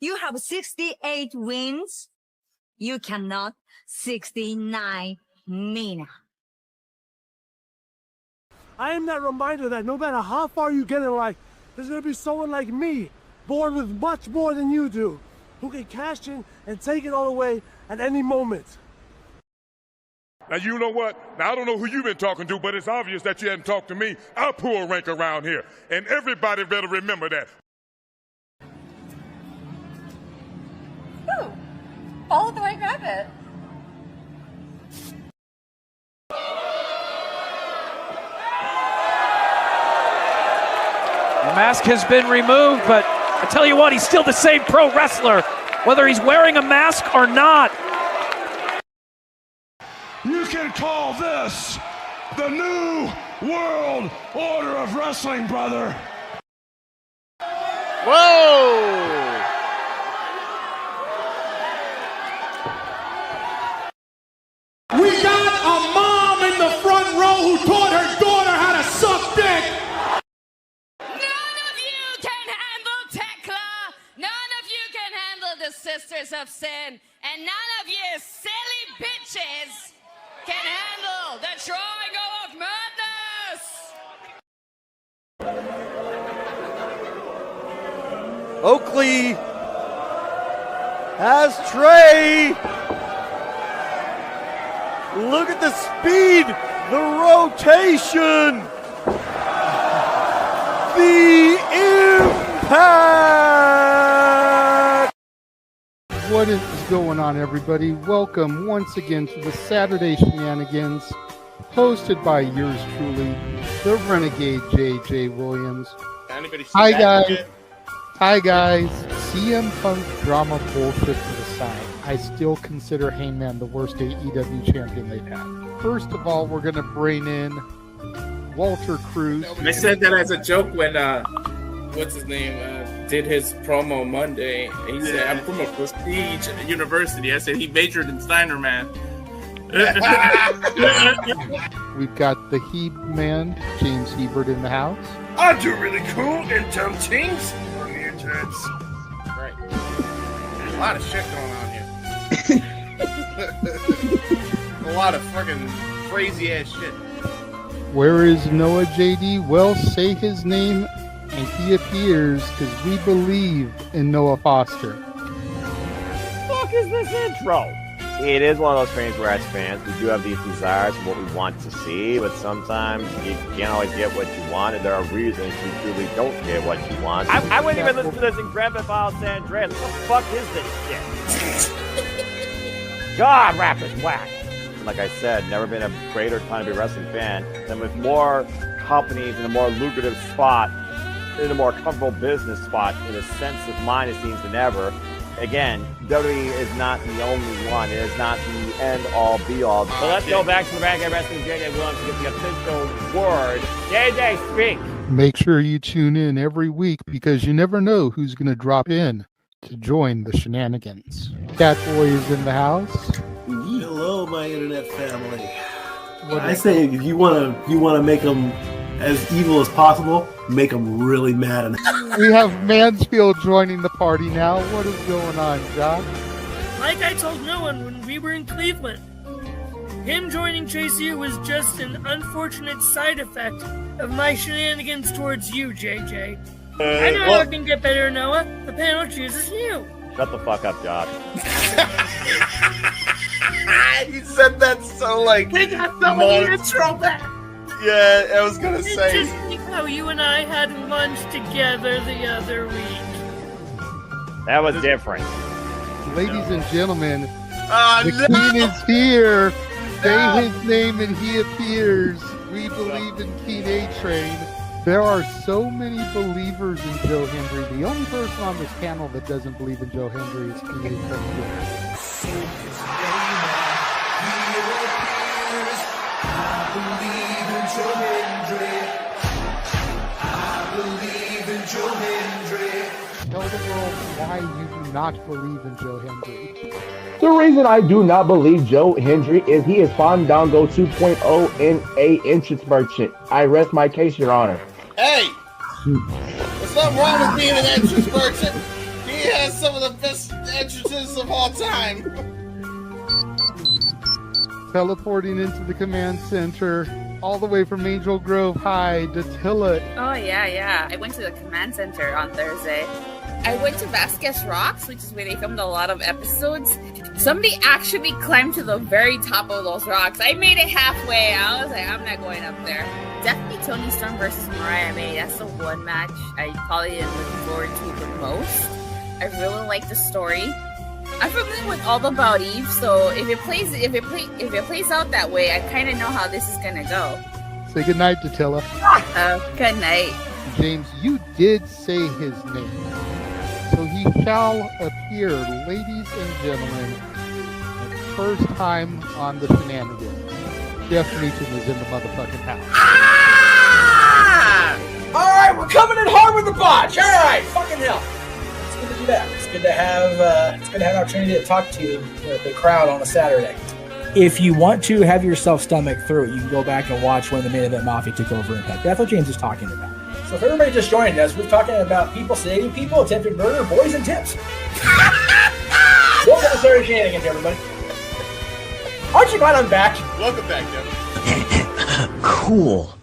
You have 68 wins. You cannot 69 Nina. I am that reminder that no matter how far you get in life, there's going to be someone like me, born with much more than you do, who can cash in and take it all away at any moment. Now, you know what? Now, I don't know who you've been talking to, but it's obvious that you hadn't talked to me. I pull rank around here, and everybody better remember that. Ooh, follow the white rabbit. The mask has been removed, but I tell you what, he's still the same pro wrestler, whether he's wearing a mask or not. You can call this the New World Order of Wrestling, brother. Whoa! We got a mom in the front row who taught her daughter how to suck dick. None of you can handle Tekla. None of you can handle the Sisters of Sin. And none of you silly bitches can handle the Triangle of Madness. Oakley has Trey. Look at the speed, the rotation, the impact. What is going on, everybody? Welcome once again to the Saturday Shenanigans, hosted by yours truly, the Renegade J.J. Williams. Hi, guys. Hi, guys. CM Punk drama bullshit to the side. I still consider Hangman the worst AEW champion they've had. First of all, we're going to bring in Walter Cruz. I said that as a joke when, what's his name, did his promo Monday. He said, I'm from a prestige university. I said he majored in Steiner, man. We've got the Heb man, James Hebert, in the house. I do really cool in dumb teams. Mutants. Right. A lot of shit going on here. A lot of fucking crazy ass shit. Where is Noah JD? Well, say his name and he appears, because we believe in Noah Foster. Fuck is this intro? It is one of those things where as fans we do have these desires for what we want to see, but sometimes you can't always get what you want, and there are reasons you truly don't get what you want. I wouldn't even listen to this in Grand Theft Auto San Andreas. What the fuck is this shit? God, rap is whack. Like I said, never been a greater time to be a wrestling fan than with more companies in a more lucrative spot, in a more comfortable business spot, in a sense of mind, it seems, than ever. Again, WWE is not the only one. It is not the end-all, be-all. So let's go back to the Renegade Wrestling J.J. Williams to get the official word. JJ, speak! Make sure you tune in every week, because you never know who's going to drop in to join the shenanigans. Catboy is in the house. Hello, my internet family. I say if you want to make them as evil as possible, make them really mad. We have Mansfield joining the party now. What is going on, Josh? Like I told no one when we were in Cleveland, him joining Chase U was just an unfortunate side effect of my shenanigans towards you, JJ. I know how it can get better, Noah. The panel chooses you. Shut the fuck up, Josh. He said that so like. We got some of the intro back. Yeah, I was gonna say. Just think how you and I had lunch together the other week. That was different. Ladies and gentlemen, the King is here. Say his name and he appears. We believe in King A-Train. There are so many believers in Joe Hendry. The only person on this panel that doesn't believe in Joe Hendry is King A-Train. Tell the world why you do not believe in Joe Hendry. The reason I do not believe Joe Hendry is he is Fandango 2.0 in a entrance merchant. I rest my case, Your Honor. Hey! There's something wrong with being an entrance merchant. He has some of the best entrances of all time. Teleporting into the command center, all the way from Angel Grove High, Datilla. Oh, yeah. I went to the command center on Thursday. I went to Vasquez Rocks, which is where they filmed a lot of episodes. Somebody actually climbed to the very top of those rocks. I made it halfway. I was like, I'm not going up there. Definitely Toni Storm versus Mariah May. That's the one match I probably am looking forward to the most. I really like the story. I'm familiar with all about Eve, so if it plays out that way, I kind of know how this is gonna go. Say goodnight, Datilla. Good night. James, you did say his name. So he shall appear, ladies and gentlemen, the first time on the Shenanigans. Jeff Meacham is in the motherfucking house. Ah! All right, we're coming in hard with the botch. All right, fucking hell. It's good to be back. It's good to have an opportunity to talk to the crowd on a Saturday. If you want to have yourself stomach through it, you can go back and watch when the Main Event Mafia took over Impact. That's what James was talking about. So if everybody just joined us, we're talking about people sedating people, attempted murder, boys, and tips. Welcome to Saturday Shenanigans, everybody. Aren't you glad I'm back? Welcome back, Devin. Cool.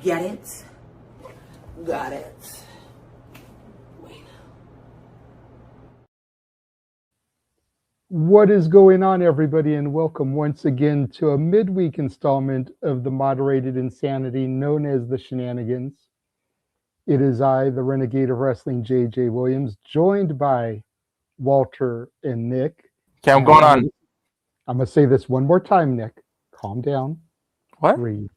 Get it? Got it. What is going on, everybody, and welcome once again to a midweek installment of the moderated insanity known as the Shenanigans. It is I, the Renegade of Wrestling, JJ Williams, joined by Walter and Nick. Okay, I'm going on. I'm going to say this one more time, Nick. Calm down. What? Breathe.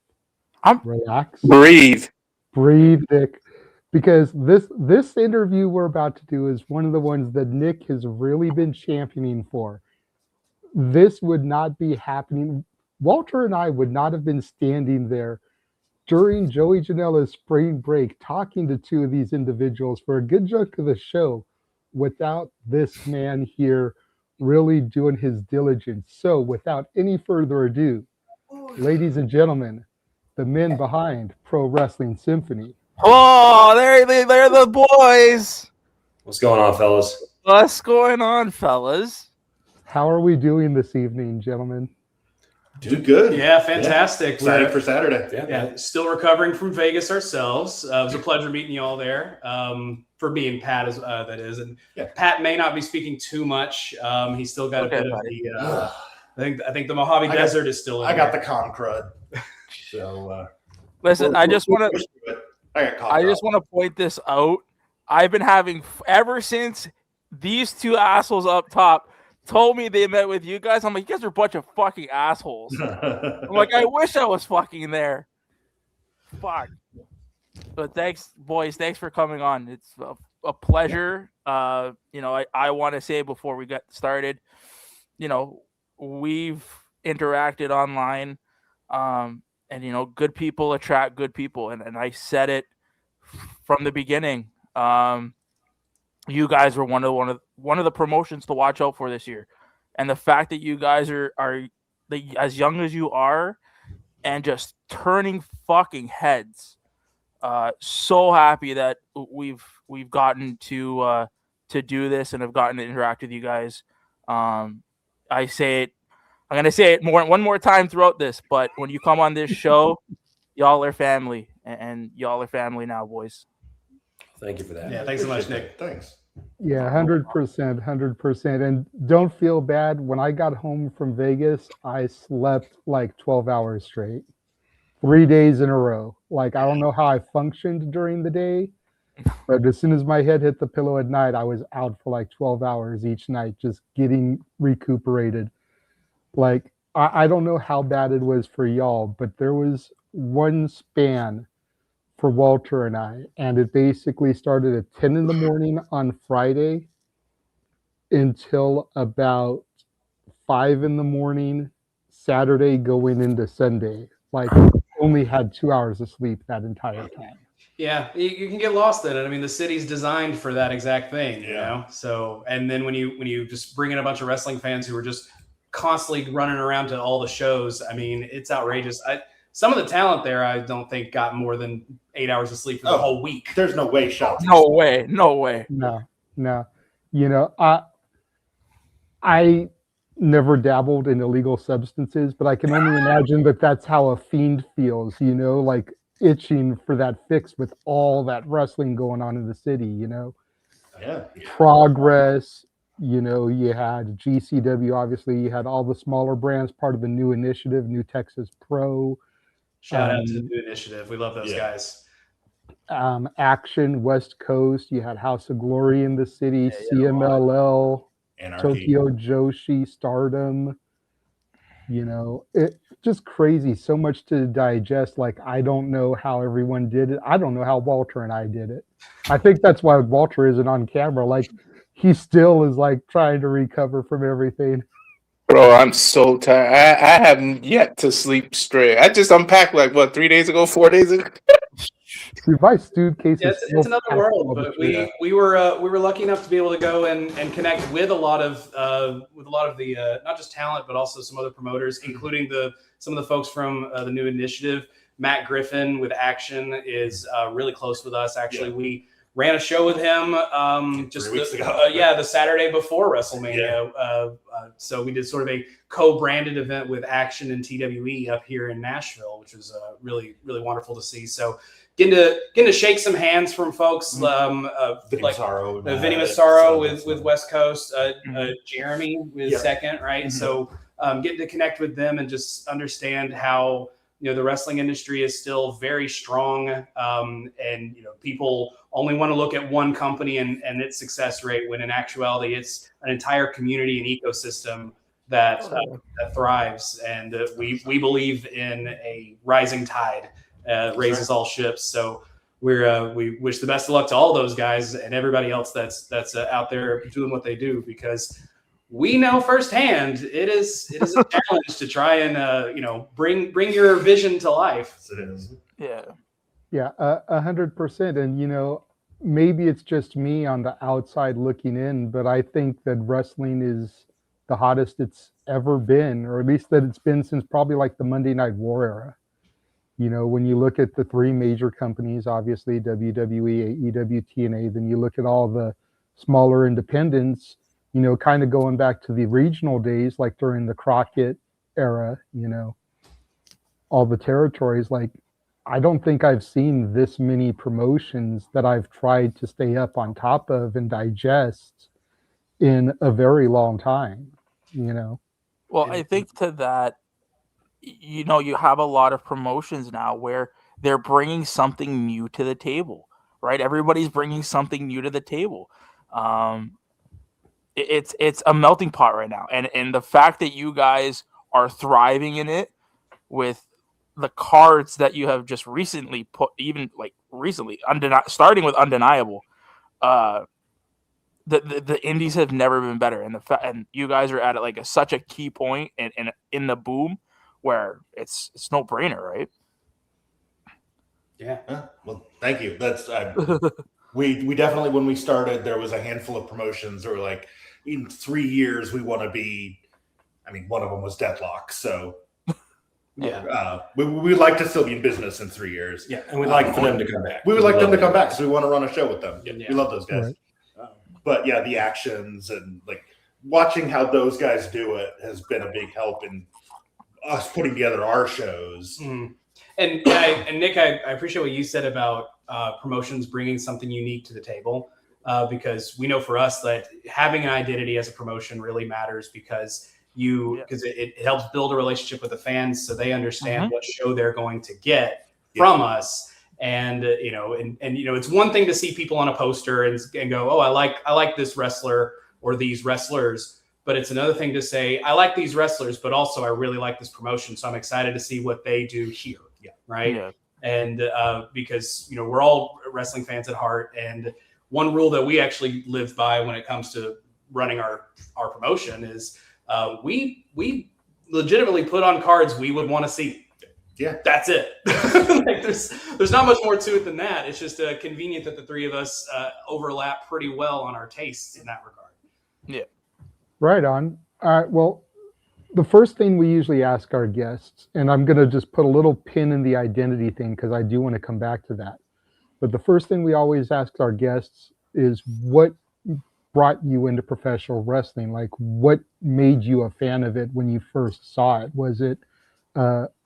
Relax. Breathe, Nick. Because this interview we're about to do is one of the ones that Nick has really been championing for. This would not be happening. Walter and I would not have been standing there during Joey Janela's spring break talking to two of these individuals for a good chunk of the show without this man here really doing his diligence. So without any further ado, ladies and gentlemen, the men behind Pro Wrestling Symphony. Oh, they're the boys. What's going on, fellas? What's going on, fellas? How are we doing this evening, gentlemen? Doing good. Yeah, fantastic. Yeah. Excited for Saturday. Yeah, still recovering from Vegas ourselves. It was a pleasure meeting you all there. For me and Pat, that is. And Pat may not be speaking too much. He's still got a bit of the. I think the Mojave Desert is still in I got the con crud. So listen, I just want to point this out. I've been having ever since these two assholes up top told me they met with you guys. I'm like, you guys are a bunch of fucking assholes. I'm like, I wish I was fucking there. Fuck. But thanks, boys. Thanks for coming on. It's a pleasure. I want to say before we get started, we've interacted online. And good people attract good people, and I said it from the beginning. You guys were one of the promotions to watch out for this year, and the fact that you guys are as young as you are, and just turning fucking heads. So happy that we've gotten to do this and have gotten to interact with you guys. I say it. I'm going to say it one more time throughout this, but when you come on this show, y'all are family, and y'all are family now, boys. Thank you for that. Yeah, thanks so much, Nick. Thanks. Yeah, 100%. And don't feel bad. When I got home from Vegas, I slept like 12 hours straight, 3 days in a row. Like, I don't know how I functioned during the day, but as soon as my head hit the pillow at night, I was out for like 12 hours each night, just getting recuperated. Like, I don't know how bad it was for y'all, but there was one span for Walter and I, and it basically started at 10 in the morning on Friday until about 5 in the morning Saturday going into Sunday. Like, only had 2 hours of sleep that entire time. Yeah, you can get lost in it. I mean, the city's designed for that exact thing, you know? So, and then when you just bring in a bunch of wrestling fans who are just constantly running around to all the shows. I mean, it's outrageous. Some of the talent there, I don't think got more than 8 hours of sleep for the whole week. There's no way, Sean. No way. No. You know, I never dabbled in illegal substances, but I can only imagine that that's how a fiend feels, you know, like itching for that fix with all that wrestling going on in the city, you know. Yeah. Progress, you know, you had GCW, obviously, you had all the smaller brands, part of the new initiative, New Texas Pro. Shout out to the new initiative. We love those guys. Action, West Coast, you had House of Glory in the city, CMLL, Tokyo Joshi, Stardom, you know, it just crazy, so much to digest. Like, I don't know how everyone did it. I don't know how Walter and I did it. I think that's why Walter isn't on camera. Like, he still is like trying to recover from everything. Bro, I'm so tired. I haven't yet to sleep straight. I just unpacked like what 4 days ago. See, my stewed case Yeah, is it's another world, but we were lucky enough to be able to go and connect with a lot of the not just talent but also some other promoters, including some of the folks from the new initiative. Matt Griffin with Action is really close with us. Actually, we ran a show with him just 3 weeks ago. the Saturday before WrestleMania. So we did sort of a co-branded event with Action and TWE up here in Nashville, which was really, really wonderful to see. So getting to shake some hands from folks Vinny like Massaro, Vinny Massaro with West Coast, Jeremy with Second, right? So getting to connect with them and just understand how, you know, the wrestling industry is still very strong, and you know, people only want to look at one company and its success rate, when in actuality it's an entire community and ecosystem that thrives. And we believe in a rising tide raises all ships. So we wish the best of luck to all those guys and everybody else that's out there doing what they do, because we know firsthand it is a challenge to try and you know, bring your vision to life. It is. Yeah, 100%. And you know, maybe it's just me on the outside looking in, but I think that wrestling is the hottest it's ever been, or at least that it's been since probably like the Monday Night War era. You know, when you look at the three major companies, obviously WWE, AEW, TNA, then you look at all the smaller independents, you know, kind of going back to the regional days, like during the Crockett era, you know, all the territories. Like, I don't think I've seen this many promotions that I've tried to stay up on top of and digest in a very long time, you know. Well, I think to that, you know, you have a lot of promotions now where they're bringing something new to the table, right? Everybody's bringing something new to the table. It's a melting pot right now, and the fact that you guys are thriving in it with the cards that you have just recently put, even like recently, starting with Undeniable, the indies have never been better, and you guys are at like such a key point and in the boom where it's no brainer, right? Yeah. Well, thank you. That's we definitely, when we started, there was a handful of promotions that were like, in 3 years we want to be. I mean, one of them was Deadlock, so. Yeah, we'd like to still be in business in 3 years. Yeah, and we'd like for them to come back. We would like them to come back, so we want to run a show with them. Yeah. We love those guys. Right. But yeah, the Actions and like watching how those guys do it has been a big help in us putting together our shows. And Nick, I appreciate what you said about promotions bringing something unique to the table, because we know for us that having an identity as a promotion really matters, because it helps build a relationship with the fans, so they understand what show they're going to get from us. And you know, and you know, it's one thing to see people on a poster and go, oh, I like this wrestler or these wrestlers, but it's another thing to say, I like these wrestlers, but also I really like this promotion, so I'm excited to see what they do here. Right. And because, you know, we're all wrestling fans at heart, and one rule that we actually live by when it comes to running our promotion is we legitimately put on cards we would want to see. Yeah, that's it. Like, there's not much more to it than that. It's just convenient that the three of us overlap pretty well on our tastes in that regard. Yeah. Right on. Well, the first thing we usually ask our guests, and I'm going to just put a little pin in the identity thing because I do want to come back to that. But the first thing we always ask our guests is what brought you into professional wrestling? Like, what made you a fan of it when you first saw it? Was it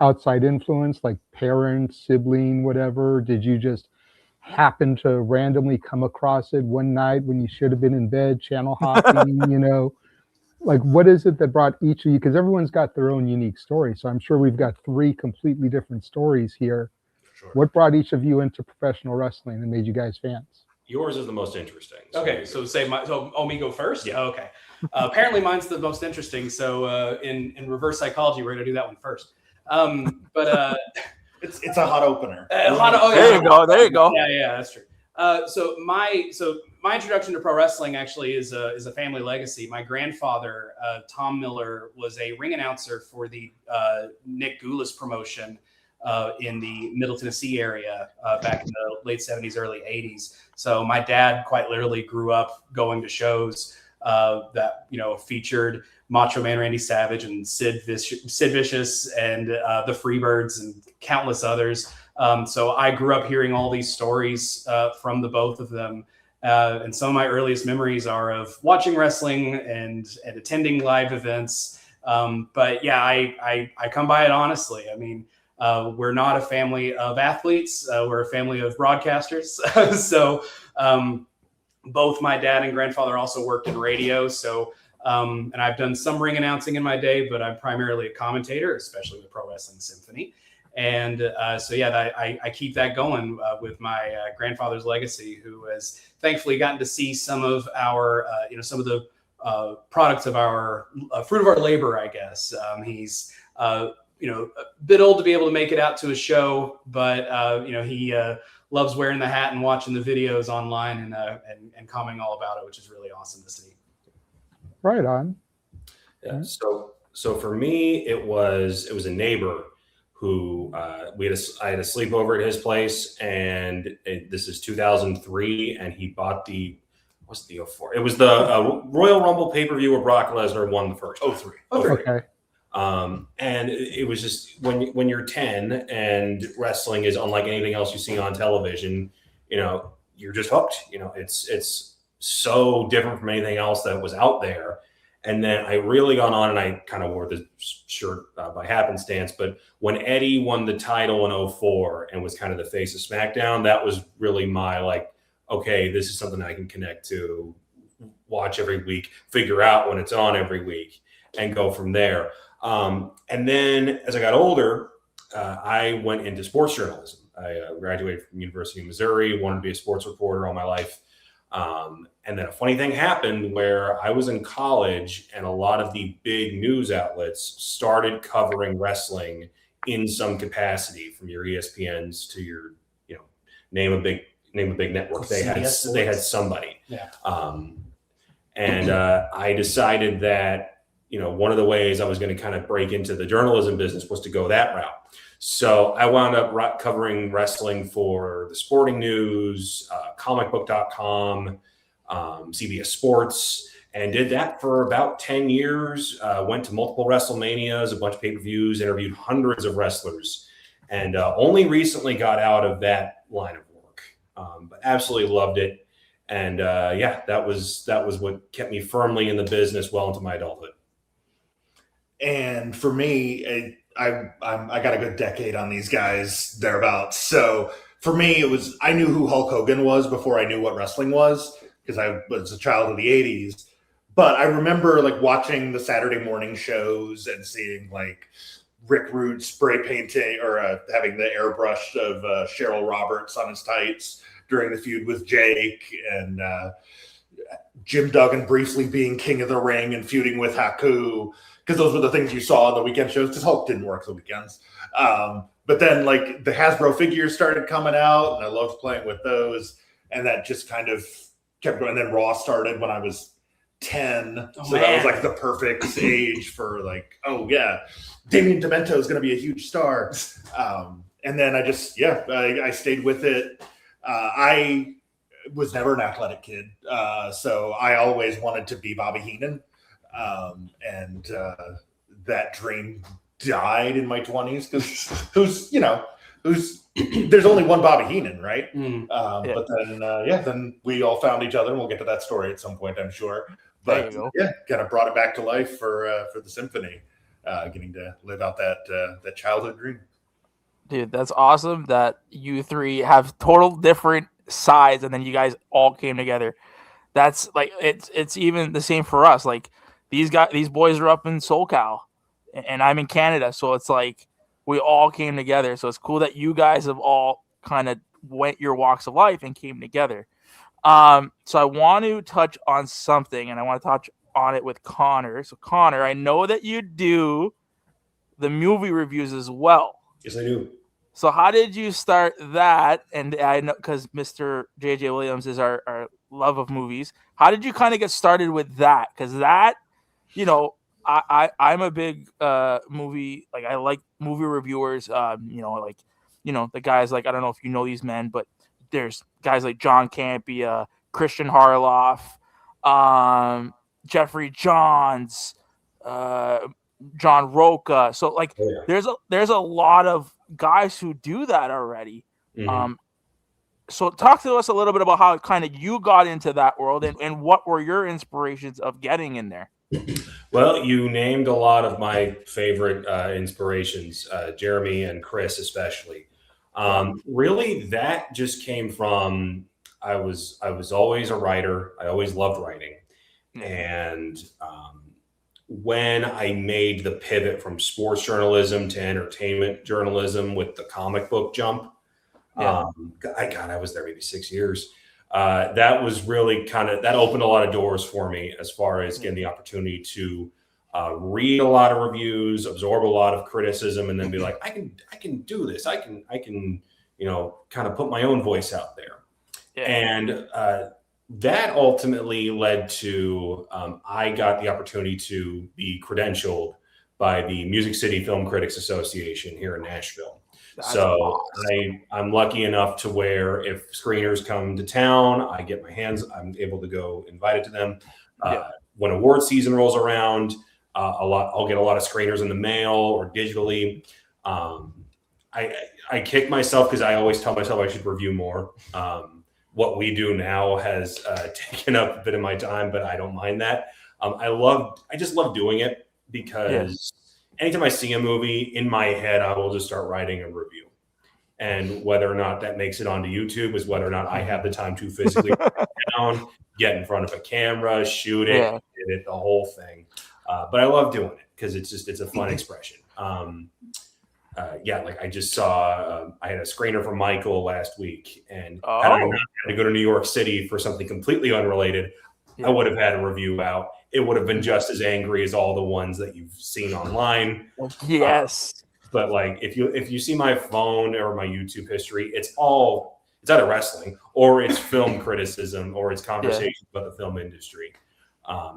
outside influence, like parents, sibling, whatever? Did you just happen to randomly come across it one night when you should have been in bed, channel hopping, you know? Like, what is it that brought each of you? Because everyone's got their own unique story. So I'm sure we've got 3 completely different stories here. Sure. What brought each of you into professional wrestling and made you guys fans? Yours is the most interesting. Okay, so me go first? Yeah. Oh, okay. Apparently mine's the most interesting. So in reverse psychology, we're going to do that one first. It's a hot opener. There you go. Yeah, that's true. So my introduction to pro wrestling actually is a family legacy. My grandfather, Tom Miller, was a ring announcer for the Nick Goulas promotion in the Middle Tennessee area back in the late 70s, early 80s. So my dad quite literally grew up going to shows that, you know, featured Macho Man Randy Savage and Sid Vicious and the Freebirds and countless others. So I grew up hearing all these stories from the both of them. And some of my earliest memories are of watching wrestling and attending live events. But yeah, I come by it honestly. I mean, we're not a family of athletes. We're a family of broadcasters. So both my dad and grandfather also worked in radio. So, and I've done some ring announcing in my day, but I'm primarily a commentator, especially with Pro Wrestling Symphony. And so, yeah, I keep that going with my grandfather's legacy, who has thankfully gotten to see some of our, some of the products of our fruit of our labor, I guess. He's, a bit old to be able to make it out to a show, but, he loves wearing the hat and watching the videos online and commenting all about it, which is really awesome to see. Right on. Yeah. So for me, it was a neighbor who I had a sleepover at his place, and this is 2003, and he bought what's the 04? It was the Royal Rumble pay-per-view where Brock Lesnar won the first. 03. Okay. And it was just when you're 10 and wrestling is unlike anything else you see on television, you're just hooked. It's so different from anything else that was out there. And then I really got on, and I kind of wore this shirt by happenstance. But when Eddie won the title in 04 and was kind of the face of SmackDown, that was really my okay, this is something I can connect to, watch every week, figure out when it's on every week, and go from there. And then as I got older, I went into sports journalism. I graduated from University of Missouri, wanted to be a sports reporter all my life. And then a funny thing happened where I was in college, and a lot of the big news outlets started covering wrestling in some capacity, from your ESPNs to your, name a big network. They had somebody. Yeah. And I decided that, one of the ways I was going to kind of break into the journalism business was to go that route. So I wound up covering wrestling for the Sporting News, comicbook.com, CBS Sports, and did that for about 10 years. Went to multiple WrestleManias, a bunch of pay-per-views, interviewed hundreds of wrestlers, and only recently got out of that line of work. But absolutely loved it. And that was what kept me firmly in the business well into my adulthood. And for me, I got a good decade on these guys thereabouts. So for me, I knew who Hulk Hogan was before I knew what wrestling was, because I was a child of the 80s. But I remember watching the Saturday morning shows and seeing Rick Rude spray painting or having the airbrush of Cheryl Roberts on his tights during the feud with Jake, and Jim Duggan briefly being king of the ring and feuding with Haku, because those were the things you saw on the weekend shows, because Hulk didn't work the weekends. But then the Hasbro figures started coming out, and I loved playing with those, and that just kind of kept going. And then Raw started when I was 10. That was the perfect age for Damien Demento is going to be a huge star. And then I stayed with it. I was never an athletic kid. So I always wanted to be Bobby Heenan. And that dream died in my 20s because there's only one Bobby Heenan, right? But then we all found each other, and we'll get to that story at some point, I'm sure. But kind of brought it back to life for the symphony, getting to live out that childhood dream. Dude, that's awesome that you three have total different sides, and then you guys all came together. That's like it's even the same for us. Like these boys are up in SoCal, and I'm in Canada, so it's like we all came together. So it's cool that you guys have all kind of went your walks of life and came together. So I want to touch on something, and I want to touch on it with Connor. So Connor, I know that you do the movie reviews as well. Yes, I do. So how did you start that? And I know because Mr. JJ Williams is our love of movies. How did you kind of get started with that? Because that, I'm a big movie, like I like movie reviewers. The guys like, I don't know if you know these men, but there's guys like John Campia, Christian Harloff, Jeffrey Johns, John Roca. So like there's a lot of guys who do that already. So talk to us a little bit about how kind of you got into that world and what were your inspirations of getting in there? Well, you named a lot of my favorite inspirations, Jeremy and Chris especially. Really, that just came from I was always a writer. I always loved writing, and when I made the pivot from sports journalism to entertainment journalism with the comic book jump, I was there maybe 6 years. That was really that opened a lot of doors for me as far as getting the opportunity to read a lot of reviews, absorb a lot of criticism, and then be like, I can do this. I can kind of put my own voice out there. And that ultimately led to I got the opportunity to be credentialed by the Music City Film Critics Association here in Nashville. That's awesome. I'm lucky enough to where if screeners come to town, I'm able to go invited to them. When award season rolls around, I'll get a lot of screeners in the mail or digitally. I kick myself because I always tell myself I should review more. What we do now has taken up a bit of my time, but I don't mind that. I just love doing it because anytime I see a movie in my head, I will just start writing a review. And whether or not that makes it onto YouTube is whether or not I have the time to physically down, get in front of a camera, shoot it, edit it, the whole thing. But I love doing it because it's a fun expression. Like I just saw, I had a screener for Michael last week, and had I not had to go to New York City for something completely unrelated, I would have had a review out. It would have been just as angry as all the ones that you've seen online. Yes. But like, if you see my phone or my YouTube history, it's either wrestling or it's film criticism or it's conversations about the film industry.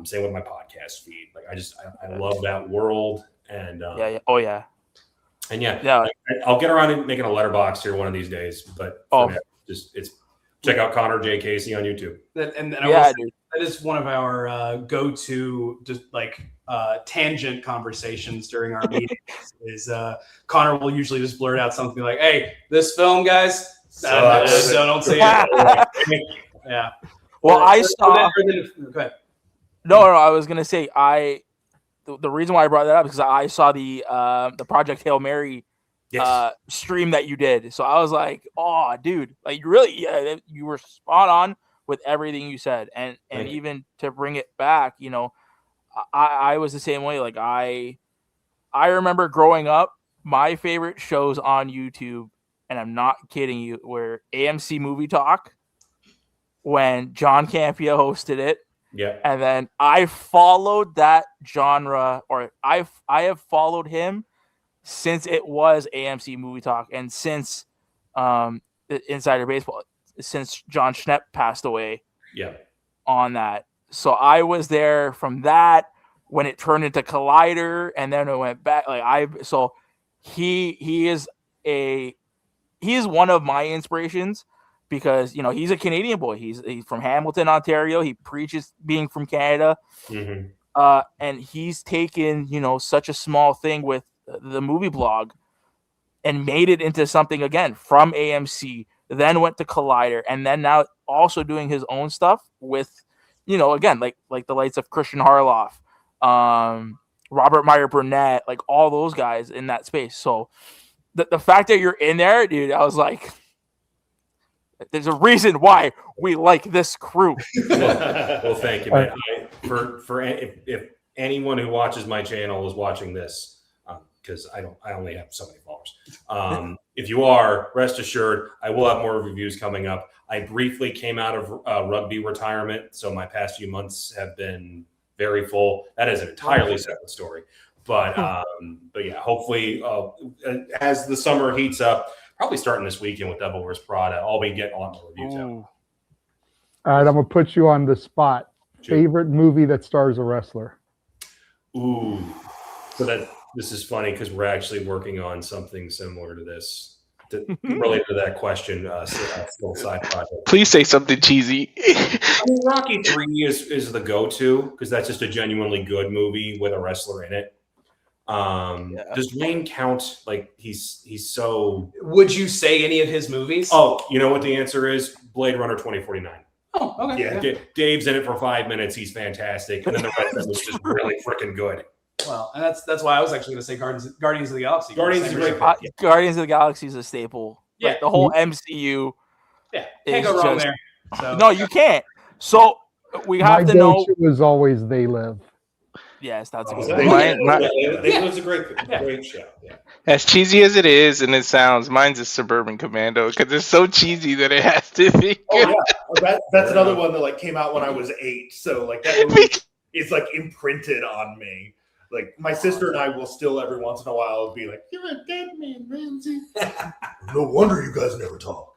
Same with my podcast feed. Like I love that world. And And I'll get around to making a letterbox here one of these days. But check out Connor J. Casey on YouTube. That is one of our go-to just like tangent conversations during our meetings. Is Connor will usually just blurt out something like, "Hey, this film, guys, don't say it." Yeah. Well, I saw. Go ahead. No, I was gonna say the reason why I brought that up is because I saw the Project Hail Mary stream that you did. So I was like, oh, dude, like you were spot on with everything you said. And even to bring it back, I was the same way. Like I remember growing up, my favorite shows on YouTube, and I'm not kidding you, were AMC Movie Talk when John Campia hosted it. Yeah. And then I followed that genre, or I have followed him since it was AMC Movie Talk, and since Insider Baseball, since John Schnepp passed away. Yeah. On that. So I was there from that when it turned into Collider, and then it went back. So he is one of my inspirations. Because he's a Canadian boy. He's from Hamilton, Ontario. He preaches being from Canada. Mm-hmm. And he's taken, such a small thing with the movie blog and made it into something again from AMC, then went to Collider, and then now also doing his own stuff with, again, like the likes of Christian Harloff, Robert Meyer Burnett, like all those guys in that space. So the fact that you're in there, dude, I was like, there's a reason why we like this crew. Well, thank you, man. If anyone who watches my channel is watching this, because I only have so many followers. If you are, rest assured, I will have more reviews coming up. I briefly came out of rugby retirement, so my past few months have been very full. That is an entirely separate story. But yeah, hopefully, as the summer heats up, probably starting this weekend with Devil Wears Prada, I'll be getting a lot more reviews out. All right, I'm gonna put you on the spot. Sure. Favorite movie that stars a wrestler? Ooh, so this is funny because we're actually working on something similar to this, related to that question. Little side project. Please say something cheesy. I mean, Rocky 3 is the go-to because that's just a genuinely good movie with a wrestler in it. Does Wayne count? Like he's so. Would you say any of his movies? Oh, you know what the answer is? Blade Runner 2049. Oh, okay. Yeah. Dave's in it for 5 minutes. He's fantastic, and then the rest of it was just really freaking good. Well, and that's why I was actually going to say Guardians of the Galaxy. Guardians of the Galaxy is a staple. Yeah. Like the whole MCU. Yeah, can't go wrong there. So. No, you can't. So we have to know. My go-to is always They Live. Yes, that's a good They Live's a great show. Yeah. As cheesy as it is, and it sounds, mine's a Suburban Commando because it's so cheesy that it has to be. Oh yeah, that's another one that like came out when I was 8. So like that movie is like imprinted on me. Like my sister and I will still every once in a while be like, "You're a dead man, Ramsey." No wonder you guys never talk.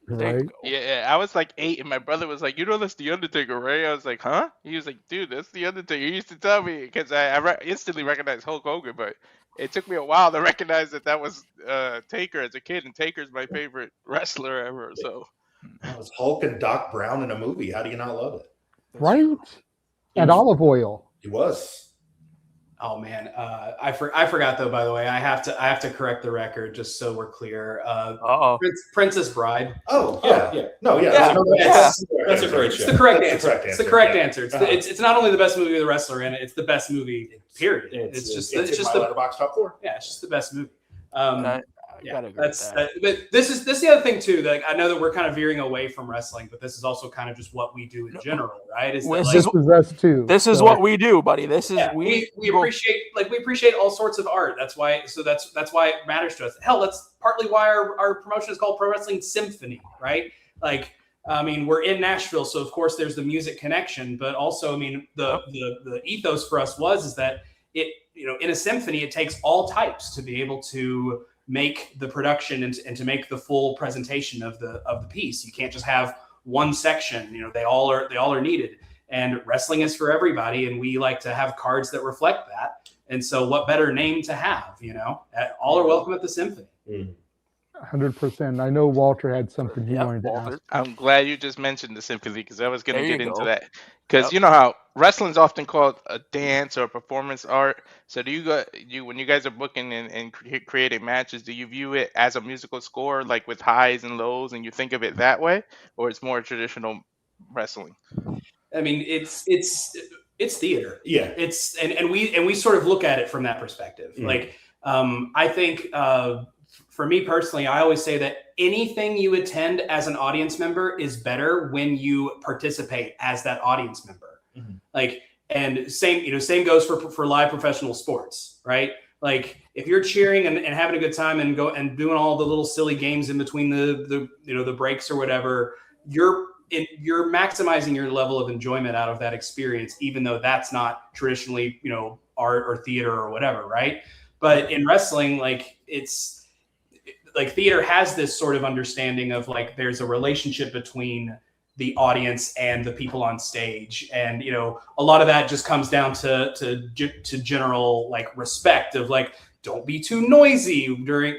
Right? Yeah, I was like 8, and my brother was like, that's The Undertaker, right? I was like, huh? He was like, dude, that's The Undertaker. He used to tell me because I instantly recognized Hulk Hogan, but it took me a while to recognize that was Taker as a kid, and Taker's my favorite wrestler ever. So it was Hulk and Doc Brown in a movie. How do you not love it? Right? And Olive Oil. He was. Oh man, I forgot though. By the way, I have to correct the record just so we're clear. Princess Bride. Oh yeah. No, yeah. That's a great show. It's the correct answer. It's the correct answer. It's not only the best movie with a wrestler in it. It's the best movie. Period. It's just my the Letterboxd top 4. Yeah, it's just the best movie. But this is the other thing too. Like I know that we're kind of veering away from wrestling, but this is also kind of just what we do in general, right? This is us too. This is what we do, buddy. This is we appreciate all sorts of art. That's why it matters to us. Hell, that's partly why our promotion is called Pro Wrestling Symphony, right? Like, I mean, we're in Nashville, so of course there's the music connection, but also, I mean, the ethos for us is that it, in a symphony, it takes all types to be able to make the production and to make the full presentation of the piece. You can't just have one section. They all are needed. And wrestling is for everybody, and we like to have cards that reflect that. And so, what better name to have? All are welcome at the symphony. 100%. I know Walter had something he wanted to ask. I'm glad you just mentioned the symphony because I was going to get into that. Because you know how wrestling's often called a dance or a performance art. So do when you guys are booking and creating matches, do you view it as a musical score, like with highs and lows, and you think of it that way, or it's more traditional wrestling? I mean, it's theater. Yeah. It's and we sort of look at it from that perspective. Mm-hmm. Like I think for me personally, I always say that anything you attend as an audience member is better when you participate as that audience member. Mm-hmm. Like, and same goes for live professional sports, right? Like if you're cheering and having a good time and doing all the little silly games in between the breaks or whatever, you're maximizing your level of enjoyment out of that experience, even though that's not traditionally, art or theater or whatever, right? But in wrestling, like like theater has this sort of understanding of like there's a relationship between the audience and the people on stage, and a lot of that just comes down to general like respect of like don't be too noisy during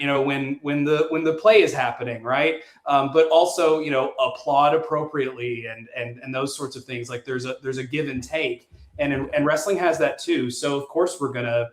when the play is happening, right? But also applaud appropriately and those sorts of things. Like there's a give and take, and wrestling has that too. So of course we're gonna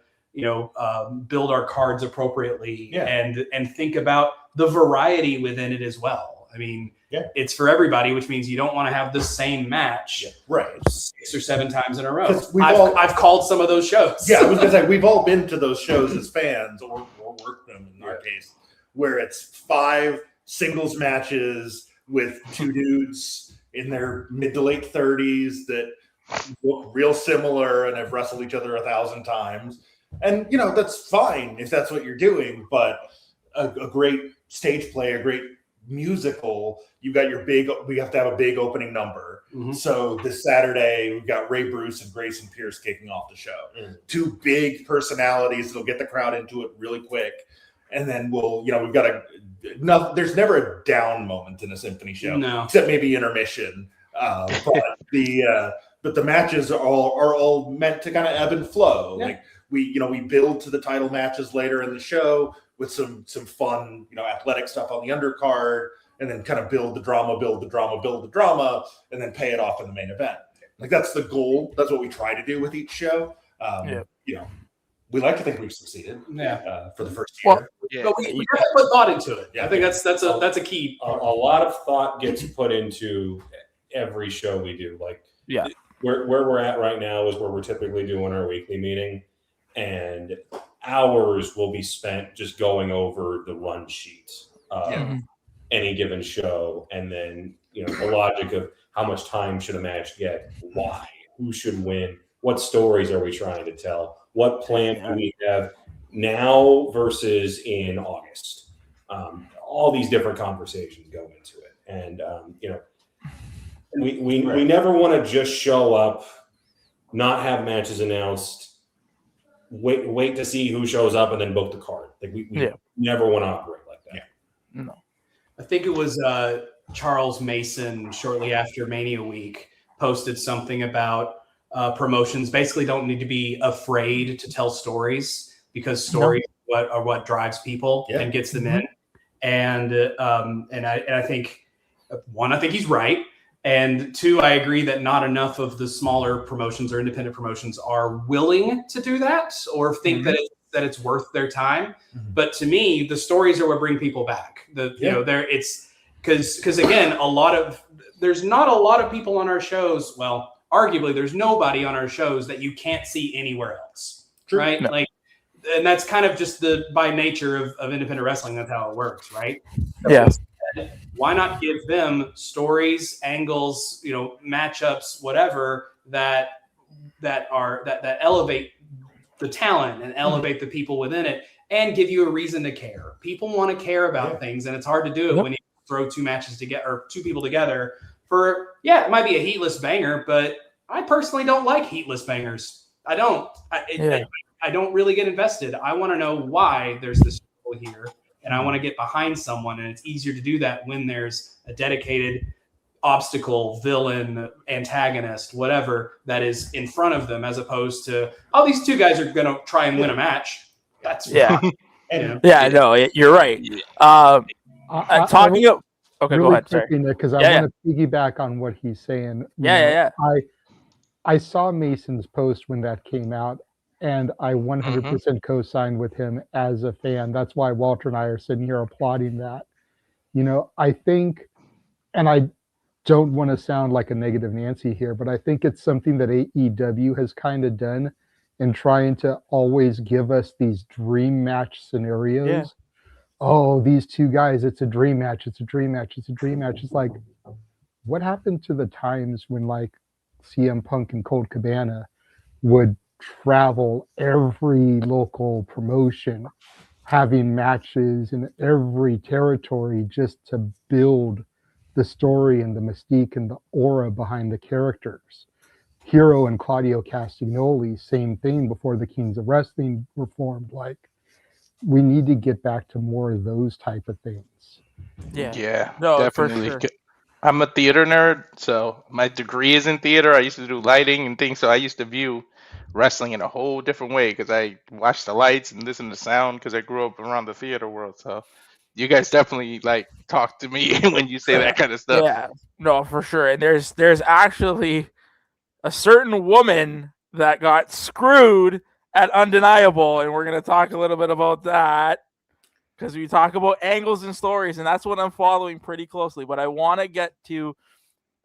build our cards appropriately and think about the variety within it as well. I mean, it's for everybody, which means you don't want to have the same match 6 or 7 times in a row. I've called some of those shows. Yeah, I was gonna say we've all been to those shows as fans, or worked them in our case, where it's 5 singles matches with 2 dudes in their mid to late 30s that look real similar and have wrestled each other 1,000 times. And, that's fine if that's what you're doing, but a great stage play, a great musical, we have to have a big opening number. Mm-hmm. So this Saturday, we've got Ray Bruce and Grayson Pierce kicking off the show. Mm. 2 big personalities that'll get the crowd into it really quick. And then we've got there's never a down moment in a symphony show, except maybe intermission. But the matches are all meant to kind of ebb and flow. Yeah. Like we build to the title matches later in the show with some fun, athletic stuff on the undercard, and then kind of build the drama, and then pay it off in the main event. Like that's the goal. That's what we try to do with each show. We like to think we've succeeded. For the first year. But we have to put thought into it. Yeah, I think that's a key. A lot of thought gets put into every show we do. Where we're at right now is where we're typically doing our weekly meeting, and hours will be spent just going over the run sheet of any given show, and then the logic of how much time should a match get, why, who should win, what stories are we trying to tell, what plan do we have now versus in August. All these different conversations go into it, and we never want to just show up, not have matches announced, wait to see who shows up, and then book the card. Like we never want to operate like that. Yeah. No. I think it was Charles Mason shortly after Mania Week posted something about promotions basically don't need to be afraid to tell stories, because stories are what drives people and gets them in. And I think I think he's right. And 2, I agree that not enough of the smaller promotions or independent promotions are willing to do that or think that it's worth their time. Mm-hmm. But to me, the stories are what bring people back. It's because again, there's not a lot of people on our shows. Well, arguably, there's nobody on our shows that you can't see anywhere else, right? No. And that's kind of just by nature of independent wrestling. That's how it works, right? Yeah. Why not give them stories, angles, matchups, whatever that elevate the talent and elevate the people within it, and give you a reason to care. People want to care about things, and it's hard to do it when you throw 2 matches together or 2 people together for it might be a heatless banger, but I personally don't like heatless bangers. I don't. I don't really get invested. I want to know why there's this struggle here, and I want to get behind someone, and it's easier to do that when there's a dedicated obstacle, villain, antagonist, whatever that is in front of them, as opposed to, these 2 guys are going to try and win a match. That's no, you're right. Talking of okay, really go ahead. Sorry, because I want to piggyback on what he's saying. I saw Mason's post when that came out, and I 100% co-signed with him as a fan. That's why Walter and I are sitting here applauding that. I think, and I don't want to sound like a negative Nancy here, but I think it's something that AEW has kind of done in trying to always give us these dream match scenarios. Yeah. Oh, these 2 guys, it's a dream match. It's a dream match. It's a dream match. It's like, what happened to the times when CM Punk and Colt Cabana would travel every local promotion, having matches in every territory just to build the story and the mystique and the aura behind the characters? Hero and Claudio Castagnoli, same thing before the Kings of Wrestling were formed. We need to get back to more of those type of things. Yeah, no, definitely. For sure. I'm a theater nerd, so my degree is in theater. I used to do lighting and things, so I used to view wrestling in a whole different way because I watched the lights and listen to sound because I grew up around the theater world. So you guys definitely talk to me when you say that kind of stuff. Yeah, no, for sure. And there's actually a certain woman that got screwed at Undeniable, and we're going to talk a little bit about that because we talk about angles and stories, and that's what I'm following pretty closely. But I want to get to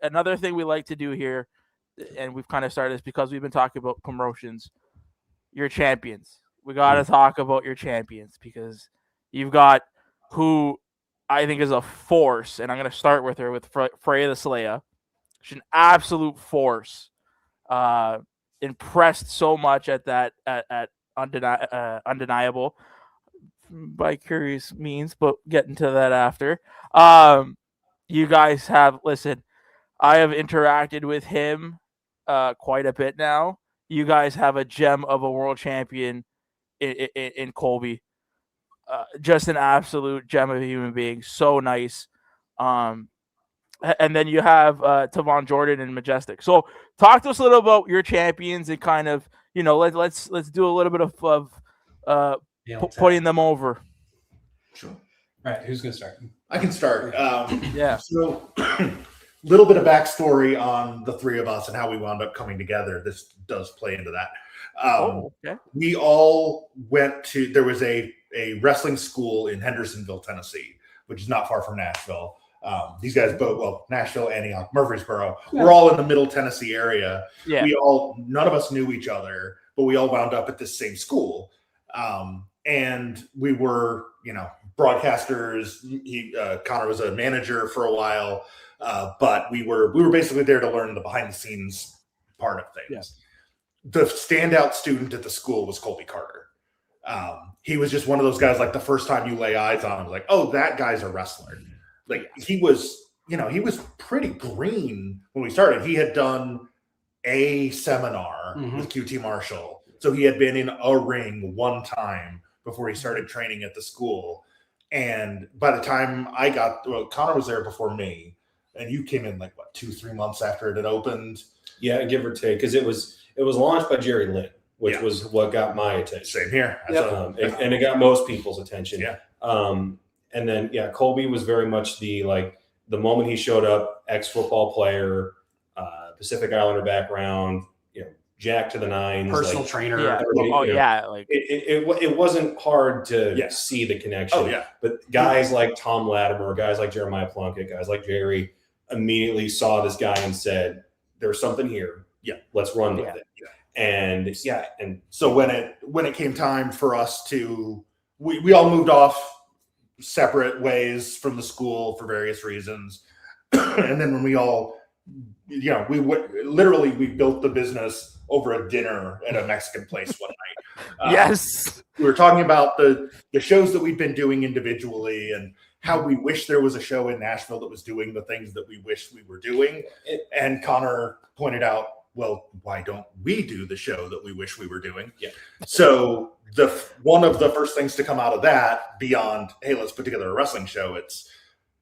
another thing we like to do here, and we've kind of started this because we've been talking about promotions. Your champions. We got to talk about your champions because you've got who I think is a force, and I'm going to start with her with Freya the Slayer. She's an absolute force. Impressed so much at that at Undeniable by curious means, but getting to that after. You guys have I have interacted with him quite a bit now. You guys have a gem of a world champion in Colby. Just an absolute gem of a human being. So nice. And then you have Tavon Jordan and Majestic. So talk to us a little about your champions and kind of, let's do a little bit of putting them over. Sure. All right, who's going to start? I can start. Yeah. So little bit of backstory on the three of us and how we wound up coming together. This does play into that. Okay. We all went to, there was a wrestling school in Hendersonville, Tennessee, which is not far from Nashville. These guys both, Nashville, Antioch, Murfreesboro, we're all in the middle Tennessee area. Yeah. None of us knew each other, but we all wound up at this same school. And we were, broadcasters. Connor was a manager for a while, but we were basically there to learn the behind the scenes part of things. Yeah. The standout student at the school was Colby Carter. He was just one of those guys, like the first time you lay eyes on him, like, oh, that guy's a wrestler. Like he was pretty green when we started. He had done a seminar with QT Marshall. So he had been in a ring one time before he started training at the school. And by the time Connor was there before me, and you came in 2-3 months after it had opened. Yeah, give or take, because it was launched by Jerry Lynn, which was what got my attention. Same here. And it got most people's attention. Yeah. And then Colby was very much the moment he showed up, ex-football player, Pacific Islander background, jack to the nines, personal trainer. Yeah. It wasn't hard to see the connection. Oh yeah. But guys like Tom Latimer, guys like Jeremiah Plunkett, guys like Jerry immediately saw this guy and said, "There's something here. Yeah, let's run with it." Yeah. And so when it came time for us to, we all moved off separate ways from the school for various reasons, and then when we all, we built the business over a dinner at a Mexican place one night. Yes. We were talking about the shows that we'd been doing individually and how we wish there was a show in Nashville that was doing the things that we wish we were doing. And Connor pointed out, well, why don't we do the show that we wish we were doing? Yeah. So one of the first things to come out of that, beyond, hey, let's put together a wrestling show, it's,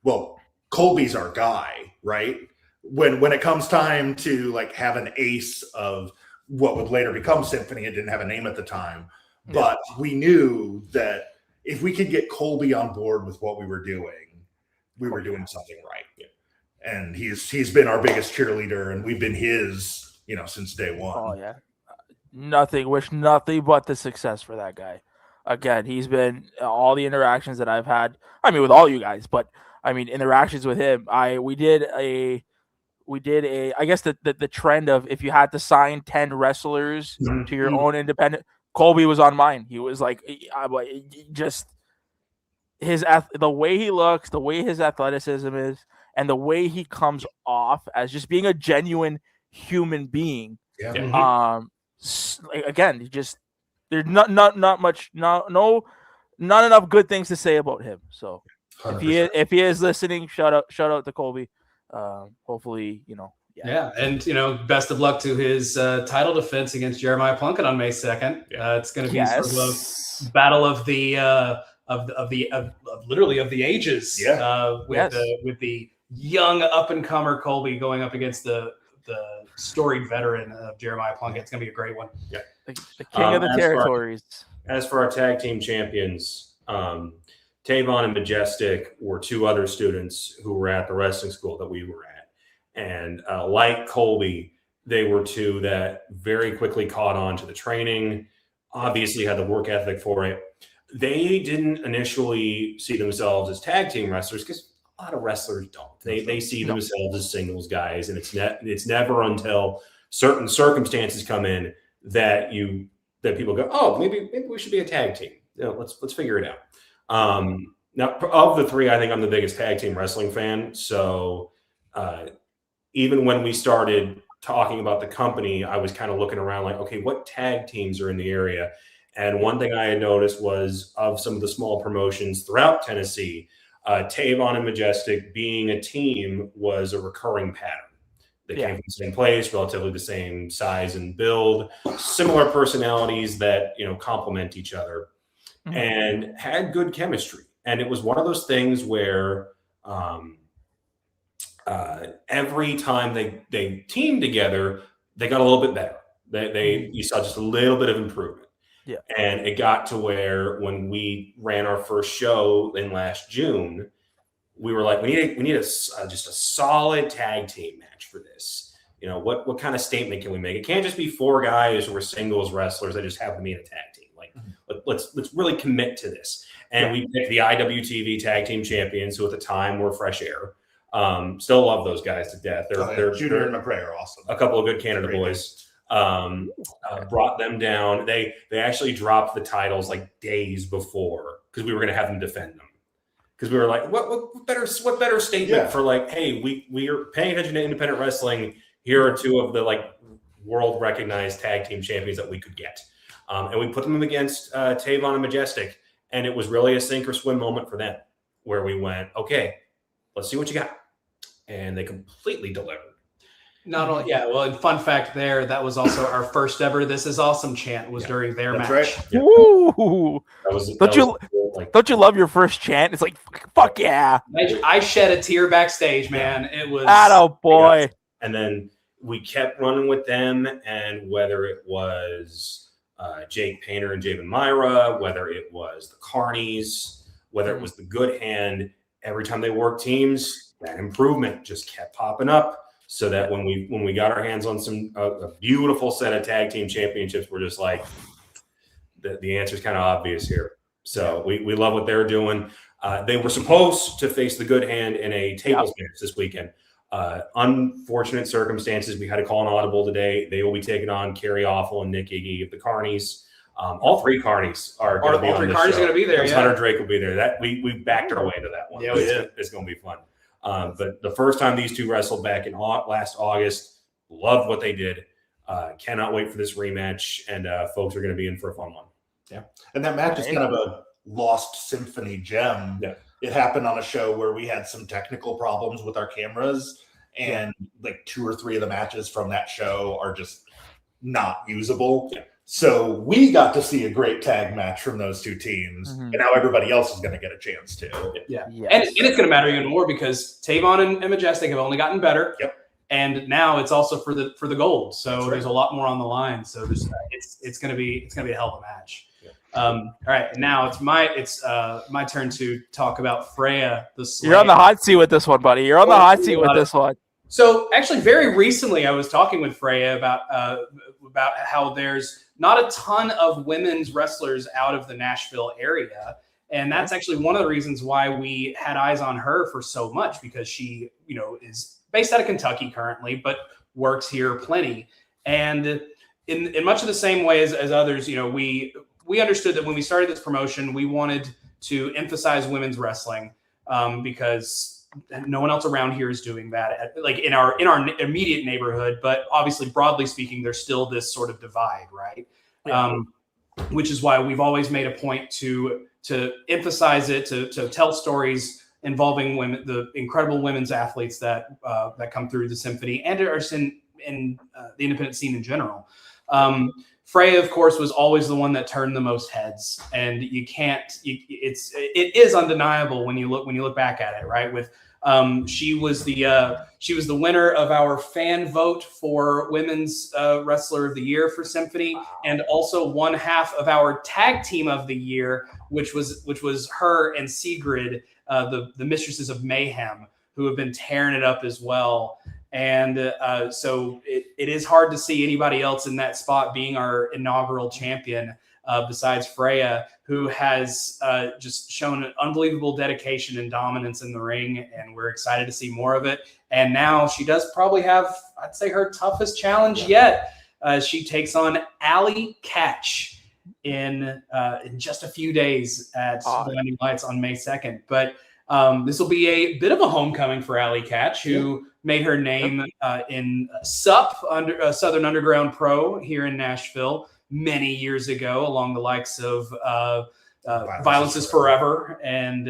well, Colby's our guy, right? When it comes time to have an ace of what would later become Symphony, it didn't have a name at the time, but we knew that if we could get Colby on board with what we were doing, we were doing something right. Yeah. And he's been our biggest cheerleader, and we've been his, since day one. Oh yeah. Wish nothing but the success for that guy. Again, he's been all the interactions that I've had. I mean, with all you guys, but I mean, interactions with him. We did a I guess the trend of if you had to sign 10 wrestlers to your own independent, Colby was on mine. He was just the way he looks, the way his athleticism is, and the way he comes off as just being a genuine human being. Yeah. Again, there's not enough good things to say about him. So 100%. if he is listening, shout out to Colby. Hopefully, Yeah, and best of luck to his title defense against Jeremiah Plunkett on May 2nd. It's going to be sort of a battle of the literally of the ages. With the young up and comer Colby going up against the storied veteran of Jeremiah Plunkett. It's going to be a great one. Yeah, the king of the territories. As for our tag team champions, Tavon and Majestic were two other students who were at the wrestling school that we were at. And like Colby, they were two that very quickly caught on to the training, obviously had the work ethic for it. They didn't initially see themselves as tag team wrestlers because a lot of wrestlers don't. They see themselves as singles guys, and it's never until certain circumstances come in that people go, oh, maybe we should be a tag team. Let's figure it out. Now, of the three, I think I'm the biggest tag team wrestling fan. So even when we started talking about the company, I was kind of looking around like, okay, what tag teams are in the area? And one thing I had noticed was of some of the small promotions throughout Tennessee, Tavon and Majestic being a team was a recurring pattern. They came from the same place, relatively the same size and build, similar personalities that, complement each other, and had good chemistry. And it was one of those things where every time they teamed together, they got a little bit better. You saw just a little bit of improvement. Yeah. And it got to where when we ran our first show in last June, we were like, we need just a solid tag team match for this. What kind of statement can we make? It can't just be four guys who are singles wrestlers that just happen to be in a tag team. Like, let's really commit to this. And we picked the IWTV tag team champions, who at the time were Fresh Air. Still love those guys to death. They're Junior and McRae are awesome. A couple of good Canada boys. Brought them down. They actually dropped the titles like days before because we were going to have them defend them. Because we were like, what better statement for like, hey, we are paying attention to independent wrestling. Here are two of the like world recognized tag team champions that we could get, and we put them against Tavon and Majestic, and it was really a sink or swim moment for them, where we went, okay, let's see what you got, and they completely delivered. Not only, and fun fact there, that was also our first ever "This is awesome" chant was during their match. Right. Yeah. Woo! Don't you love your first chant? It's like, fuck yeah! I shed a tear backstage, man. It was boy. And then we kept running with them, and whether it was Jake Painter and Javen Myra, whether it was the Carnies, whether it was the Good Hand, every time they worked teams, that improvement just kept popping up. So that when we got our hands on a beautiful set of tag team championships, we're just like, the answer is kind of obvious here. So we love what they're doing. They were supposed to face the Good Hand in a tables match this weekend. Unfortunate circumstances. We had to call an audible today. They will be taking on Kerry Awful and Nick Iggy of the Carnies. All three Carnies are going to be on this show. All three Carnies are going to be there. Hunter Drake will be there. That we backed our way to that one. Yeah, we did. It's going to be fun. But the first time these two wrestled back in last August, loved what they did. Cannot wait for this rematch, and folks are going to be in for a fun one. Yeah, and that match is kind of a lost symphony gem. Yeah. It happened on a show where we had some technical problems with our cameras, and like 2 or 3 of the matches from that show are just not usable. Yeah. So we got to see a great tag match from those two teams, and now everybody else is going to get a chance to. Yeah, yes. And it's going to matter even more because Tavon and Majestic have only gotten better. Yep. And now it's also for the gold. So there's a lot more on the line. So it's going to be a hell of a match. Yeah. All right, now it's my turn to talk about Freya the Slave. You're on the hot seat with this one, buddy. You're on the hot seat with this one. So actually, very recently, I was talking with Freya about how there's not a ton of women's wrestlers out of the Nashville area, and that's actually one of the reasons why we had eyes on her for so much, because she, is based out of Kentucky currently, but works here plenty. And in much of the same way as others, we understood that when we started this promotion, we wanted to emphasize women's wrestling because no one else around here is doing that, like in our immediate neighborhood. But obviously, broadly speaking, there's still this sort of divide, right? Yeah. Which is why we've always made a point to emphasize it, to tell stories involving women, the incredible women's athletes that come through the symphony and are in the independent scene in general. Freya, of course, was always the one that turned the most heads, and it is undeniable when you look back at it, right? With she was the winner of our fan vote for Women's Wrestler of the Year for Symphony, and also one half of our Tag Team of the Year, which was her and Sigrid, the Mistresses of Mayhem, who have been tearing it up as well. And so it is hard to see anybody else in that spot being our inaugural champion besides Freya, who has just shown an unbelievable dedication and dominance in the ring, and we're excited to see more of it. And now she does probably have, I'd say, her toughest challenge yet. She takes on Allie Katch in just a few days at Blinding Lights on May 2nd. But this will be a bit of a homecoming for Allie Katch, who made her name in SUP, Southern Underground Pro, here in Nashville many years ago, along the likes of Violence is Forever and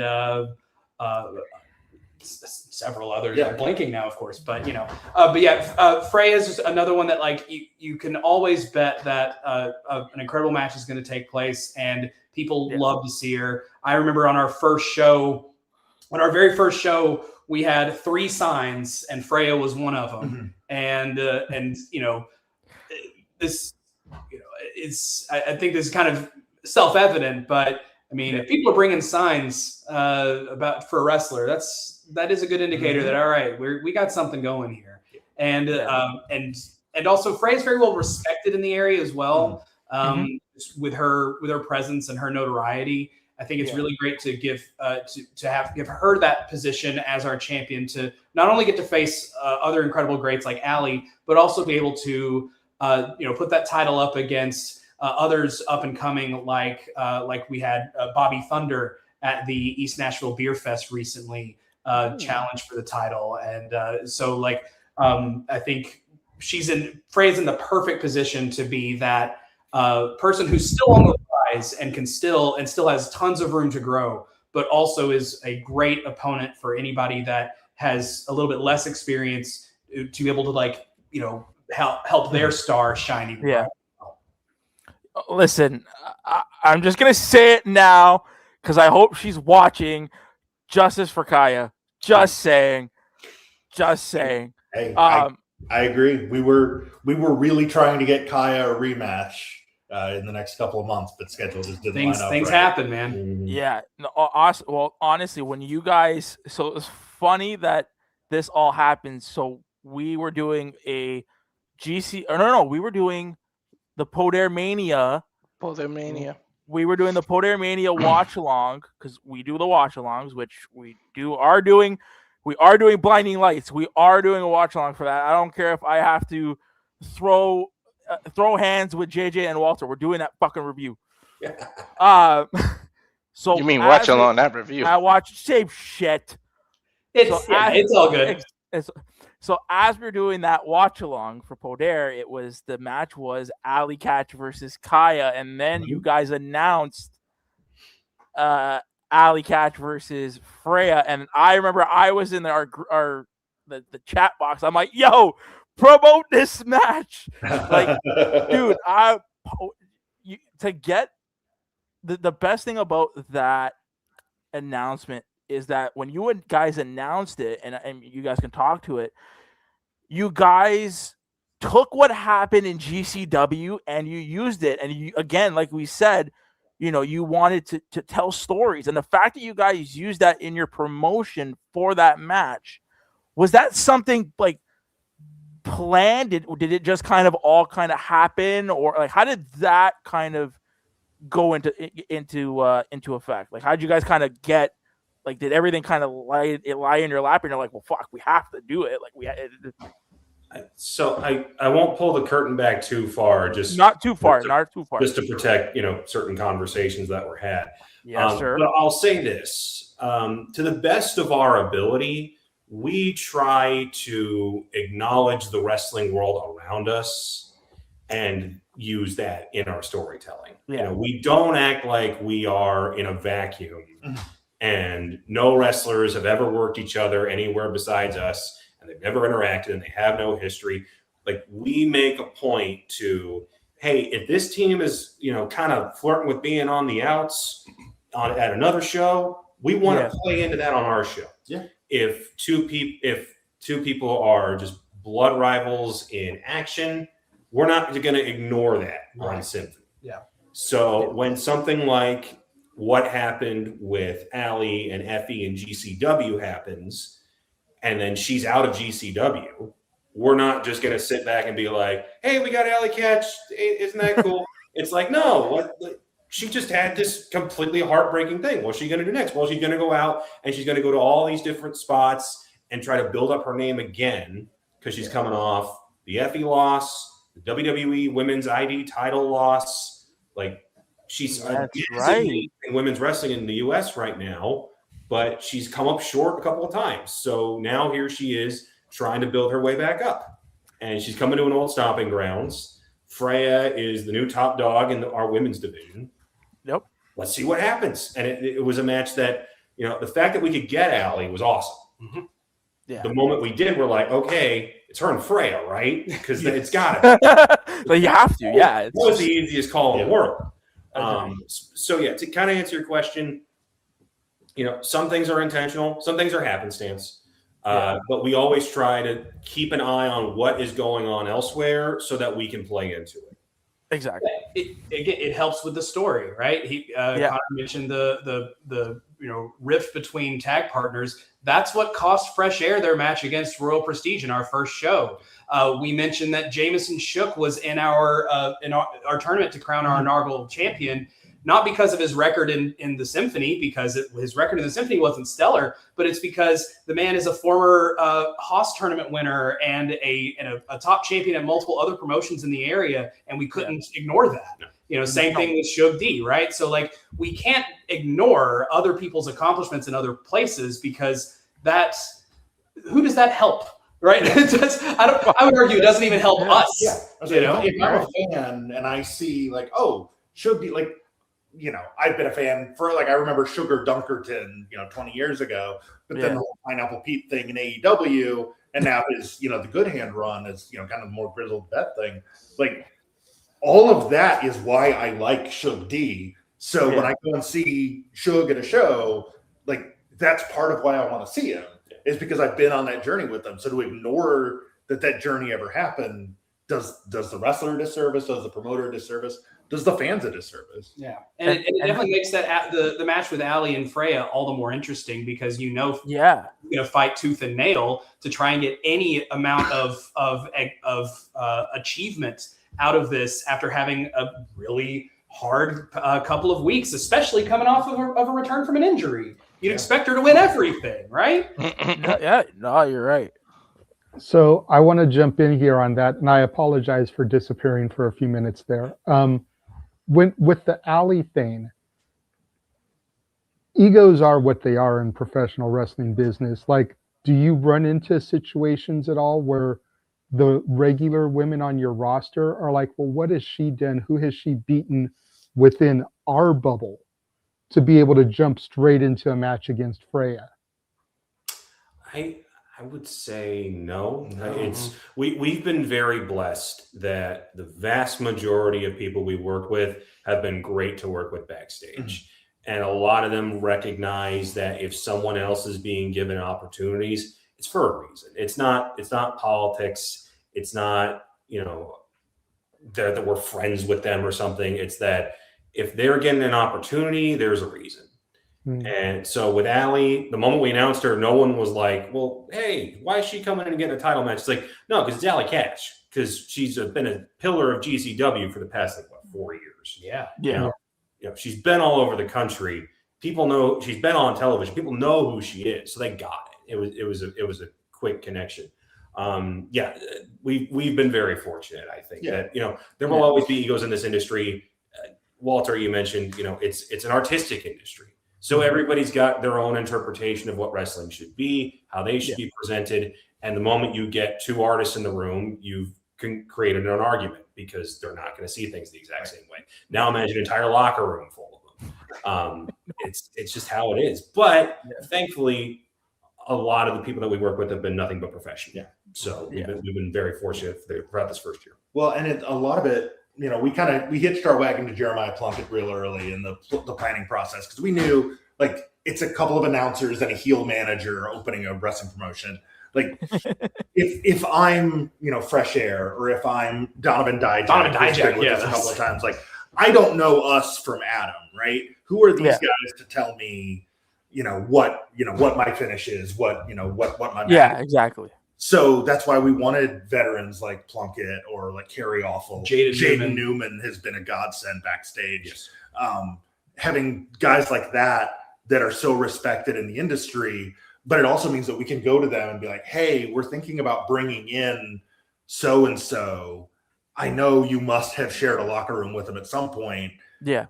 several others. I'm blanking now, of course, but Freya is just another one that like you can always bet that an incredible match is going to take place, and people love to see her. I remember on our very first show, we had 3 signs, and Freya was one of them. And this, I think this is kind of self-evident, but I mean, if people are bringing signs for a wrestler, that is a good indicator that, all right, we got something going here. And also Freya's very well respected in the area as well. With her presence and her notoriety. I think it's really great to give her that position as our champion, to not only get to face other incredible greats like Allie, but also be able to put that title up against others up and coming like we had Bobby Thunder at the East Nashville Beer Fest recently challenge for the title, and I think Freya's in the perfect position to be that person who's still on the rise and still has tons of room to grow, but also is a great opponent for anybody that has a little bit less experience to be able to help their star shine even brighter. Listen, I'm just gonna say it now because I hope she's watching. Justice for Kaya. Just saying. Hey, I agree. We were really trying to get Kaya a rematch in the next couple of months, but schedule just didn't line up. Things happen, man. Yeah. No, well, honestly, when you guys, so it's funny that this all happened. So we were doing a GC. We were doing the Poder Mania. We were doing the Poder Mania watch along because we do the watch alongs, which we are doing. We are doing Blinding Lights. We are doing a watch along for that. I don't care if I have to throw hands with JJ and Walter. We're doing that fucking review. So you mean watch along that review? I watch same shit. It's all good. So as we're doing that watch along for Poder, the match was Allie Katch versus Kaya, and then you guys announced Allie Katch versus Freya, and I remember I was in the chat box. I'm like, yo, promote this match. Like, dude, to get the best thing about that announcement is that when you guys announced it, and you guys can talk to it, you guys took what happened in GCW and you used it. And you, again, like we said, you wanted to tell stories. And the fact that you guys used that in your promotion for that match, was that something like planned? Did it just kind of all kind of happen? Or like, how did that kind of go into effect? Like, how did you guys kind of get, like, did everything kind of lie in your lap and you're like, well, fuck, we have to do it. Like So I won't pull the curtain back too far. Not too far. Just to protect, certain conversations that were had. Yes, sir. But I'll say this, to the best of our ability, we try to acknowledge the wrestling world around us and use that in our storytelling. Yeah. We don't act like we are in a vacuum and no wrestlers have ever worked each other anywhere besides us, and they've never interacted and they have no history. Like, we make a point to, hey, if this team is, kind of flirting with being on the outs at another show, we want to play into that on our show. Yeah. If two people are just blood rivals in action, we're not going to ignore that on Symphony. Yeah. So when something like what happened with Allie and Effie and GCW happens, and then she's out of GCW, we're not just going to sit back and be like, hey, we got Alley Catch. Isn't that cool? It's like, no, she just had this completely heartbreaking thing. What's she going to do next? Well, she's going to go out and she's going to go to all these different spots and try to build up her name again because she's coming off the Effie loss, the WWE Women's ID title loss. Like, she's in women's wrestling in the U.S. right now, but she's come up short a couple of times. So now here she is trying to build her way back up. And she's coming to an old stomping grounds. Freya is the new top dog in our women's division. Yep. Let's see what happens. And it was a match that, the fact that we could get Allie was awesome. Mm-hmm. Yeah. The moment we did, we're like, okay, it's her and Freya, right? Because it's got to be. But you have to, yeah. It was the easiest call in the world. So, to kind of answer your question, some things are intentional, some things are happenstance. But we always try to keep an eye on what is going on elsewhere so that we can play into it. Exactly. It helps with the story, right? Connor mentioned the rift between tag partners. That's what cost Fresh Air their match against Royal Prestige in our first show. We mentioned that Jameson Shook was in our tournament to crown our inaugural champion, not because of his record in the Symphony, because his record in the Symphony wasn't stellar, but it's because the man is a former Haas tournament winner and a top champion at multiple other promotions in the area, and we couldn't ignore that. Same thing with Shug D, right? So we can't ignore other people's accomplishments in other places because who does that help? Right? I would argue it doesn't even help us. Yeah. If I'm a fan and I see Shug D, I've been a fan for I remember Sugar Dunkerton, 20 years ago, but then the whole Pineapple Pete thing in AEW, and now his, the Good Hand run is, kind of the more grizzled vet thing. All of that is why I like Shug D. So when I go and see Shug at a show, that's part of why I want to see him, is because I've been on that journey with them. So to ignore that journey ever happened does the wrestler a disservice, does the promoter a disservice, does the fans a disservice. Yeah. And it definitely makes that the match with Allie and Freya all the more interesting because you're going to fight tooth and nail to try and get any amount of achievement out of this after having a really hard couple of weeks, especially coming off of a return from an injury. You'd expect her to win everything, right? No, you're right. So I want to jump in here on that, and I apologize for disappearing for a few minutes there. With the Alley thing, egos are what they are in professional wrestling business. Do you run into situations at all where the regular women on your roster are like, well, what has she done? Who has she beaten within our bubble to be able to jump straight into a match against Freya? I would say no. We've been very blessed that the vast majority of people we work with have been great to work with backstage. And a lot of them recognize that if someone else is being given opportunities, it's for a reason. It's not politics. It's not, that we're friends with them or something. It's that if they're getting an opportunity, there's a reason. And so with Allie, the moment we announced her, no one was like, well, hey, why is she coming in and getting a title match? It's like, no, because it's Allie Cash, because she's been a pillar of GCW for the past 4 years. Yeah. She's been all over the country. People know she's been on television. People know who she is, so they got it. It was a quick connection. We've been very fortunate. I think that there will always be egos in this industry. Walter, you mentioned it's an artistic industry. So everybody's got their own interpretation of what wrestling should be, how they should be presented. And the moment you get two artists in the room, you've created an argument because they're not going to see things the exact same way. Now imagine an entire locker room full of them. It's just how it is. But thankfully, a lot of the people that we work with have been nothing but professional. Yeah. So we've been very fortunate throughout this first year. Well, and a lot of it, we hitched our wagon to Jeremiah Plunkett real early in the planning process because we knew it's a couple of announcers and a heel manager opening a wrestling promotion. If I'm Fresh Air or if I'm Donovan Dijak, a couple of times, I don't know us from Adam, right? Who are these guys to tell me what my finish is, what my exactly. So that's why we wanted veterans like Plunkett or like Kerry Awful. Jaden Newman has been a godsend backstage. Yes. Having guys like that are so respected in the industry, but it also means that we can go to them and be like, hey, we're thinking about bringing in so-and-so. I know you must have shared a locker room with them at some point. Yeah.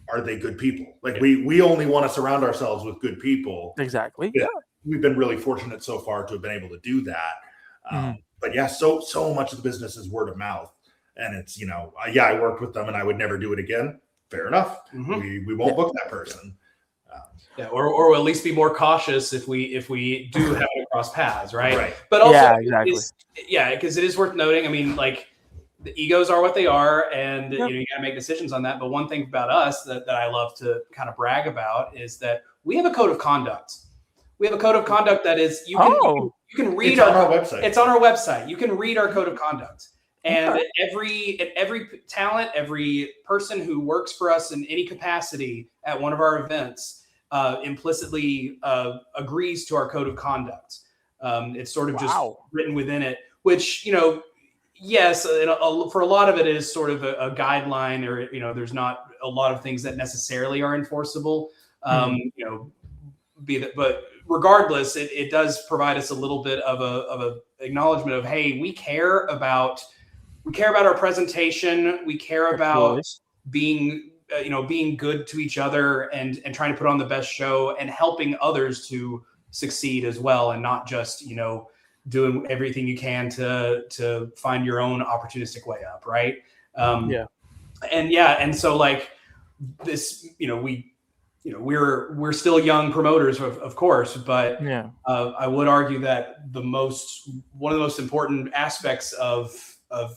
Are they good people? Like we only want to surround ourselves with good people. Exactly. Yeah. We've been really fortunate so far to have been able to do that. But yeah, so much of the business is word of mouth. And it's, I worked with them and I would never do it again. Fair enough. We won't book that person. Or at least be more cautious if we do have to cross paths, right? Right. But also, exactly. Because it is worth noting. I mean, like, the egos are what they are, and you got to make decisions on that. But one thing about us that I love to kind of brag about is that we have a code of conduct. We have a code of conduct that is you can read on our website. It's on our website. You can read our code of conduct. And every talent, every person who works for us in any capacity at one of our events implicitly agrees to our code of conduct. It's sort of just written within it, which, yes, for a lot of it is sort of a guideline, or, there's not a lot of things that necessarily are enforceable, but regardless, it does provide us a little bit of a acknowledgement of, hey, we care about our presentation. We care about being good to each other and trying to put on the best show and helping others to succeed as well. And not just, doing everything you can to find your own opportunistic way up. Right. And so like this, we're still young promoters, of course, but I would argue that one of the most important aspects of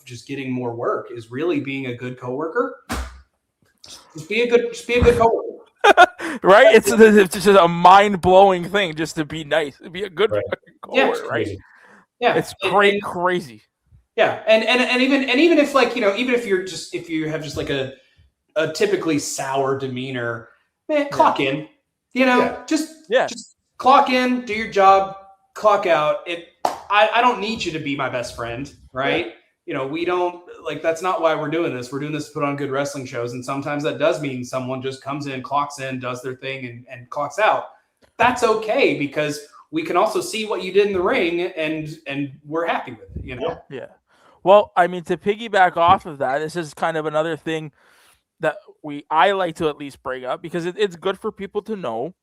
just getting more work is really being a good coworker. Just be a good coworker. Right? It's just a mind-blowing thing just to be nice. Be a good coworker, right? Yeah. It's crazy. Yeah. And even if, like, even if you have just like a typically sour demeanor, man, clock in. Just clock in, do your job, clock out. I don't need you to be my best friend, right? We don't, like, that's not why we're doing this. We're doing this to put on good wrestling shows. And sometimes that does mean someone just comes in, clocks in, does their thing and clocks out. That's okay, because we can also see what you did in the ring and we're happy with it, Yeah. Well, I mean, to piggyback off of that, this is kind of another thing that I like to at least bring up, because it's good for people to know.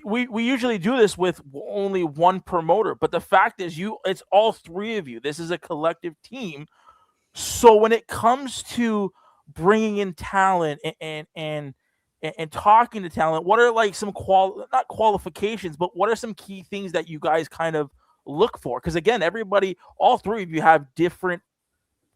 We usually do this with only one promoter, but the fact is it's all three of you. This is a collective team. So when it comes to bringing in talent and talking to talent, what are like some not qualifications, but what are some key things that you guys kind of look for? Because again, all three of you have different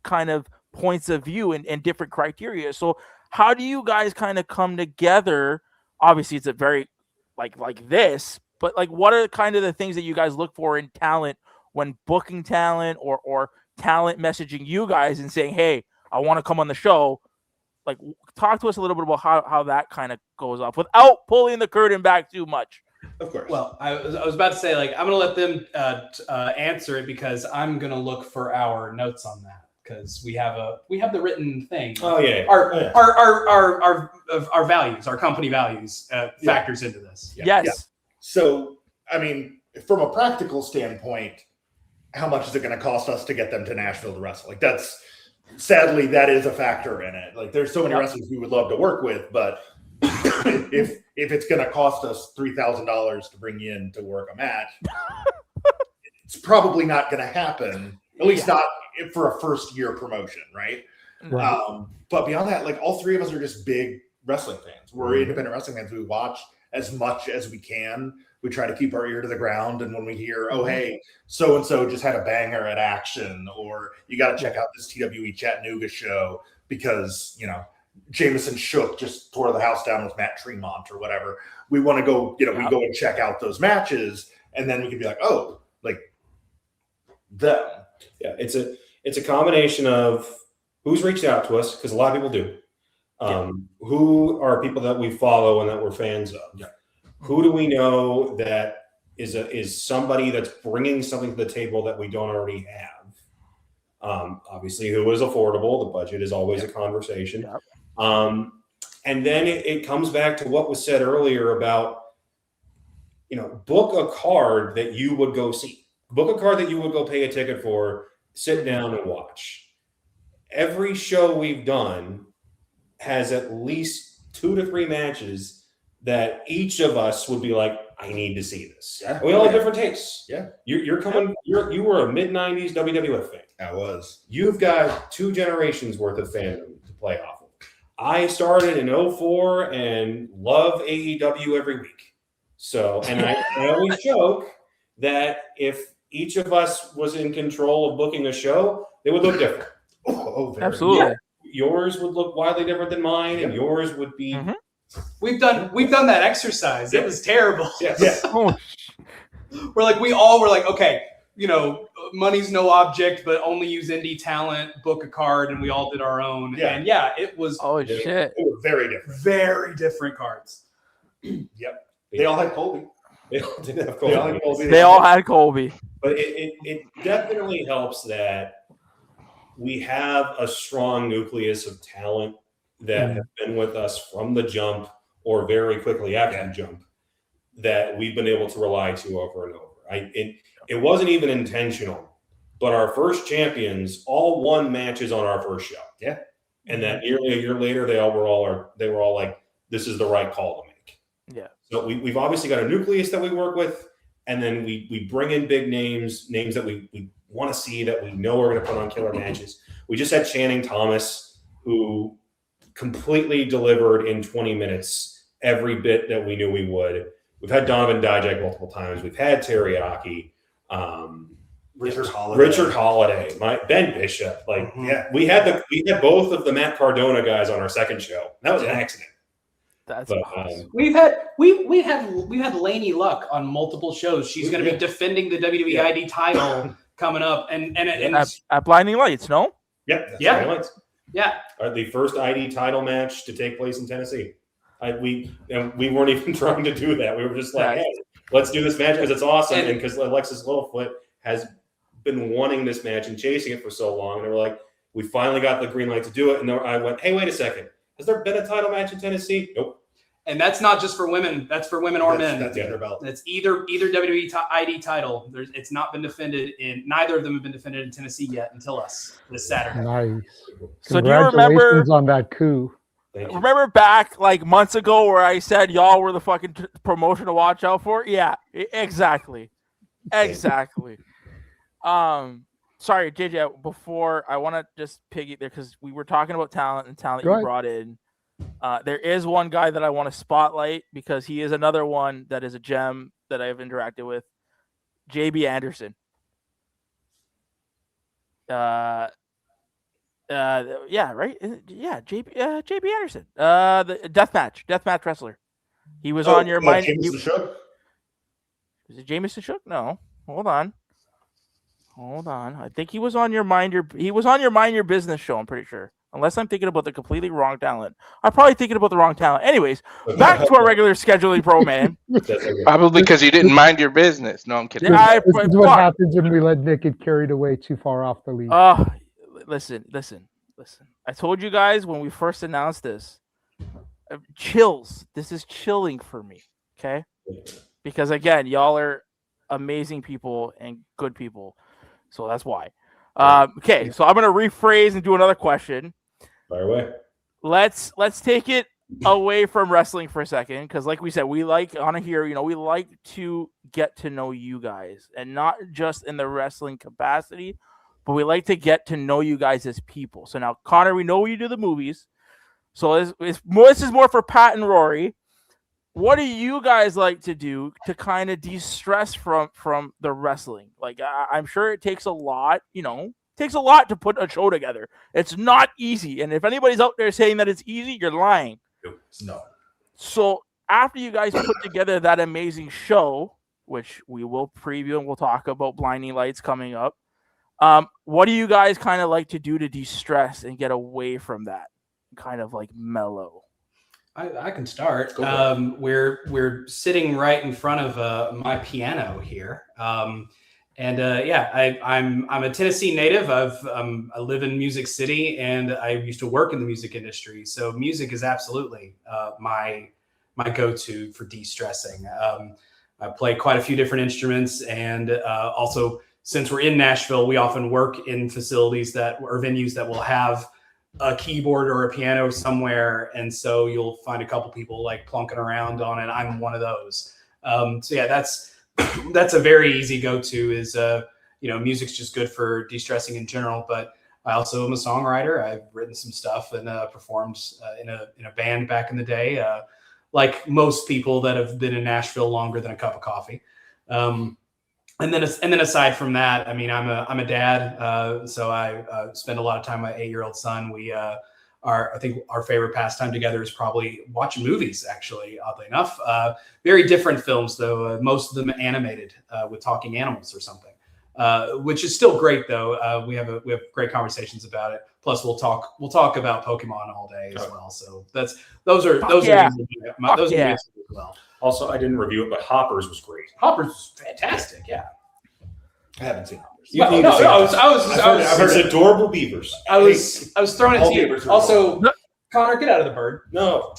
kind of points of view and different criteria. So how do you guys kind of come together? Obviously, it's a very like this, but like, what are kind of the things that you guys look for in talent when booking talent or talent messaging you guys and saying, hey, I want to come on the show? Like, talk to us a little bit about how that kind of goes off without pulling the curtain back too much. Of course. Well, I was about to say, like, I'm going to let them answer it, because I'm going to look for our notes on that, because we have the written thing. Oh yeah. Our values, our company values factors into this. Yes. Yeah. So, I mean, from a practical standpoint, how much is it going to cost us to get them to Nashville to wrestle? Like, sadly, that is a factor in it. Like, there's so many wrestlers we would love to work with, but if it's going to cost us $3,000 to bring you in to work a match, it's probably not going to happen. At least not for a first-year promotion, right? But beyond that, like, all three of us are just big wrestling fans. We're independent wrestling fans. We watch as much as we can. We try to keep our ear to the ground. And when we hear, oh, hey, so-and-so just had a banger at Action, or you got to check out this TWE Chattanooga show because, Jameson Shook just tore the house down with Matt Tremont or whatever. We want to go, we go and check out those matches, and then we can be like, oh, like them. Yeah, it's a combination of who's reached out to us, because a lot of people do. Who are people that we follow and that we're fans of? Yeah. Who do we know that is somebody that's bringing something to the table that we don't already have. Obviously, who is affordable? The budget is always a conversation. And then it comes back to what was said earlier about, book a card that you would go see. Book a card that you would go pay a ticket for, sit down and watch. Every show we've done has at least 2 to 3 matches that each of us would be like, I need to see this. Yeah. We all have different tastes. Yeah. You're coming, you were a mid-90s WWF fan. I was. You've got 2 generations worth of fandom to play off of. I started in 04 and love AEW every week. So, and I always joke that if each of us was in control of booking a show, they would look different. Absolutely. Yeah. Yours would look wildly different than mine, and yours would be. We've done that exercise. It was terrible. Yes. We're like, we all were like, okay, money's no object, but only use indie talent, book a card, and we all did our own. Yeah. And it was They were very different. Very different cards. Yep. They all had Colby. They all did have Colby. They all had Colby. But it definitely helps that we have a strong nucleus of talent that have been with us from the jump or very quickly after the jump that we've been able to rely to over and over. It wasn't even intentional, but our first champions all won matches on our first show. Yeah. And that nearly a year later, they were all like, this is the right call to make. Yeah. So we've obviously got a nucleus that we work with, and then we bring in big names that we want to see, that we know we're going to put on killer matches. We just had Channing Thomas, who completely delivered in 20 minutes every bit that we knew we would. We've had Donovan Dijak multiple times. We've had Teriyaki, Richard Holiday, Ben Bishop. We had both of the Matt Cardona guys on our second show. That was an accident. That's awesome. We've had Lainey Luck on multiple shows. She's going to be defending the WWE ID title coming up, and at Blinding Lights, no? Yep. Yeah. Lights. Yeah. The first ID title match to take place in Tennessee. We weren't even trying to do that. We were just like, hey, let's do this match because it's awesome, and because Alexis Littlefoot has been wanting this match and chasing it for so long, and they were like, we finally got the green light to do it. And then I went, hey, wait a second. Has there been a title match in Tennessee? Nope. And that's not just for women. That's for women or men. That's under belt. That's either WWE ID title. It's not been defended in. Neither of them have been defended in Tennessee yet until us this Saturday. Nice. So do you remember on that coup? Remember back like months ago where I said y'all were the fucking promotion to watch out for? Yeah, exactly. Exactly. Sorry, JJ, before I want to just piggy there because we were talking about talent and talent you brought in. There is one guy that I want to spotlight because he is another one that is a gem that I've interacted with. JB Anderson. Yeah, right? Yeah, JB Anderson. The deathmatch wrestler. He was on your mind. Jameson Shook? Is it Jameson Shook? No. Hold on. I think he was on your Mind Your Business show, I'm pretty sure. Unless I'm thinking about the completely wrong talent. I'm probably thinking about the wrong talent. Anyways, back to our regular scheduling pro, man. Probably because you didn't mind your business. No, I'm kidding. This is what happens when we let Nick get carried away too far off the lead. Listen. I told you guys when we first announced this, chills. This is chilling for me, okay? Because, again, y'all are amazing people and good people. So that's why. Okay, so I'm going to rephrase and do another question. Fire away. Let's take it away from wrestling for a second because, like we said, we like on here. We like to get to know you guys, and not just in the wrestling capacity, but we like to get to know you guys as people. So now, Connor, we know you do the movies, so this is more for Pat and Rory. What do you guys like to do to kind of de-stress from the wrestling? Like, I'm sure it takes a lot, to put a show together. It's not easy. And if anybody's out there saying that it's easy, you're lying. No. So after you guys put together that amazing show, which we will preview and we'll talk about Blinding Lights coming up, what do you guys kind of like to do to de-stress and get away from that? Kind of like mellow. I can start. We're sitting right in front of my piano here, I'm a Tennessee native. I live in Music City, and I used to work in the music industry. So music is absolutely my go-to for de-stressing. I play quite a few different instruments, and also since we're in Nashville, we often work in facilities or venues that will have a keyboard or a piano somewhere, and so you'll find a couple people like plunking around on it. I'm one of those. That's a very easy go-to. Is music's just good for de-stressing in general, but I also am a songwriter. I've written some stuff and performed in a band back in the day, like most people that have been in Nashville longer than a cup of coffee. And then aside from that, I mean, I'm a dad, so I spend a lot of time with my 8-year-old son. I think our favorite pastime together is probably watching movies, actually, oddly enough. Very different films, though, most of them animated with talking animals or something, which is still great, though. We have great conversations about it. Plus, we'll talk about Pokemon all day as well. So those are as well. Also, I didn't review it, but Hoppers was great. Hoppers was fantastic. Yeah, I haven't seen Hoppers. I've heard adorable beavers. I was throwing it to you. Also, Connor, get out of the bird. No.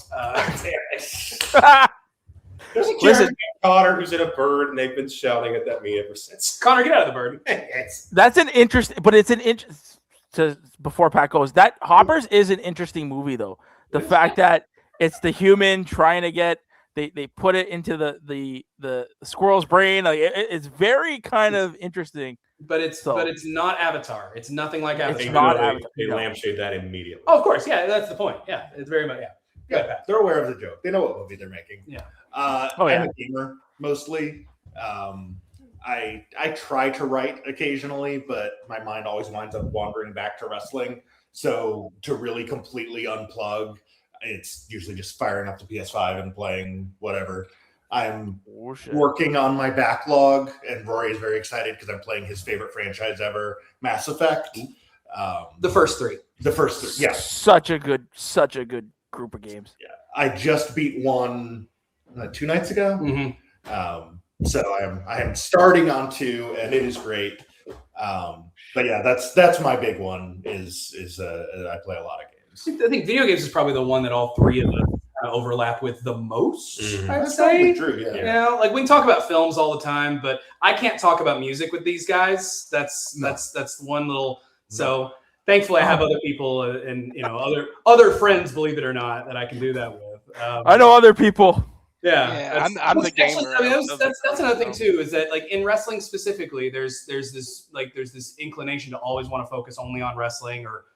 There's a character, Connor, who's in a bird, and they've been shouting at me ever since. Connor, get out of the bird. That's an interesting, but it's an interest. Before Pat goes, that Hoppers is an interesting movie, though. The fact that it's the human trying to get. They put it into the squirrel's brain. Like it's very kind of interesting. But it's not Avatar. It's nothing like Avatar. It's not Avatar. They lampshade that immediately. Oh, of course, yeah, that's the point. Yeah, it's very much They're aware of the joke. They know what movie they're making. Yeah. I'm a gamer mostly. I try to write occasionally, but my mind always winds up wandering back to wrestling. So to really completely unplug, it's usually just firing up the PS5 and playing whatever. I'm working on my backlog, and Rory is very excited because I'm playing his favorite franchise ever, Mass Effect. The first three, yeah. Such a good group of games. Yeah, I just beat one 2 nights ago. Mm-hmm. So I am starting on 2, and it is great. But yeah, that's my big one. Is I play a lot of games. I think video games is probably the one that all three of us overlap with the most. Mm-hmm. I'd say. True, yeah. You know, like we can talk about films all the time, but I can't talk about music with these guys. That's one little. So thankfully, I have other people and other friends, believe it or not, that I can do that with. I know other people. Yeah, I'm the gamer. I mean, that's another thing too. Is that like in wrestling specifically, there's this inclination to always want to focus only on wrestling or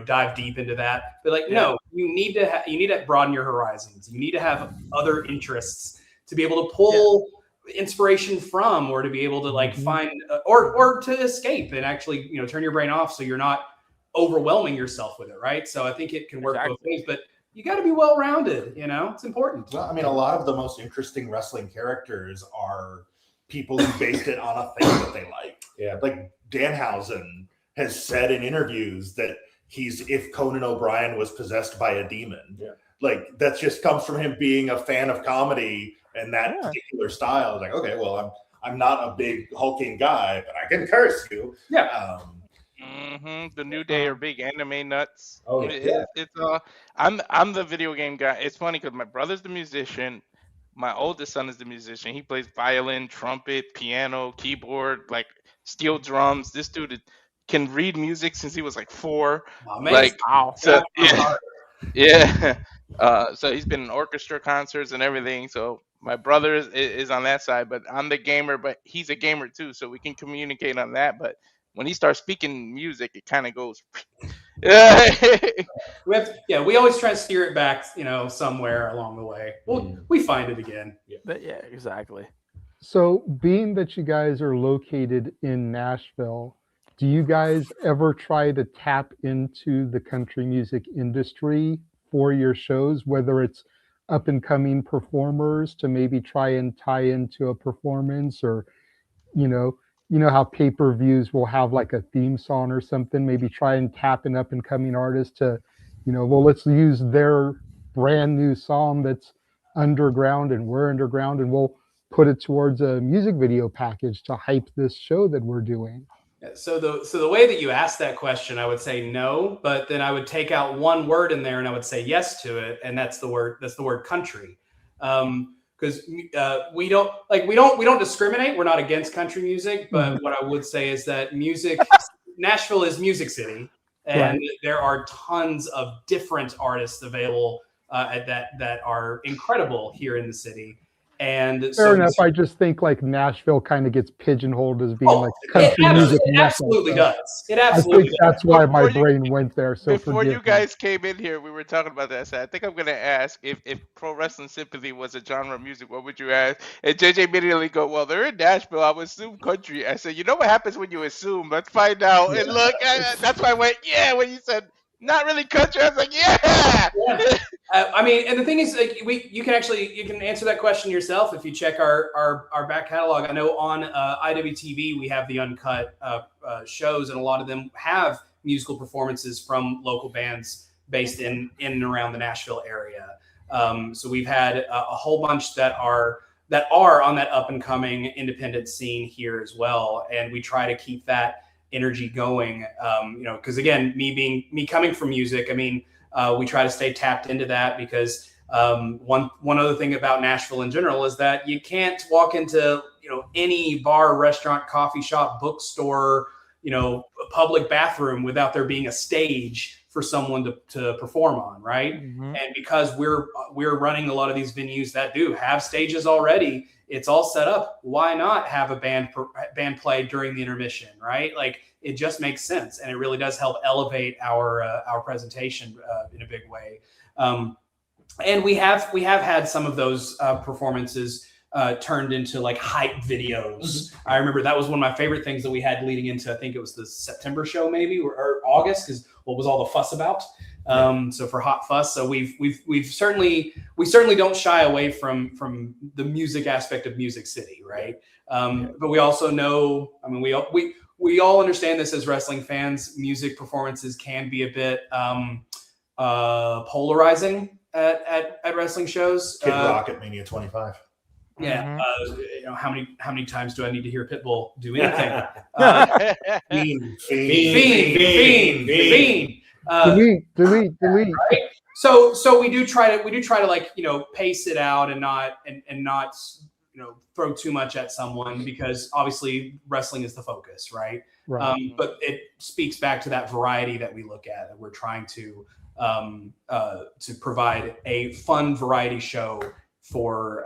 dive deep into that. But no, you need to broaden your horizons. You need to have other interests to be able to pull inspiration from, or to be able to find or to escape and actually turn your brain off so you're not overwhelming yourself with it. Right. So I think it can work both ways, but you got to be well-rounded. It's important. Well, I mean, a lot of the most interesting wrestling characters are people who based it on a thing that they like. Yeah. Like Danhausen has said in interviews that if Conan O'Brien was possessed by a demon. Yeah. Like that just comes from him being a fan of comedy and that particular style. It's like, okay, well, I'm not a big hulking guy, but I can curse you. Yeah. The New Day are big anime nuts. Oh, yeah. I'm the video game guy. It's funny because my brother's the musician. My oldest son is the musician. He plays violin, trumpet, piano, keyboard, like steel drums. This dude can read music since he was 4. Wow. So yeah. So he's been in orchestra concerts and everything. So my brother is on that side, but I'm the gamer, but he's a gamer too. So we can communicate on that. But when he starts speaking music, it kind of goes. We always try to steer it back, somewhere along the way. We find it again. But yeah, exactly. So being that you guys are located in Nashville, do you guys ever try to tap into the country music industry for your shows, whether it's up and coming performers to maybe try and tie into a performance, or, how pay-per-views will have like a theme song or something, maybe try and tap an up and coming artist to, let's use their brand new song that's underground and we're underground, and we'll put it towards a music video package to hype this show that we're doing. So the way that you asked that question, I would say no, but then I would take out one word in there and I would say yes to it, and that's the word country. Because we don't discriminate. We're not against country music, but what I would say is that Nashville is Music City, and there are tons of different artists available that are incredible here in the city. And fair enough. I just think like Nashville kind of gets pigeonholed as being like country music. It absolutely does. It absolutely I think that's why my brain went there. So before you guys came in here, we were talking about that. So I think I'm gonna ask if Pro Wrestling Symphony was a genre of music, what would you ask? And JJ immediately go, well, they're in Nashville. I would assume country. I said, you know what happens when you assume? Let's find out. And look, that's why I went, yeah, when you said not really country, I was like, yeah. I mean, and the thing is, like, you can answer that question yourself if you check our back catalog. I know on IWTV we have the uncut shows, and a lot of them have musical performances from local bands based in and around the Nashville area. So we've had a whole bunch that are on that up and coming independent scene here as well, and we try to keep that energy going, because again, me coming from music, I mean, we try to stay tapped into that because one other thing about Nashville in general is that you can't walk into any bar, restaurant, coffee shop, bookstore, public bathroom without there being a stage for someone to perform on, right? Mm-hmm. And because we're running a lot of these venues that do have stages already, it's all set up. Why not have a band play during the intermission, right? Like, it just makes sense, and it really does help elevate our presentation in a big way. And we have had some of those performances turned into like hype videos. Mm-hmm. I remember that was one of my favorite things that we had leading into, I think it was the September show maybe or August, because what was all the fuss about? So for Hot Fuss, so we certainly don't shy away from the music aspect of Music City, right? But we also know, I mean, we all understand this as wrestling fans. Music performances can be a bit polarizing at wrestling shows. Kid Rock at Mania 25. Yeah, how many times do I need to hear Pitbull do anything? Fiend. Delete. Right? So we do try to like pace it out and not throw too much at someone, because obviously wrestling is the focus, right? But it speaks back to that variety that we look at, and we're trying to provide a fun variety show for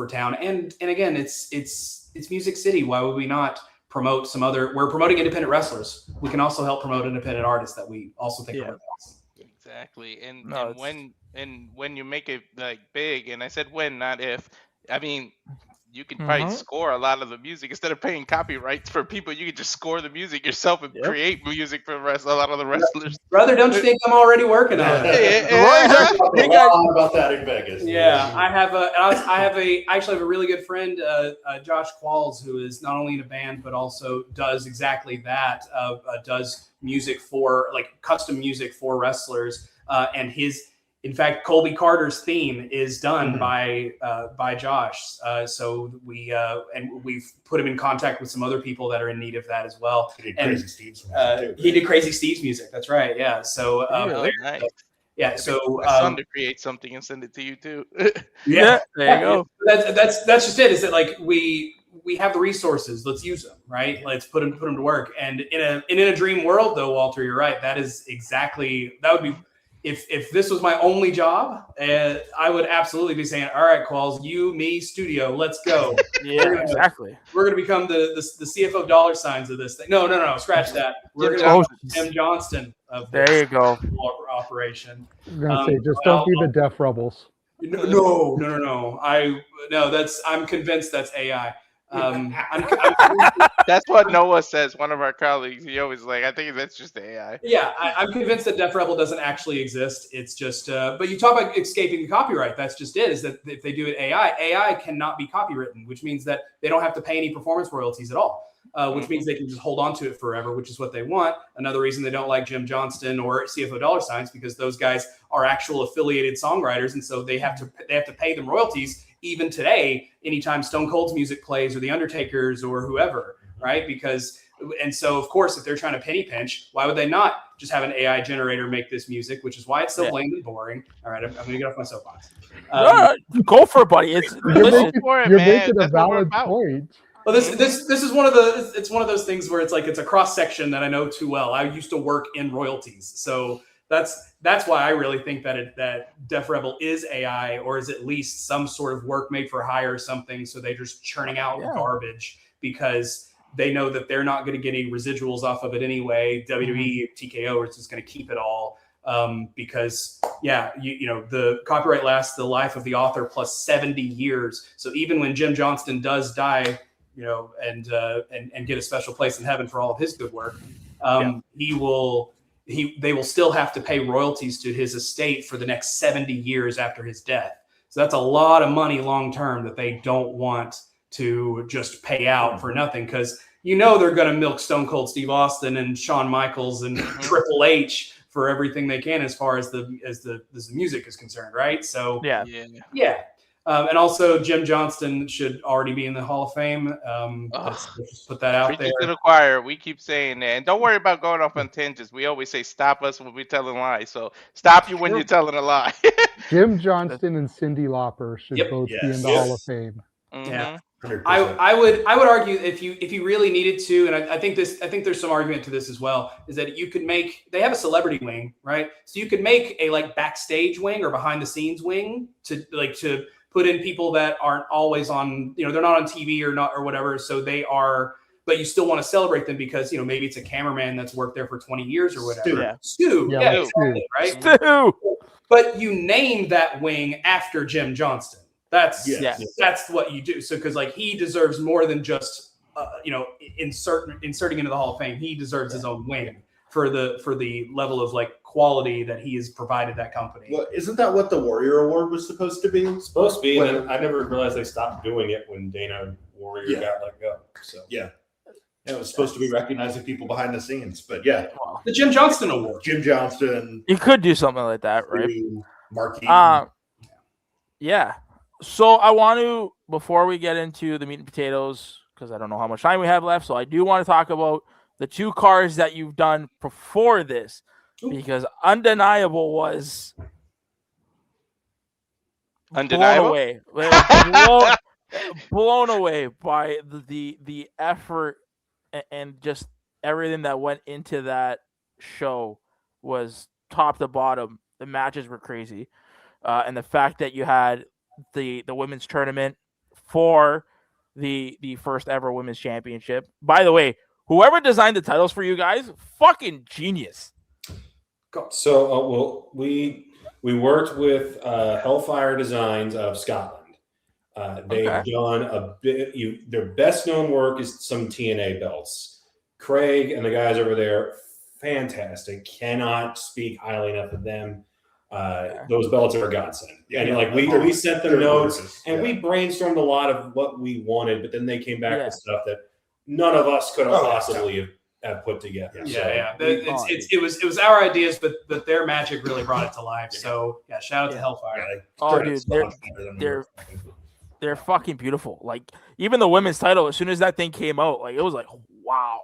town. And again, it's Music City. Why would we not promote some other? We're promoting independent wrestlers. We can also help promote independent artists that we also think are awesome. Exactly. And when you make it like big, and I said when, not if. I mean, you can probably score a lot of the music instead of paying copyrights for people. You can just score the music yourself and create music for a lot of the wrestlers. Brother, don't you think I'm already working on it? About that in Vegas. Yeah, I actually have a really good friend, Josh Qualls, who is not only in a band but also does exactly that. Does music for custom music for wrestlers, and in fact, Colby Carter's theme is done by Josh. So we've put him in contact with some other people that are in need of that as well. He did Crazy Steve's music. That's right. Yeah. So nice. Yeah. So my son to create something and send it to you too. Yeah. There you go. That's just it. Is that like we have the resources? Let's use them. Right. Let's put them to work. And in a dream world, though, Walter, you're right. That would be. If this was my only job, I would absolutely be saying, all right, Qualls, you, me, studio, let's go. Exactly. We're going to become the CFO dollar signs of this thing. No, scratch that. We're going to be Tim Johnston of this there you go. operation. I'm going to say, just don't be the Deaf Rebels. No. I'm convinced that's AI. That's what Noah says. One of our colleagues, he always I think that's just AI. Yeah, I'm convinced that Def Rebel doesn't actually exist. It's just, but you talk about escaping the copyright. That's just it. Is that if they do it AI cannot be copywritten, which means that they don't have to pay any performance royalties at all. which means they can just hold on to it forever, which is what they want. Another reason they don't like Jim Johnston or CFO $, because those guys are actual affiliated songwriters, and so they have to pay them royalties even today. Anytime Stone Cold's music plays, or The Undertaker's, or whoever, right? And so of course, if they're trying to penny pinch, why would they not just have an AI generator make this music? Which is why it's so lame and boring. All right, I'm going to get off my soapbox. Go for it, buddy. You're making a valid point. Well, this is one of those things where it's like it's a cross section that I know too well. I used to work in royalties, so that's why I really think that Def Rebel is AI, or is at least some sort of work made for hire or something. So they're just churning out garbage because they know that they're not going to get any residuals off of it anyway. WWE, TKO is just going to keep it all. Because the copyright lasts the life of the author plus 70 years. So even when Jim Johnston does die, and get a special place in heaven for all of his good work, they will still have to pay royalties to his estate for the next 70 years after his death. So that's a lot of money long term that they don't want to just pay out for nothing, because they're going to milk Stone Cold Steve Austin and Shawn Michaels and Triple H for everything they can as far as the music is concerned, right? So and also Jim Johnston should already be in the Hall of Fame. Let's just put that out there. Preaching to the choir. We keep saying that, and don't worry about going off on tangents. We always say stop us when we're telling lies. So stop you when you're telling a lie. Jim Johnston and Cyndi Lauper should both be in the Hall of Fame. Yeah. 100%. I would argue if you really needed to, and I think there's some argument to this as well, is that you could they have a celebrity wing, right? So you could make a backstage wing or behind the scenes wing to put in people that aren't always on, they're not on TV or whatever. So they are, but you still want to celebrate them because maybe it's a cameraman that's worked there for 20 years or whatever. Stu. Exactly, right? Stu. But you name that wing after Jim Johnston. That's what you do. So because he deserves more than just inserting into the Hall of Fame. He deserves his own wing for the level of quality that he has provided that company. Well, isn't that what the Warrior Award was supposed to be? Supposed to be, and then I never realized they stopped doing it when Dana Warrior got let go. So it was supposed to be recognizing people behind the scenes, but the Jim Johnston Award. Jim Johnston. You could do something like that, right? Mark yeah. So I want to, before we get into the meat and potatoes, because I don't know how much time we have left, so I do want to talk about the two cards that you've done before this, because Undeniable was blown away by the effort and just everything that went into that show. Was top to bottom. The matches were crazy, and the fact that you had the women's tournament for the first ever women's championship. By the way, whoever designed the titles for you guys, fucking genius. So we worked with Hellfire Designs of Scotland. They've done a bit. Their best known work is some TNA belts. Craig and the guys over there, fantastic. Cannot speak highly enough of them. Those belts are a godsend. And we sent them notes and we brainstormed a lot of what we wanted, but then they came back with stuff that none of us could have possibly have put together. It was our ideas, but their magic really brought it to life. So shout out to Hellfire. Dude, they're fucking beautiful. Even the women's title, as soon as that thing came out, it was wow.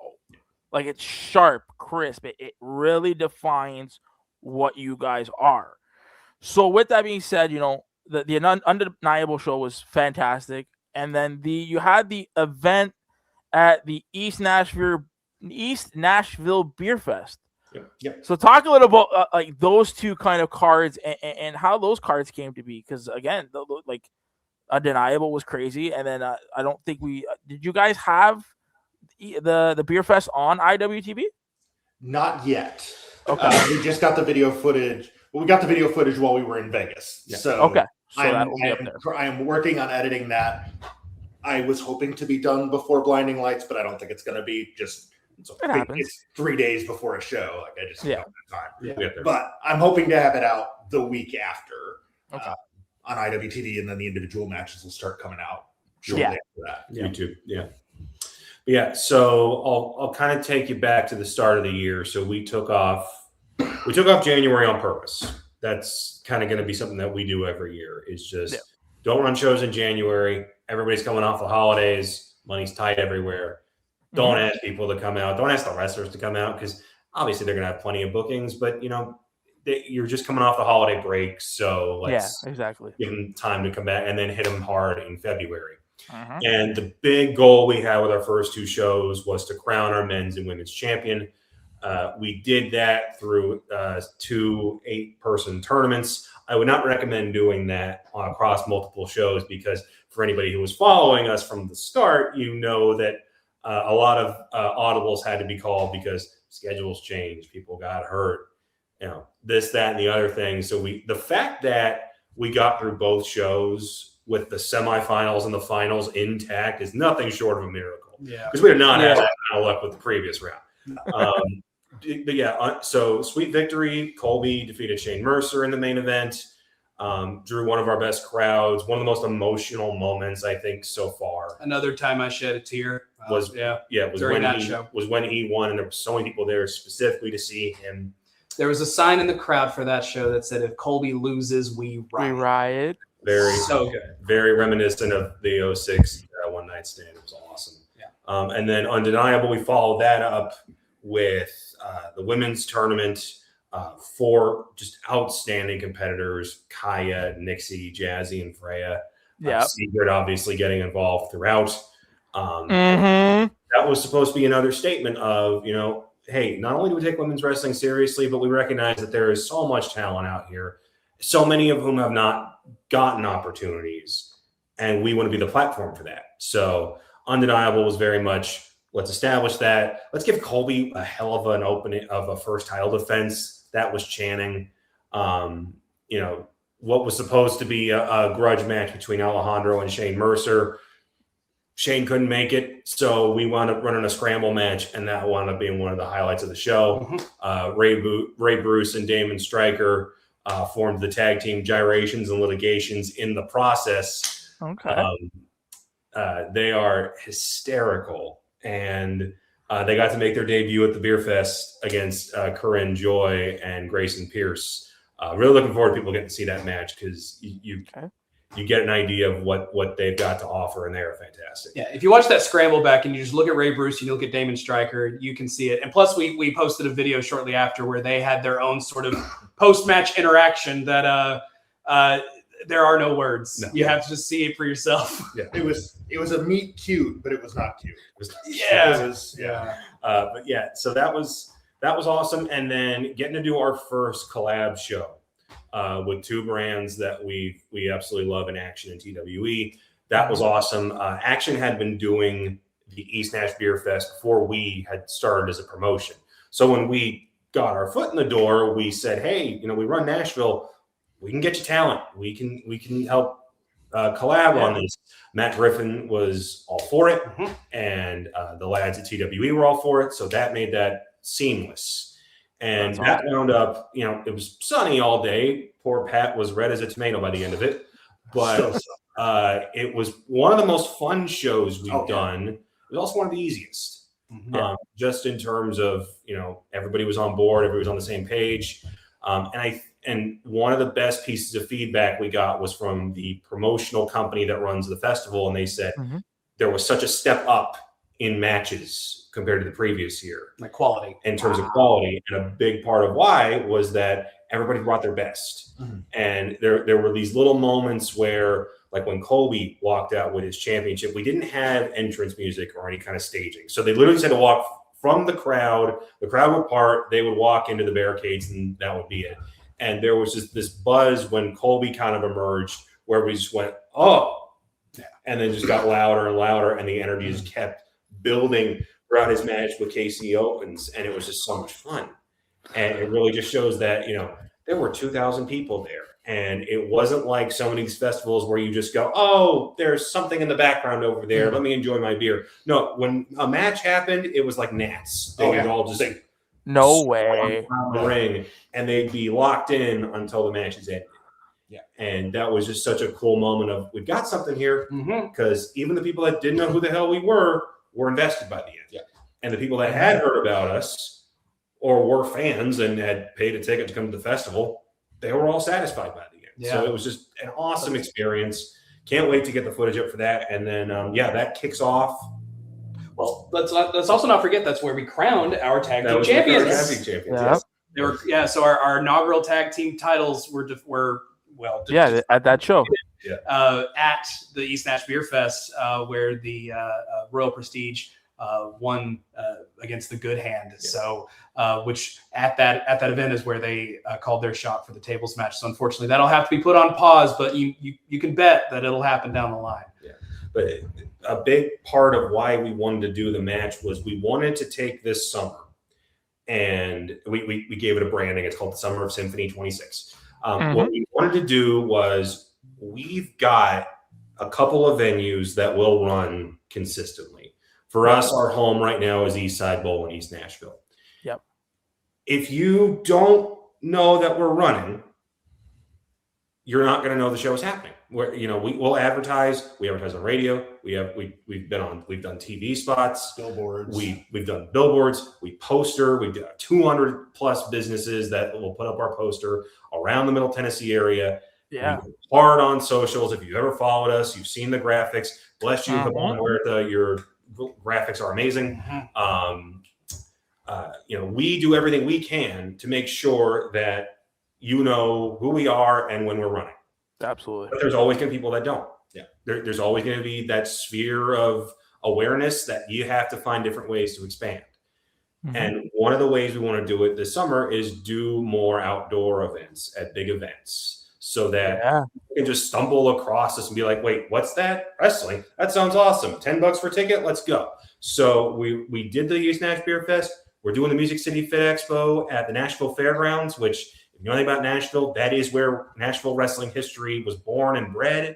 It's sharp, crisp. It really defines what you guys are. So with that being said, the Undeniable show was fantastic, and then you had the event at the East Nashville Beer Fest. So talk a little about those two kind of cards and how those cards came to be, because again, Undeniable was crazy, and then I don't think did you guys have the Beer Fest on IWTV? Not yet. Okay. We just got the video footage. Well, we got the video footage while we were in Vegas. So I am working on editing that. I was hoping to be done before Blinding Lights, but I don't think it's going to be. It's 3 days before a show. I just don't have time. But I'm hoping to have it out the week after on IWTV, and then the individual matches will start coming out shortly after that. YouTube. Yeah, so I'll kind of take you back to the start of the year. So we took off January on purpose. That's kind of going to be something that we do every year. Is just don't run shows in January. Everybody's coming off the holidays. Money's tight everywhere. Don't ask people to come out. Don't ask the wrestlers to come out because obviously they're going to have plenty of bookings. But you're just coming off the holiday break, so let's exactly give them time to come back and then hit them hard in February. And the big goal we had with our first 2 shows was to crown our men's and women's champion. We did that through 2 8-person tournaments. I would not recommend doing that across multiple shows because for anybody who was following us from the start, you know that a lot of audibles had to be called because schedules changed, people got hurt, this, that, and the other thing. So the fact that we got through both shows with the semifinals and the finals intact is nothing short of a miracle. Yeah, because we did not have that kind of luck with the previous round. But yeah, so sweet victory. Colby defeated Shane Mercer in the main event. Drew one of our best crowds. One of the most emotional moments I think so far. Another time I shed a tear was when he won, and there were so many people there specifically to see him. There was a sign in the crowd for that show that said, "If Colby loses, we riot." Very so good. Very reminiscent of the 06 one night stand. It was awesome. Yeah. And then Undeniable, we followed that up with the women's tournament. 4 just outstanding competitors: Kaya, Nixie, Jazzy, and Freya. Secret obviously getting involved throughout. That was supposed to be another statement of, hey, not only do we take women's wrestling seriously, but we recognize that there is so much talent out here, so many of whom have not gotten opportunities, and we want to be the platform for that. So Undeniable was very much, let's establish that. Let's give Colby a hell of an opening of a first title defense. That was Channing. What was supposed to be a grudge match between Alejandro and Shane Mercer. Shane couldn't make it, so we wound up running a scramble match, and that wound up being one of the highlights of the show. Ray Bruce and Damon Stryker formed the tag team Gyrations and Litigations in the process. They are hysterical, and they got to make their debut at the Beer Fest against Corinne Joy and Grayson Pierce. Really looking forward to people getting to see that match because you get an idea of what they've got to offer, and they are fantastic. Yeah, if you watch that scramble back and you just look at Ray Bruce and you look at Damon Stryker, you can see it. And plus, we posted a video shortly after where they had their own sort of post-match interaction that there are no words. You have to just see it for yourself. Yeah, it was a meet cute, but it was not cute. But yeah, so that was awesome. And then getting to do our first collab show with 2 brands that we absolutely love in Action and TWE. That was awesome. Action had been doing the East Nash Beer Fest before we had started as a promotion. So when we got our foot in the door, we said, hey, we run Nashville. We can get you talent. We can help collab on this. Matt Griffin was all for it, and the lads at TWE were all for it. So that made that seamless. And that wound up, it was sunny all day. Poor Pat was red as a tomato by the end of it. But it was one of the most fun shows we've done. It was also one of the easiest. Just in terms of, everybody was on board, everybody was on the same page. And one of the best pieces of feedback we got was from the promotional company that runs the festival. And they said there was such a step up in matches compared to the previous year. Like quality. In terms of quality. And a big part of why was that everybody brought their best. And there were these little moments where, like when Colby walked out with his championship, we didn't have entrance music or any kind of staging. So they literally just had to walk from the crowd would part, they would walk into the barricades, and that would be it. And there was just this buzz when Colby kind of emerged where we just went, oh, and then just got louder and louder, and the energy just kept building throughout his match with Casey Owens, and it was just so much fun. And it really just shows that, there were 2,000 people there, and it wasn't like so many of these festivals where you just go, oh, there's something in the background over there. Let me enjoy my beer. No, when a match happened, it was like gnats. They would all just no way around the ring, and they'd be locked in until the match is ended. Yeah, and that was just such a cool moment of we've got something here, because even the people that didn't know who the hell we were were invested by the end. Yeah. And the people that had heard about us or were fans and had paid a ticket to come to the festival, they were all satisfied by the end. Yeah. So it was just an awesome experience. Can't wait to get the footage up for that. And then, that kicks off. Well, let's also not forget that's where we crowned our tag team champions. So our inaugural tag team titles were at that show. At the East Nash Beer Fest, where the Royal Prestige won against the Good Hand. So, which at that event is where they called their shot for the tables match. So unfortunately, that'll have to be put on pause. But you can bet that it'll happen down the line. Yeah, but a big part of why we wanted to do the match was we wanted to take this summer, and we gave it a branding. It's called the Summer of Symphony 26. What we wanted to do was we've got a couple of venues that will run consistently. For us, our home right now is Eastside Bowl in East Nashville. Yep. If you don't know that we're running, you're not going to know the show is happening. We'll advertise. We advertise on radio. We've done TV spots, billboards. We've done billboards. We poster. We've got 200 plus businesses that will put up our poster around the Middle Tennessee area. Yeah. We go hard on socials. If you've ever followed us, you've seen the graphics. Bless you, your graphics are amazing. We do everything we can to make sure that you know who we are and when we're running. Absolutely. But there's always going to be people that don't. Yeah. There's always going to be that sphere of awareness that you have to find different ways to expand. And one of the ways we want to do it this summer is do more outdoor events at big events so that you can just stumble across this and be like, wait, what's that? Wrestling? That sounds awesome. $10 for a ticket. Let's go. So we did the East Nash Beer Fest. We're doing the Music City Fit Expo at the Nashville Fairgrounds, which if you know anything about Nashville, that is where Nashville wrestling history was born and bred.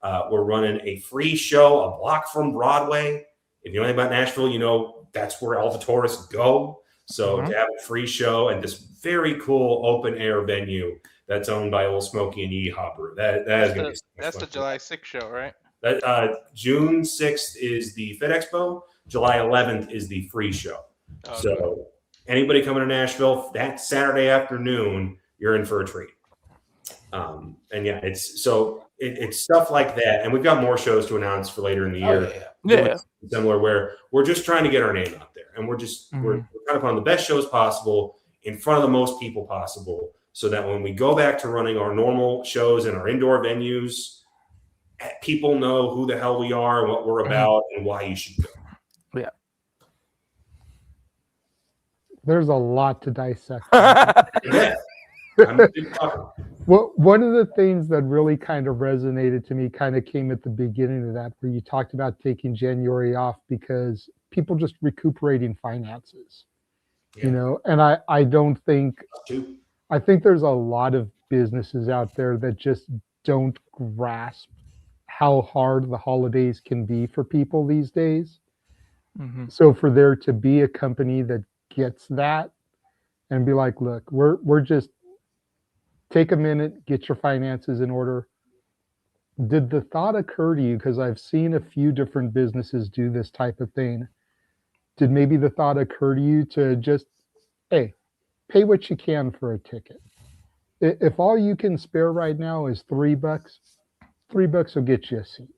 We're running a free show a block from Broadway. If you know anything about Nashville, you know that's where all the tourists go. So to have a free show and this very cool open air venue that's owned by Old Smokey and Yee Hopper, that is going to be that's the July 6th show, right? June 6th is the Fit Expo. July 11th is the free show. Okay. So anybody coming to Nashville that Saturday afternoon, you're in for a treat. It's stuff like that, and we've got more shows to announce for later in the year. Similar, where we're just trying to get our name out there, and we're trying to put on the best shows possible in front of the most people possible, so that when we go back to running our normal shows in our indoor venues, people know who the hell we are and what we're about and why you should go. Yeah. There's a lot to dissect. Well, one of the things that really kind of resonated to me kind of came at the beginning of that, where you talked about taking January off because people just recuperating finances, and I think there's a lot of businesses out there that just don't grasp how hard the holidays can be for people these days. So for there to be a company that gets that and be like, look, we're just take a minute, get your finances in order. Did the thought occur to you, because I've seen a few different businesses do this type of thing, did maybe the thought occur to you to just, hey, pay what you can for a ticket? If all you can spare right now is $3, $3 will get you a seat.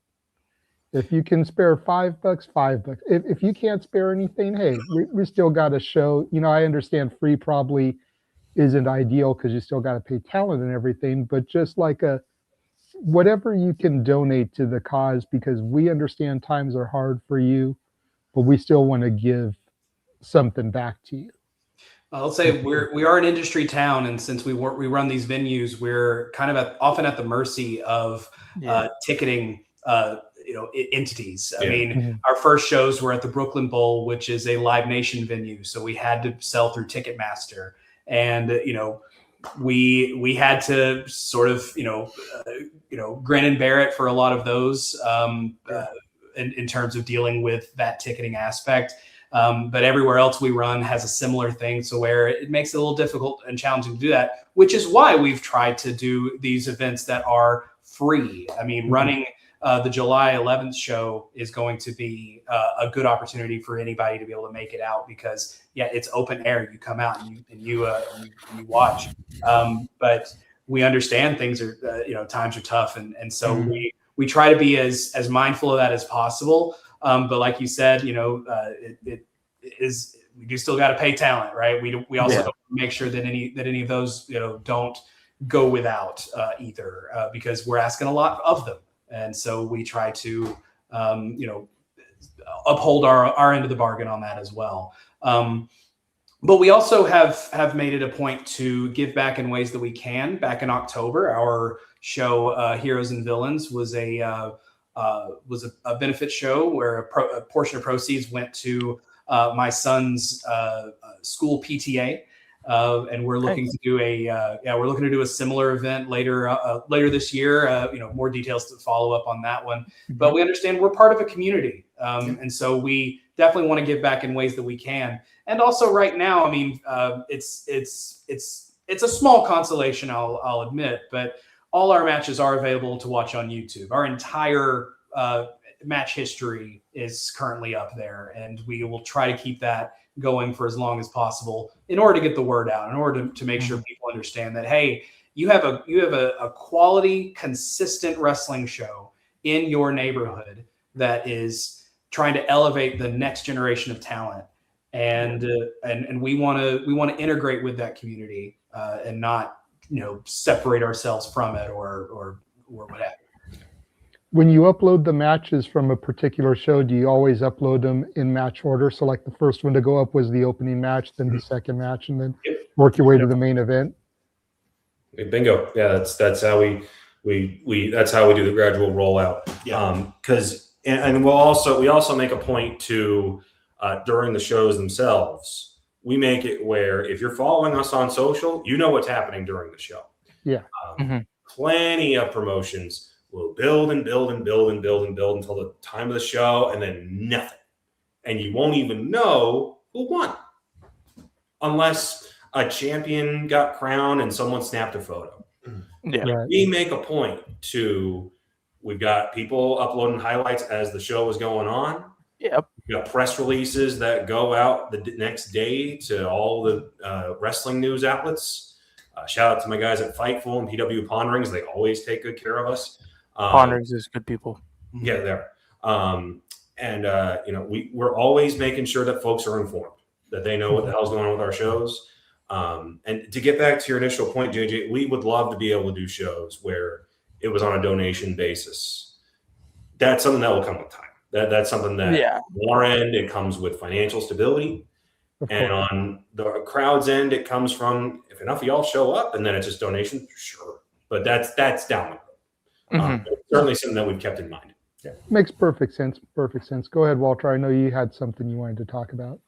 If you can spare $5, $5. If you can't spare anything, hey, we still got a show. I understand free probably isn't ideal because you still got to pay talent and everything, but just like whatever you can donate to the cause, because we understand times are hard for you, but we still want to give something back to you. I'll say we are an industry town, and since we run these venues, we're kind of often at the mercy of ticketing entities. I mean, our first shows were at the Brooklyn Bowl, which is a Live Nation venue, so we had to sell through Ticketmaster, and we had to sort of grin and bear it for a lot of those in terms of dealing with that ticketing aspect. But everywhere else we run has a similar thing, so where it makes it a little difficult and challenging to do that, which is why we've tried to do these events that are free. I mean, running the July 11th show is going to be a good opportunity for anybody to be able to make it out because, yeah, it's open air. You come out and you watch. But we understand things are, times are tough. And so we try to be as mindful of that as possible. But like you said, it is, we do still got to pay talent, right? We also don't make sure that any of those, don't go without either because we're asking a lot of them. And so we try to, uphold our end of the bargain on that as well. But we also have made it a point to give back in ways that we can. Back in October, our show Heroes and Villains was a benefit show where a portion of proceeds went to my son's school PTA. And we're looking to do a similar event later this year. More details to follow up on that one. But we understand we're part of a community, and so we definitely want to give back in ways that we can. And also, right now, I mean, it's a small consolation, I'll admit, but all our matches are available to watch on YouTube. Our entire match history is currently up there, and we will try to keep that going for as long as possible in order to get the word out, in order to make sure people understand that, hey, you have a quality, consistent wrestling show in your neighborhood that is trying to elevate the next generation of talent, and we want to integrate with that community and not separate ourselves from it or whatever. When you upload the matches from a particular show, do you always upload them in match order? So like the first one to go up was the opening match, then the second match, and then work your way to the main event? Bingo. Yeah, that's how we that's how we do the gradual rollout. Yeah. Because and we also make a point to during the shows themselves, we make it where if you're following us on social, you know what's happening during the show. Yeah. Plenty of promotions will build and build and build and build and build until the time of the show, and then nothing. And you won't even know who won unless a champion got crowned and someone snapped a photo. Yeah. Right. We make a point to, we've got people uploading highlights as the show is going on. Yep. We've got press releases that go out the next day to all the wrestling news outlets. Shout out to my guys at Fightful and PW Ponderings. They always take good care of us. Ponderings is good people. Yeah, there. We're always making sure that folks are informed, that they know what the hell's going on with our shows. And to get back to your initial point, JJ, we would love to be able to do shows where it was on a donation basis. That's something that will come with time. That's something that on our end, it comes with financial stability. And on the crowd's end, it comes from, if enough of y'all show up and then it's just donation, sure. But that's down the road. It's certainly something that we've kept in mind. Yeah. Makes perfect sense. Perfect sense. Go ahead, Walter. I know you had something you wanted to talk about.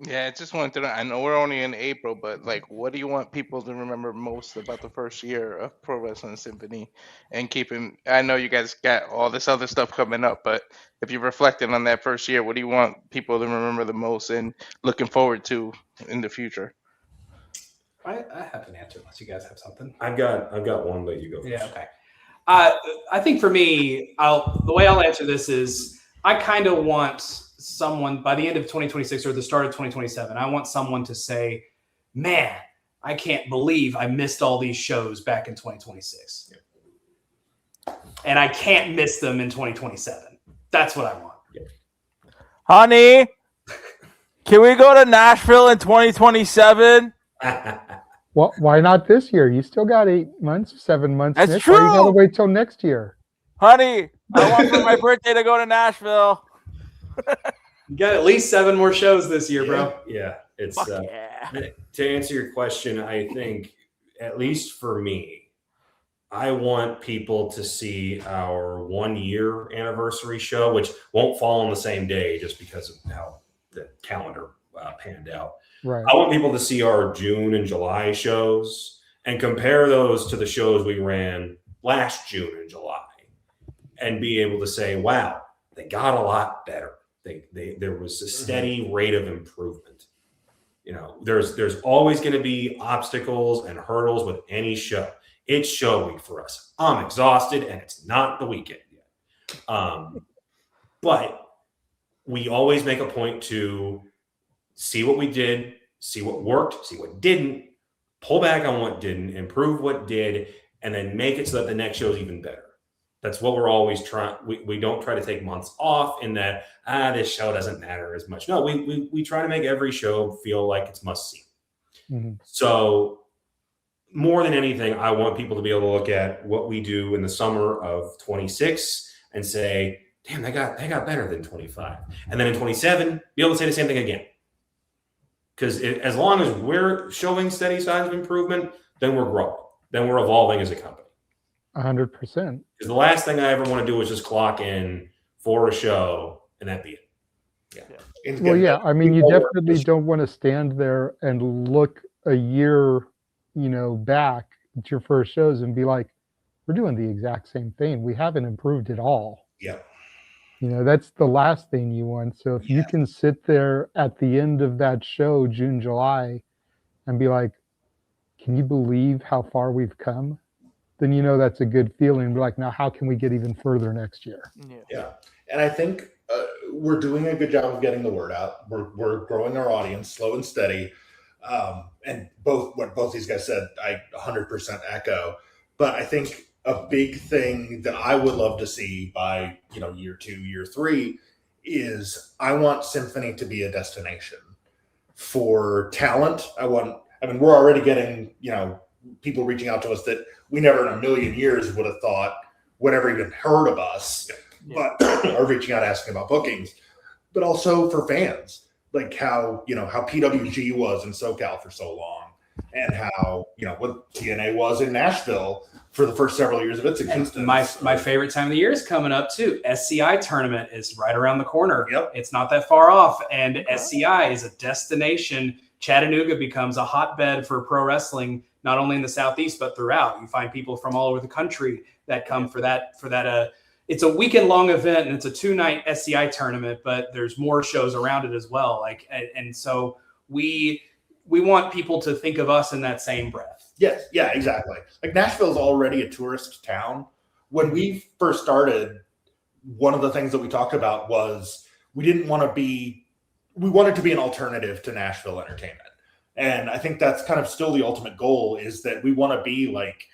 Yeah, I just wanted to know. I know we're only in April, but what do you want people to remember most about the first year of Pro Wrestling Symphony and keeping? I know you guys got all this other stuff coming up, but if you're reflecting on that first year, what do you want people to remember the most and looking forward to in the future? I have an answer unless you guys have something. I've got one, but you go first. Yeah, okay. I think for me, the way I'll answer this is I kind of want someone by the end of 2026 or the start of 2027, I want someone to say, man, I can't believe I missed all these shows back in 2026. Yeah. And I can't miss them in 2027. That's what I want. Yeah. Honey, can we go to Nashville in 2027? Well, why not this year? You still got 8 months, 7 months. That's Nick. true. Why you gotta wait till next year? Honey, I want for my birthday to go to Nashville. You got at least 7 more shows this year, bro. Yeah, it's to answer your question. I think, at least for me, I want people to see our 1 year anniversary show, which won't fall on the same day just because of how the calendar panned out. Right. I want people to see our June and July shows and compare those to the shows we ran last June and July, and be able to say, wow, they got a lot better. There was a steady rate of improvement. There's always going to be obstacles and hurdles with any show. It's show week for us. I'm exhausted, and it's not the weekend yet. But we always make a point to see what we did, see what worked, see what didn't, pull back on what didn't, improve what did, and then make it so that the next show is even better. That's what we're always trying. We don't try to take months off in that, this show doesn't matter as much. No, we try to make every show feel like it's must see. Mm-hmm. So more than anything, I want people to be able to look at what we do in the summer of 26 and say, damn, they got better than 25. And then in 27, be able to say the same thing again. Because as long as we're showing steady signs of improvement, then we're growing. Then we're evolving as a company. 100%. Because the last thing I ever want to do is just clock in for a show and that be it. Yeah. Well, yeah. I mean, you definitely don't want to stand there and look a year, back at your first shows and be like, we're doing the exact same thing. We haven't improved at all. Yeah. That's the last thing you want. So if you can sit there at the end of that show, June, July, and be like, can you believe how far we've come? Then that's a good feeling. We're like, now how can we get even further next year? Yeah. And I think we're doing a good job of getting the word out. We're growing our audience slow and steady. And what both these guys said, I 100% echo. But I think a big thing that I would love to see by, year 2, year 3 is I want Symphony to be a destination for talent. We're already getting, people reaching out to us that we never in a million years would have thought would ever even heard of us, but are reaching out asking about bookings, but also for fans, like how PWG was in SoCal for so long and how, what TNA was in Nashville for the first several years of its existence. And my favorite time of the year is coming up too. SCI tournament is right around the corner. Yep. It's not that far off. And SCI is a destination. Chattanooga becomes a hotbed for pro wrestling, not only in the Southeast, but throughout. You find people from all over the country that come for that. It's a weekend long event and it's a 2-night SCI tournament, but there's more shows around it as well. And so we want people to think of us in that same breath. Yes, yeah, exactly. Like Nashville's already a tourist town. When we first started, one of the things that we talked about was we wanted to be an alternative to Nashville entertainment. And I think that's kind of still the ultimate goal, is that we want to be like,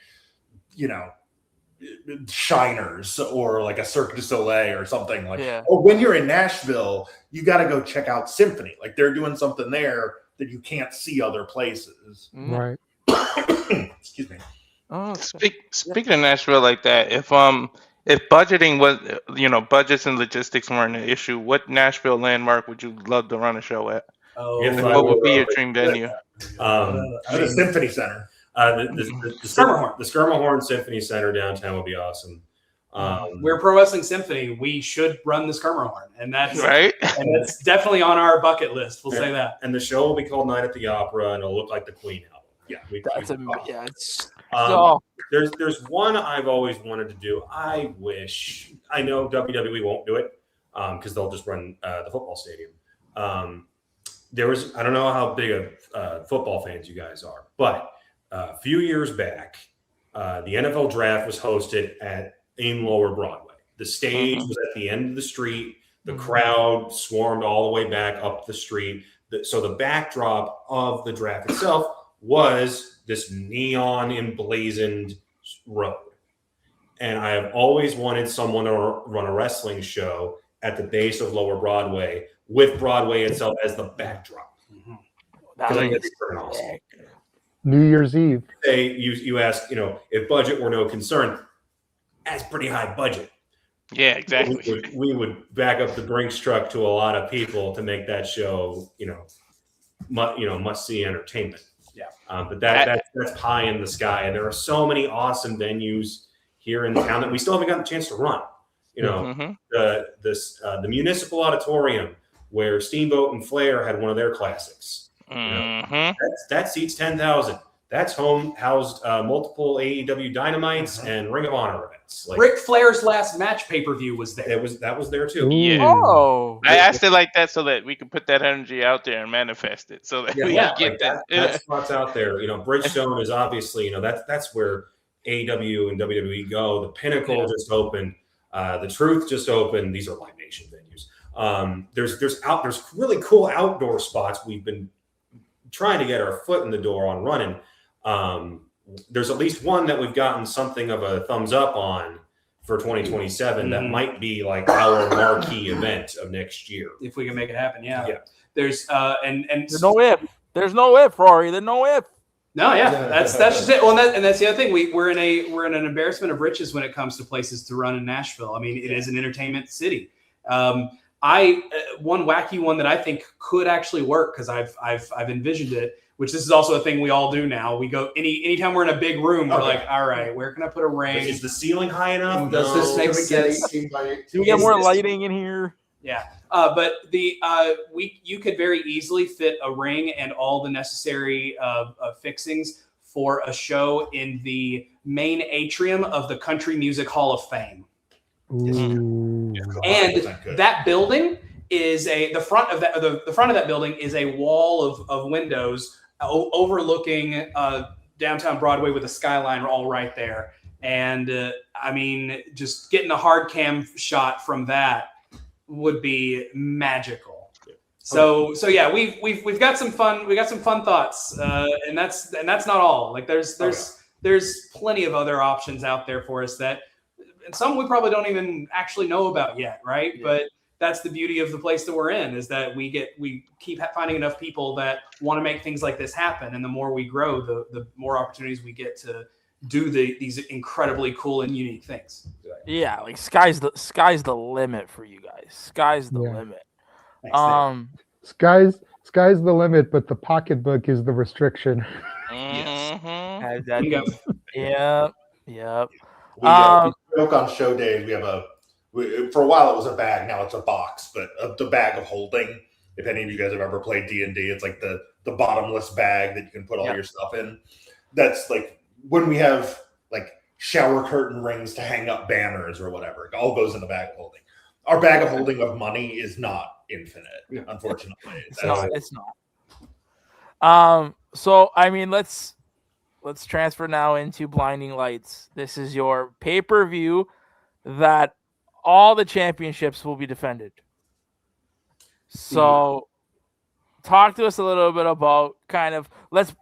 Shiners or like a Cirque du Soleil or something like. Yeah. Or when you're in Nashville, you got to go check out Symphony. Like they're doing something there that you can't see other places. Right. Excuse me. Oh, speaking of Nashville like that, if budgeting was, budgets and logistics weren't an issue, what Nashville landmark would you love to run a show at? What would be your dream venue? The Symphony Center. The Skirmahorn Symphony Center downtown would be awesome. We're Pro Wrestling Symphony. We should run the Skirmahorn, and that's right. And that's definitely on our bucket list. We'll say that. And the show will be called Night at the Opera, and it'll look like the Queen album. There's one I've always wanted to do. I know WWE won't do it because they'll just run the football stadium. I don't know how big of football fans you guys are, but a few years back, the NFL draft was hosted in Lower Broadway. The stage was at the end of the street. The crowd swarmed all the way back up the street. So the backdrop of the draft itself was this neon emblazoned road. And I have always wanted someone to run a wrestling show at the base of Lower Broadway with Broadway itself as the backdrop. Because I think that'd be pretty awesome. New Year's Eve. You ask, if budget were no concern, that's pretty high budget. Yeah, exactly. We would back up the Brinks truck to a lot of people to make that show, must see entertainment. Yeah. But that's pie in the sky, and there are so many awesome venues here in town that we still haven't gotten a chance to run. The Municipal Auditorium where Steamboat and Flair had one of their classics. That seats 10,000. That's housed multiple AEW Dynamites and Ring of Honor events. Ric Flair's last match pay-per-view was there. That was there too. Yeah. Oh, I asked it like that so that we can put that energy out there and manifest it, so that we can get that. That spot's out there. Bridgestone is obviously, that's where AEW and WWE go. The Pinnacle just opened. The Truth just opened. These are Live Nation venues. There's really cool outdoor spots we've been trying to get our foot in the door on running. There's at least one that we've gotten something of a thumbs up on for 2027 that might be like our marquee event of next year. If we can make it happen, yeah. There's and there's no if. There's no if, Rory. There's no if. No, that's just it. Well, and that's the other thing. We're in an embarrassment of riches when it comes to places to run in Nashville. I mean, it is an entertainment city. One wacky one that I think could actually work because I've envisioned it. Which this is also a thing we all do now. We go anytime we're in a big room, we're like, all right, where can I put a ring? Is the ceiling high enough? Does this make sense? Do we get more lighting in here? Yeah, but you could very easily fit a ring and all the necessary fixings for a show in the main atrium of the Country Music Hall of Fame. Ooh. And that building is the front of that building is a wall of windows overlooking downtown Broadway with a skyline all right there. And I mean, just getting a hard cam shot from that would be magical. So yeah, we've got some fun. We got some fun thoughts, and that's not all. Like there's plenty of other options out there for us that, and some we probably don't even actually know about yet, right? Yeah. But that's the beauty of the place that we're in, is that we keep finding enough people that want to make things like this happen. And the more we grow, the more opportunities we get to do these incredibly cool and unique things. Yeah. Like sky's the limit for you guys. Sky's the limit. Sky's the limit, but the pocketbook is the restriction. Yes. Yeah. Yep. We joke on show days. We have for a while it was a bag, now it's a box, but the bag of holding. If any of you guys have ever played D&D, it's like the bottomless bag that you can put all your stuff in. That's like when we have like shower curtain rings to hang up banners or whatever. It all goes in the bag of holding. Our bag of holding of money is not infinite, unfortunately. It's not. So I mean, let's transfer now into Blinding Lights. This is your pay-per-view that all the championships will be defended. So talk to us a little bit about kind of let's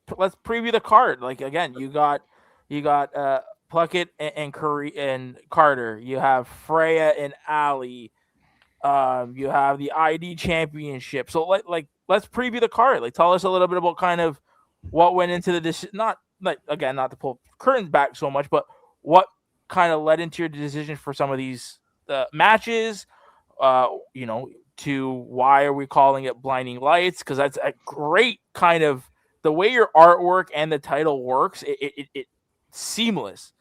preview the card. Like again, you got Pluckett and Curry and Carter. You have Freya and Ali. You have the ID championship. So let's preview the card. Like tell us a little bit about kind of what went into the not to pull curtains back so much, but what kind of led into your decision for some of these matches, to why are we calling it Blinding Lights? Because that's a great kind of the way your artwork and the title works. It's seamless.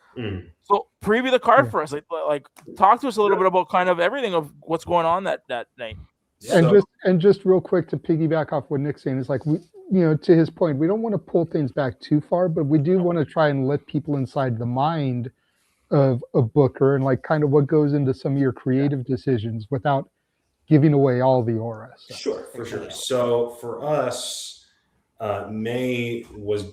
So preview the card for us. Like talk to us a little bit about kind of everything of what's going on that night. And just real quick to piggyback off what Nick's saying is like to his point, we don't want to pull things back too far, but we do want to try and let people inside the mind of a booker and like kind of what goes into some of your creative decisions without giving away all the aura. Sure, for sure. So for us, May was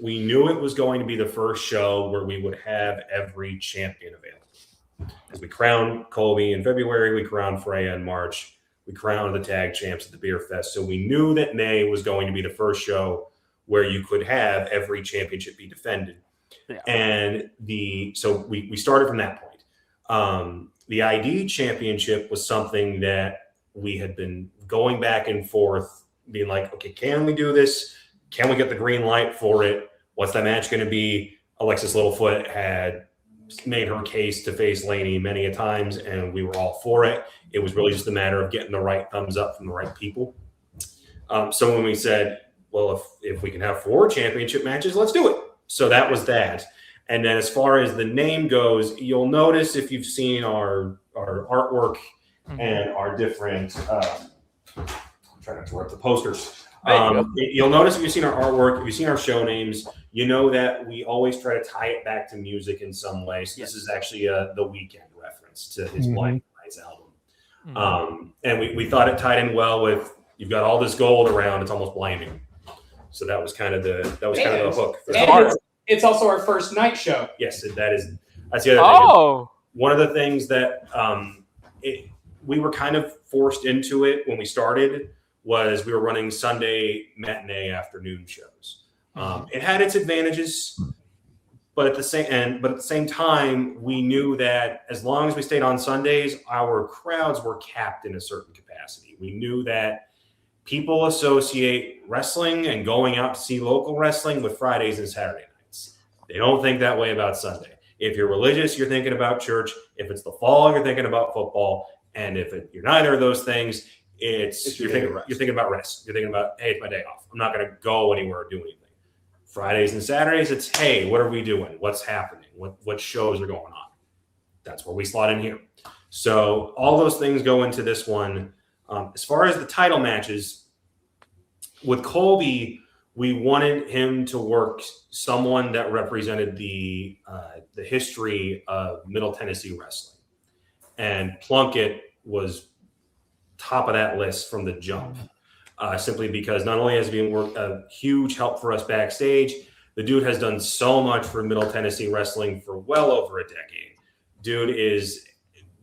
we knew it was going to be the first show where we would have every champion available. As we crowned Colby in February, we crowned Freya in March, we crowned the tag champs at the Beer Fest. So we knew that May was going to be the first show where you could have every championship be defended. Yeah. And so we started from that point. The ID championship was something that we had been going back and forth, being like, okay, can we do this? Can we get the green light for it? What's that match going to be? Alexis Littlefoot had made her case to face Laney many a times, and we were all for it. It was really just a matter of getting the right thumbs up from the right people. So when we said, well, if we can have 4 championship matches, let's do it. So that was that. And then as far as the name goes, you'll notice if you've seen our artwork and our different, I'm trying not to rip the posters. You'll notice if you've seen our artwork, if you've seen our show names, you know that we always try to tie it back to music in some way. So this is actually The Weeknd reference to his Blinding Lights album. And we thought it tied in well with, you've got all this gold around, it's almost blinding. So that was kind of the hook. It's also our first night show. Yes, that's the other thing. Oh, one of the things that we were kind of forced into it when we started was we were running Sunday matinee afternoon shows. It had its advantages, but at the same time, we knew that as long as we stayed on Sundays, our crowds were capped in a certain capacity. We knew that people associate wrestling and going out to see local wrestling with Fridays and Saturday nights. They don't think that way about Sunday. If you're religious, you're thinking about church. If it's the fall, you're thinking about football. And if you're neither of those things, you're thinking about rest. You're thinking about, hey, it's my day off. I'm not going to go anywhere or do anything. Fridays and Saturdays, it's, hey, what are we doing? What's happening? What shows are going on? That's where we slot in here. So all those things go into this one. As far as the title matches, with Colby, we wanted him to work someone that represented the history of Middle Tennessee wrestling. And Plunkett was top of that list from the jump, simply because not only has he been a huge help for us backstage, the dude has done so much for Middle Tennessee wrestling for well over a decade. Dude is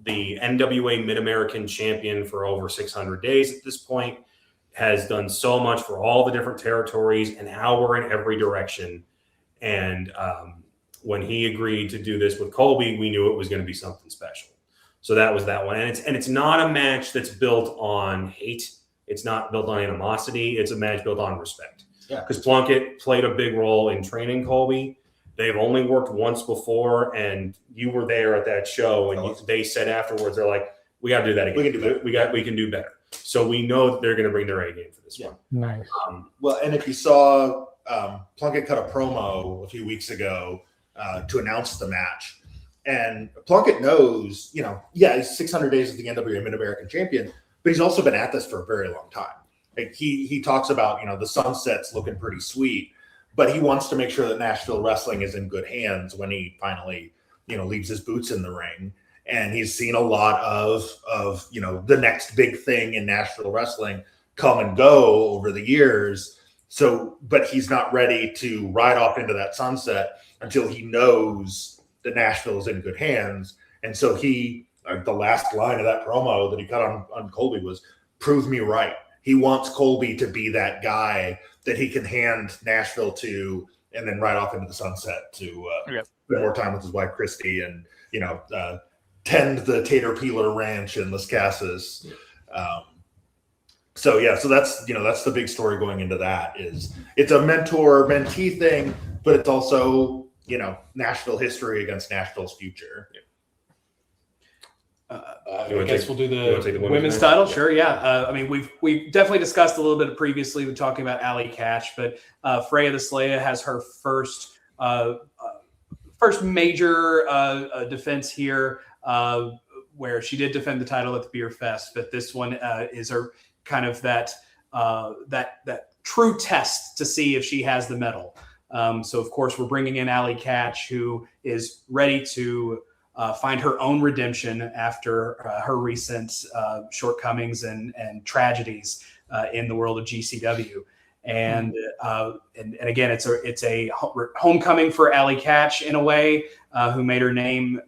the NWA Mid-American champion for over 600 days at this point, has done so much for all the different territories and how we're in every direction. And when he agreed to do this with Colby, we knew it was going to be something special. So that was that one. And it's not a match that's built on hate. It's not built on animosity. It's a match built on respect. Because Plunkett played a big role in training Colby. They've only worked once before, and you were there at that show, and they said afterwards, they're like, we got to do that again. We can do better. We can do better. So we know that they're going to bring their A game for this one. Nice. Well, and if you saw, Plunkett cut a promo a few weeks ago to announce the match. And Plunkett knows, he's 600 days as the NWA Mid-American champion, but he's also been at this for a very long time. Like he talks about, the sunset's looking pretty sweet, but he wants to make sure that Nashville wrestling is in good hands when he finally, leaves his boots in the ring. And he's seen a lot of the next big thing in Nashville wrestling come and go over the years. So, but he's not ready to ride off into that sunset until he knows that Nashville is in good hands. And so the last line of that promo that he cut on Colby was, "Prove me right." He wants Colby to be that guy that he can hand Nashville to and then ride off into the sunset to spend more time with his wife, Christy, and, tend the Tater Peeler Ranch in Las Casas. So that's the big story going into that. Is it's a mentor-mentee thing, but it's also, Nashville history against Nashville's future. I guess we'll do the women's title. Sure, yeah. We've definitely discussed a little bit previously. We're talking about Allie Katch, but Freya the Slaya has her first major defense here, where she did defend the title at the Beer Fest. But this one is her kind of that true test to see if she has the medal. So of course we're bringing in Allie Katch, who is ready to find her own redemption after her recent shortcomings and tragedies in the world of GCW. And again, it's a homecoming for Allie Katch in a way, who made her name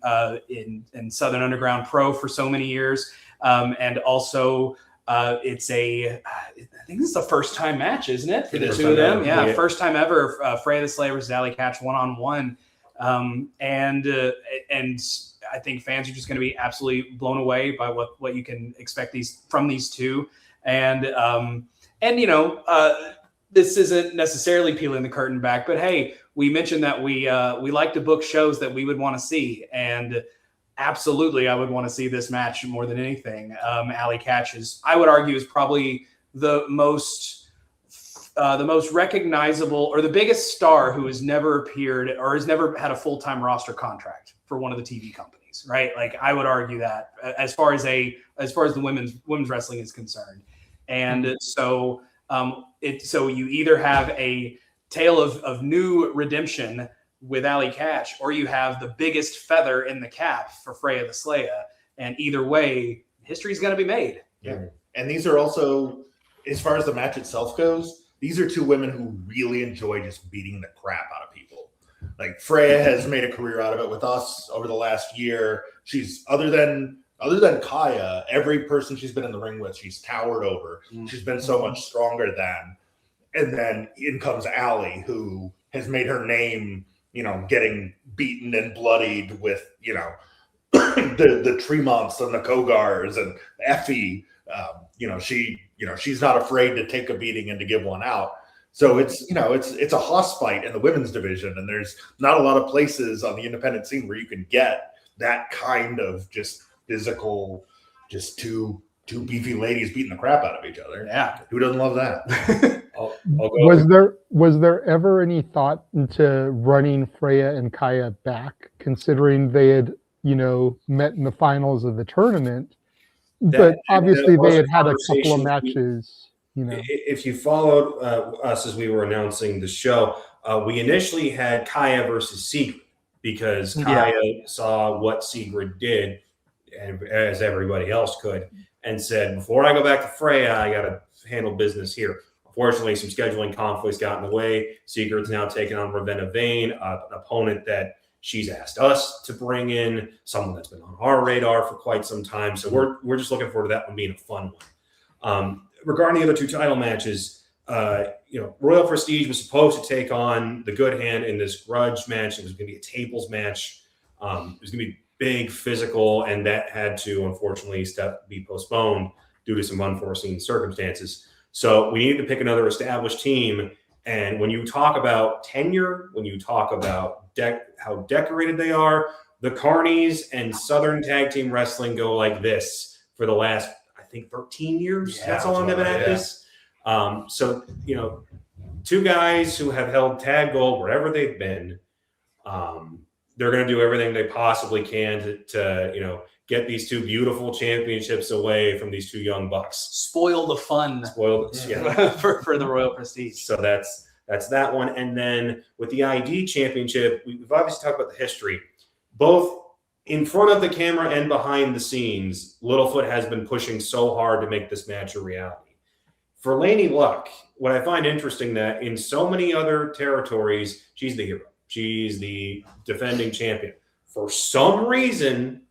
in Southern Underground Pro for so many years. And also I think this is the first time match, isn't it? For the two of them. Yeah. First time ever, Freya the Slayer versus Allie Katch one-on-one. And I think fans are just going to be absolutely blown away by what you can expect from these two. And this isn't necessarily peeling the curtain back, but hey, we mentioned that we like to book shows that we would want to see, and absolutely, I would want to see this match more than anything. Allie Katch I would argue, is probably the most recognizable, or the biggest star who has never appeared or has never had a full-time roster contract for one of the TV companies, right? Like, I would argue that as far as the women's wrestling is concerned. And so you either have a tale of new redemption with Allie Katch, or you have the biggest feather in the cap for Freya the Slaya. And either way, history's going to be made. Yeah. And these are also, as far as the match itself goes, these are two women who really enjoy just beating the crap out of people. Like Freya has made a career out of it with us over the last year. She's other than Kaya, every person she's been in the ring with, she's towered over. She's been so much stronger than. And then in comes Allie, who has made her name, getting beaten and bloodied with, the Tremonts and the Kogars and Effie. She's not afraid to take a beating and to give one out. So it's a hoss fight in the women's division, and there's not a lot of places on the independent scene where you can get that kind of just physical, just two beefy ladies beating the crap out of each other. Yeah, who doesn't love that? Was there ever any thought into running Freya and Kaya back, considering they had met in the finals of the tournament, but obviously they had a couple of matches. If you followed us as we were announcing the show, we initially had Kaya versus Sigrid because Kaya saw what Sigrid did, and as everybody else could, and said, before I go back to Freya, I got to handle business here. Unfortunately, some scheduling conflicts got in the way. Sigrid's now taking on Ravenna Vane, an opponent that she's asked us to bring in, someone that's been on our radar for quite some time. So we're just looking forward to that one being a fun one. Regarding the other two title matches, Royal Prestige was supposed to take on the Good Hand in this grudge match. It was going to be a tables match. It was going to be big, physical, and that had to, unfortunately, be postponed due to some unforeseen circumstances. So we needed to pick another established team. And when you talk about tenure, when you talk about how decorated they are, the Carnies and Southern Tag Team Wrestling go like this for the last, I think, 13 years. That's how long they've been at this. So, two guys who have held tag gold wherever they've been. They're going to do everything they possibly can to get these two beautiful championships away from these two young bucks. Spoil the fun. For the Royal Prestige. So that's that one. And then with the ID championship, we've obviously talked about the history. Both in front of the camera and behind the scenes, Littlefoot has been pushing so hard to make this match a reality. For Lanie Luck, what I find interesting that in so many other territories, she's the hero. She's the defending champion. For some reason,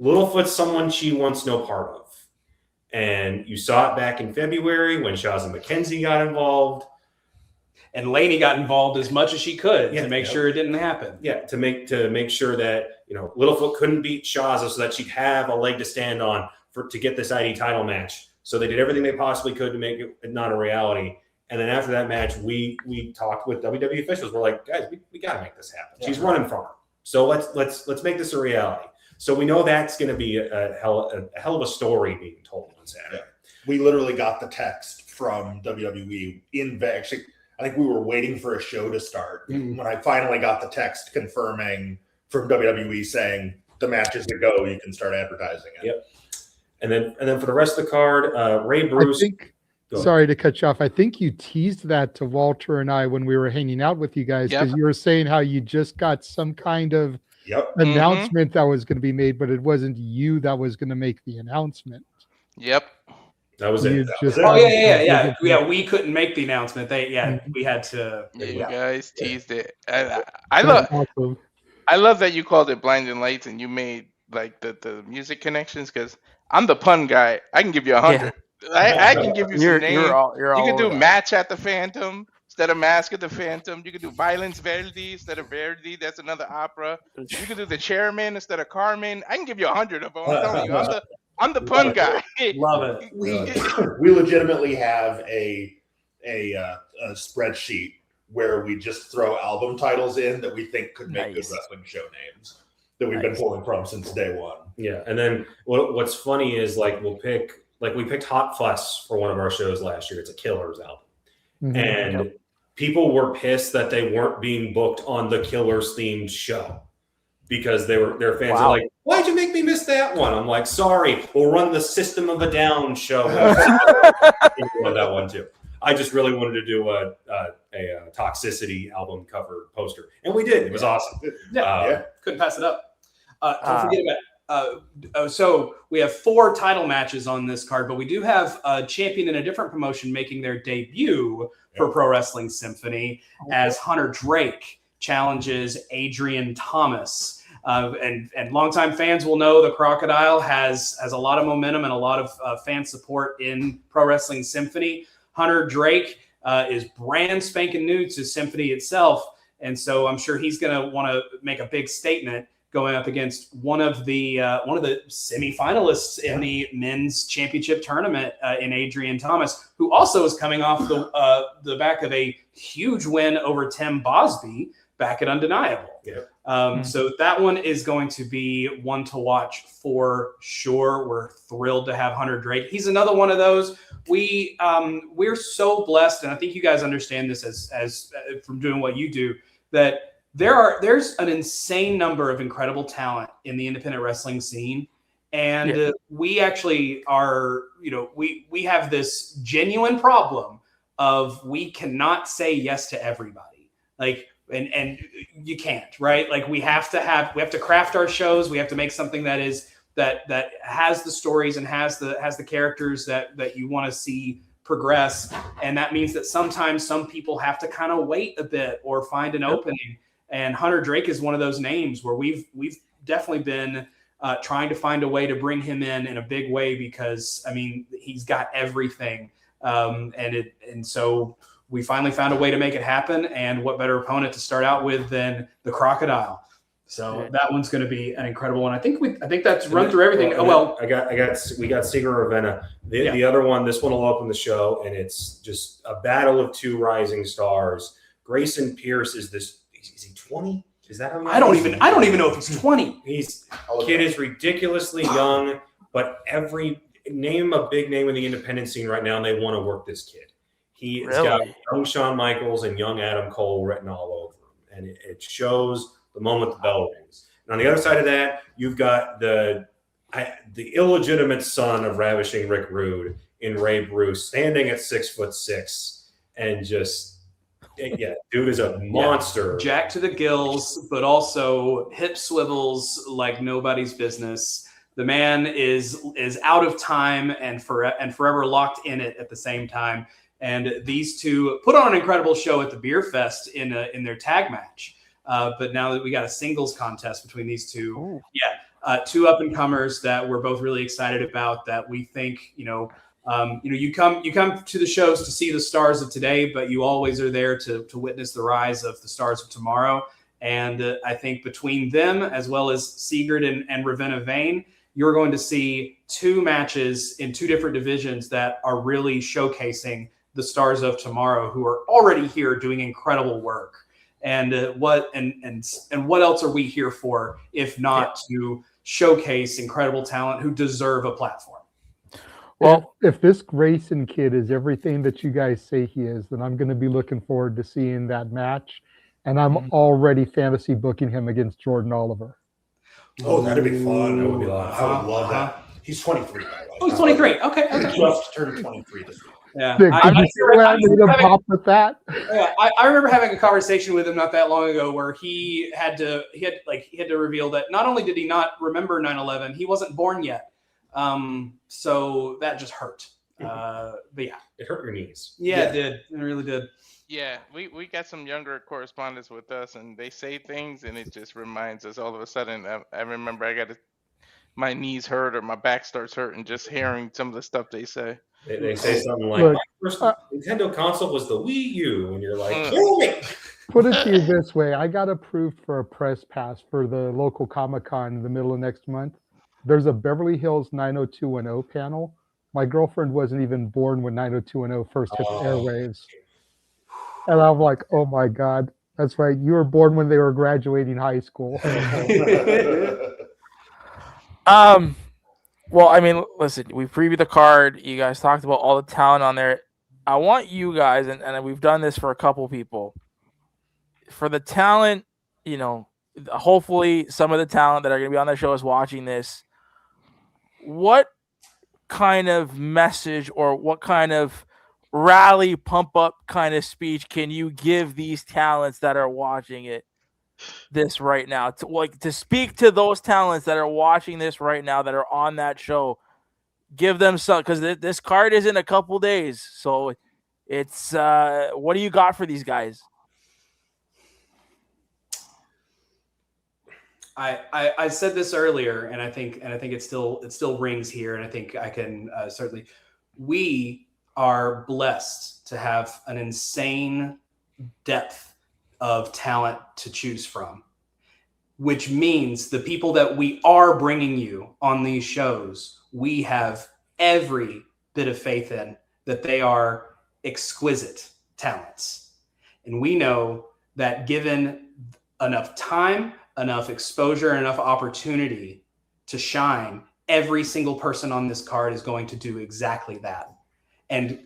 Littlefoot's someone she wants no part of. And you saw it back in February when Shazza McKenzie got involved. And Lanie got involved as much as she could to make sure it didn't happen. Yeah, to make sure that Littlefoot couldn't beat Shazza so that she'd have a leg to stand on to get this ID title match. So they did everything they possibly could to make it not a reality. And then after that match, we talked with WWE officials. We're like, guys, we got to make this happen. She's running from her, so let's make this a reality. So we know that's going to be a hell of a story being told on Saturday. Yeah. We literally got the text from WWE actually. I think we were waiting for a show to start when I finally got the text confirming from WWE saying the match is to go. You can start advertising it. Yep. And then for the rest of the card, Ray Bruce. Sorry to cut you off. I think you teased that to Walter and I when we were hanging out with you guys because you were saying how you just got some kind of announcement that was going to be made, but it wasn't you that was going to make the announcement. Yep. That was it. Yeah. We couldn't make the announcement. We had to. You guys teased it. I love that you called it Blinding Lights and you made like the music connections because I'm the pun guy. I can give you 100. I can give you some names. You can do Match at the Phantom instead of Mask at the Phantom. You can do Violence Verdi instead of Verdi. That's another opera. You can do the Chairman instead of Carmen. I can give you 100 of them. I'm telling you, I'm the pun guy. Love it. We legitimately have a spreadsheet where we just throw album titles in that we think could make good wrestling show names that we've been pulling from since day one. Yeah, and then what's funny is we picked Hot Fuss for one of our shows last year. It's a Killers album. And people were pissed that they weren't being booked on the Killers themed show because their fans are like, why'd you make me miss that one? I'm like, sorry, we'll run the System of a Down show. On that one too. I just really wanted to do a Toxicity album cover poster. And we did. It was awesome. Couldn't pass it up. Don't forget about so we have 4 title matches on this card, but we do have a champion in a different promotion making their debut for Pro Wrestling Symphony as Hunter Drake challenges Adrian Thomas. And longtime fans will know the Crocodile has a lot of momentum and a lot of fan support in Pro Wrestling Symphony. Hunter Drake is brand spanking new to Symphony itself. And so I'm sure he's going to want to make a big statement going up against one of the semifinalists in the men's championship tournament in Adrian Thomas, who also is coming off the back of a huge win over Tim Bosby back at Undeniable. So that one is going to be one to watch for sure. We're thrilled to have Hunter Drake. He's another one of those. We're so blessed, and I think you guys understand this as from doing what you do, that there's an insane number of incredible talent in the independent wrestling scene. And we actually are, we have this genuine problem of we cannot say yes to everybody. Like, and you can't, right? Like we have to craft our shows. We have to make something that has the stories and has the characters that you want to see progress. And that means that sometimes some people have to kind of wait a bit or find an opening. And Hunter Drake is one of those names where we've definitely been trying to find a way to bring him in a big way, because I mean he's got everything, and so we finally found a way to make it happen. And what better opponent to start out with than the Crocodile? So that one's going to be an incredible one. I think that's run through everything. We got Sigur Ravenna. The other one, this one will open the show, and it's just a battle of two rising stars. Grayson Pierce is this. Is he 20? Is that how he? I don't even know if he's 20. Kid is ridiculously young, but name a big name in the independent scene right now, and they want to work this kid. He's got young Shawn Michaels and young Adam Cole written all over him, and it shows the moment the bell rings. And on the other side of that, you've got the illegitimate son of ravishing Rick Rude in Ray Bruce, standing at 6'6" and just. Yeah, dude is a monster. Jacked to the gills, but also hip swivels like nobody's business. The man is out of time and forever locked in it at the same time. And these two put on an incredible show at the Beer Fest in their tag match. But now that we got a singles contest between these two, two up and comers that we're both really excited about. That we think you come to the shows to see the stars of today, but you always are there to witness the rise of the stars of tomorrow. And I think between them, as well as Sigurd and Ravenna Vane, you're going to see two matches in two different divisions that are really showcasing the stars of tomorrow, who are already here doing incredible work. And what else are we here for if not to showcase incredible talent who deserve a platform? Well, if this Grayson kid is everything that you guys say he is, then I'm going to be looking forward to seeing that match. And I'm already fantasy booking him against Jordan Oliver. Oh, that'd be fun. That would be a lot. I would love that. He's 23, by the way. Oh, he's 23. Okay. He just turned 23 this week. Yeah. I remember having a conversation with him not that long ago where he had to reveal that not only did he not remember 9/11, he wasn't born yet. So that just hurt. But yeah, it hurt your knees. Yeah, it did. It really did. Yeah, we got some younger correspondents with us, and they say things, and it just reminds us all of a sudden. I remember my knees hurt or my back starts hurting just hearing some of the stuff they say. They say something like, "My first Nintendo console was the Wii U," and you're like, "Kill me." Put it to you this way: I got approved for a press pass for the local Comic-Con in the middle of next month. There's a Beverly Hills 90210 panel. My girlfriend wasn't even born when 90210 first hit the airwaves. And I'm like, oh my God, that's right. You were born when they were graduating high school. Well, I mean, listen, we previewed the card. You guys talked about all the talent on there. I want you guys, and we've done this for a couple people, for the talent, hopefully some of the talent that are going to be on the show is watching this. What kind of message or what kind of rally pump up kind of speech can you give these talents that are watching this right now, to speak to those talents that are watching this right now, that are on that show? Give them some, because this card is in a couple days. So it's what do you got for these guys? I said this earlier, and I think it still rings here, and I think I can certainly. We are blessed to have an insane depth of talent to choose from, which means the people that we are bringing you on these shows, we have every bit of faith in that they are exquisite talents. And we know that given enough time, enough exposure, enough opportunity to shine, every single person on this card is going to do exactly that. And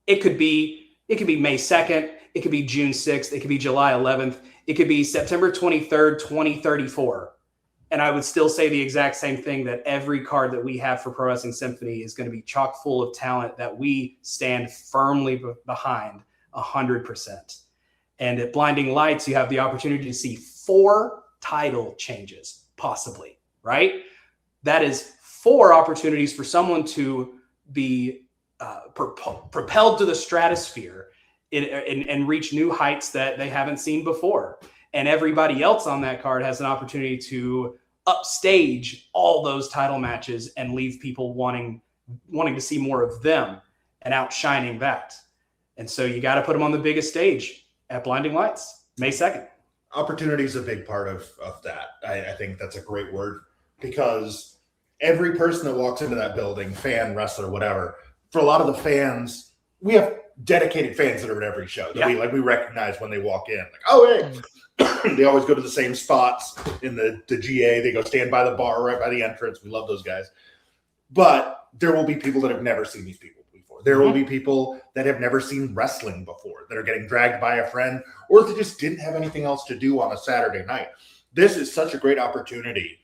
it could be May 2nd, it could be June 6th, it could be July 11th, it could be September 23rd, 2034. And I would still say the exact same thing, that every card that we have for Pro Wrestling Symphony is going to be chock full of talent that we stand firmly behind 100%. And at Blinding Lights, you have the opportunity to see 4 title changes, possibly, right? That is 4 opportunities for someone to be propelled to the stratosphere and reach new heights that they haven't seen before. And everybody else on that card has an opportunity to upstage all those title matches and leave people wanting to see more of them and outshining that. And so you got to put them on the biggest stage at Blinding Lights, May 2nd. Opportunity is a big part of that. I think that's a great word, because every person that walks into that building, fan, wrestler, whatever, for a lot of the fans, we have dedicated fans that are at every show that we recognize when they walk in. Like, oh, hey. They always go to the same spots in the GA. They go stand by the bar right by the entrance. We love those guys. But there will be people that have never seen these people before. There will be people that have never seen wrestling before, that are getting dragged by a friend, or they just didn't have anything else to do on a Saturday night. This is such a great opportunity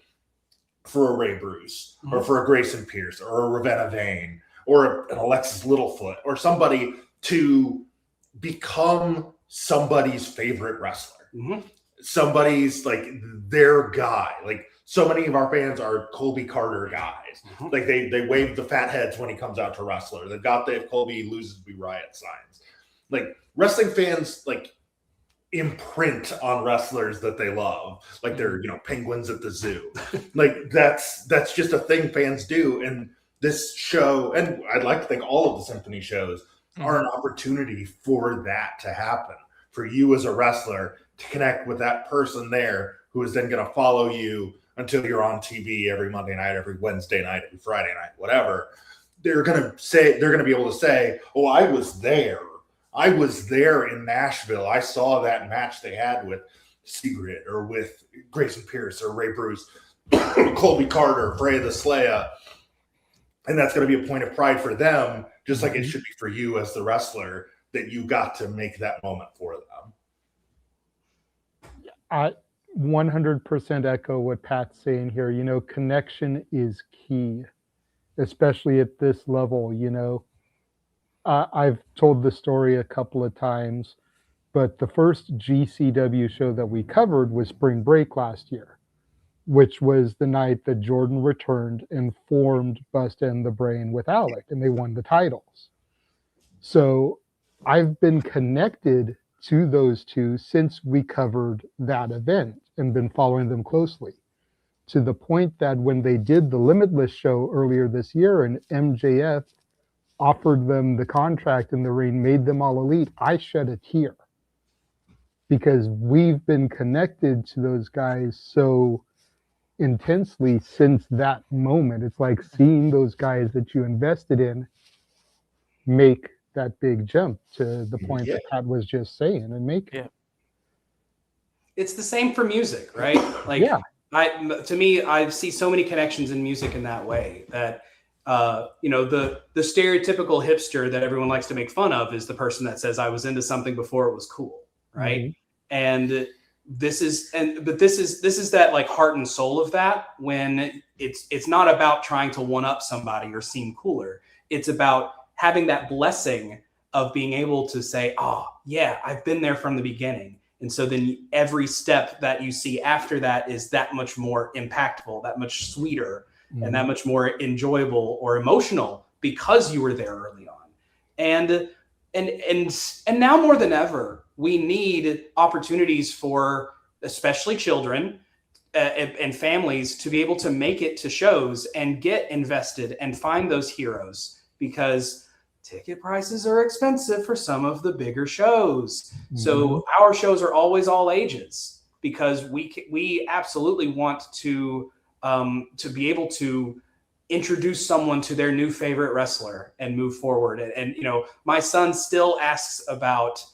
for a Ray Bruce, or for a Grayson Pierce, or a Ravenna Vane, or an Alexis Littlefoot, or somebody to become somebody's favorite wrestler. Somebody's like their guy. Like, so many of our fans are Colby Carter guys. Like they wave the fat heads when he comes out to wrestler. They've got the if Colby loses we riot signs. Like, wrestling fans like imprint on wrestlers that they love. Like they're, penguins at the zoo. Like that's just a thing fans do. And this show, and I'd like to think all of the Symphony shows, are an opportunity for that to happen. For you as a wrestler to connect with that person there, who is then going to follow you until you're on TV every Monday night, every Wednesday night, every Friday night, whatever. They're going to be able to say, oh, I was there. I was there in Nashville. I saw that match they had with Sigrid, or with Grayson Pierce, or Ray Bruce, Colby Carter, Freya the Slaya. And that's going to be a point of pride for them, just like it should be for you as the wrestler, that you got to make that moment for them. I 100% echo what Pat's saying here. Connection is key, especially at this level. I've told the story a couple of times, but the first GCW show that we covered was Spring Break last year, which was the night that Jordan returned and formed Bust and the Brain with Alec, and they won the titles. So I've been connected to those two since we covered that event and been following them closely, to the point that when they did the Limitless show earlier this year and MJF offered them the contract in the ring, made them all elite, I shed a tear, because we've been connected to those guys so intensely since that moment. It's like seeing those guys that you invested in make that big jump to the point that Pat was just saying and make it. It's the same for music, right? Like, to me, I see so many connections in music in that way, that the stereotypical hipster that everyone likes to make fun of is the person that says, I was into something before it was cool, right? And this is that like heart and soul of that, when it's not about trying to one up somebody or seem cooler. It's about having that blessing of being able to say, oh yeah, I've been there from the beginning. And so then every step that you see after that is that much more impactful, that much sweeter, and that much more enjoyable or emotional, because you were there early on. And now more than ever, we need opportunities for especially children and families to be able to make it to shows and get invested and find those heroes, because ticket prices are expensive for some of the bigger shows. So our shows are always all ages, because we absolutely want to be able to introduce someone to their new favorite wrestler and move forward. And you know, my son still asks about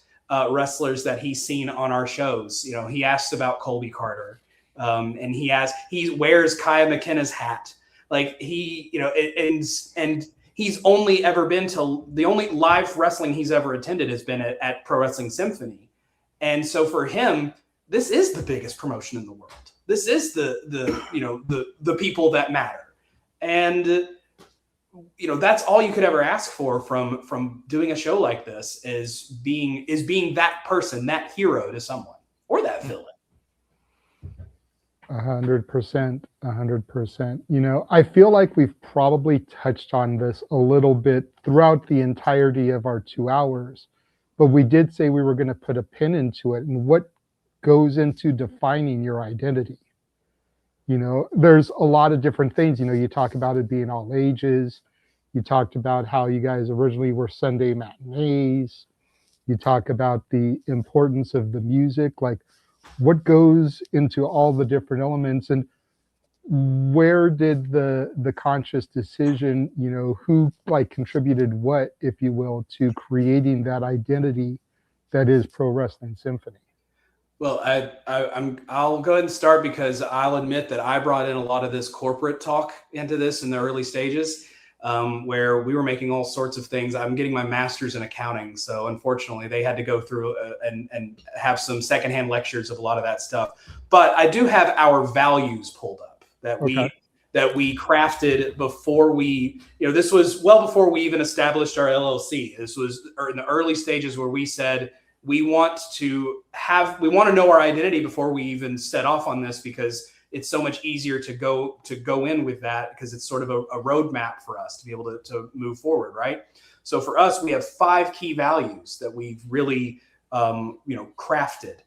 wrestlers that he's seen on our shows. You know, he asks about Colby Carter, and he wears Kaya McKenna's hat. Like he, you know, and he's only ever been to, the only live wrestling he's ever attended has been at Pro Wrestling Symphony. And so for him, this is the biggest promotion in the world. This is the people that matter. And you know, that's all you could ever ask for from doing a show like this, is being that person, that hero to someone, or that villain. 100%, 100%. You know, I feel like we've probably touched on this a little bit throughout the entirety of our 2 hours, but we did say we were going to put a pin into it, and what goes into defining your identity. You know, there's a lot of different things. You know, you talk about it being all ages. You talked about how you guys originally were Sunday matinees. You talk about the importance of the music, like what goes into all the different elements, and where did the conscious decision, you know, who like contributed what, if you will, to creating that identity that is Pro Wrestling Symphony? Well, I'll go ahead and start, because I'll admit that I brought in a lot of this corporate talk into this in the early stages, where we were making all sorts of things. I'm getting my master's in accounting, so unfortunately they had to go through and have some secondhand lectures of a lot of that stuff. But I do have our values pulled up that we crafted before we, you know, this was well before we even established our LLC. This was in the early stages where we said, we want to know our identity before we even set off on this, because it's so much easier to go in with that, because it's sort of a roadmap for us to be able to move forward, right? So for us, we have 5 key values that we've really crafted.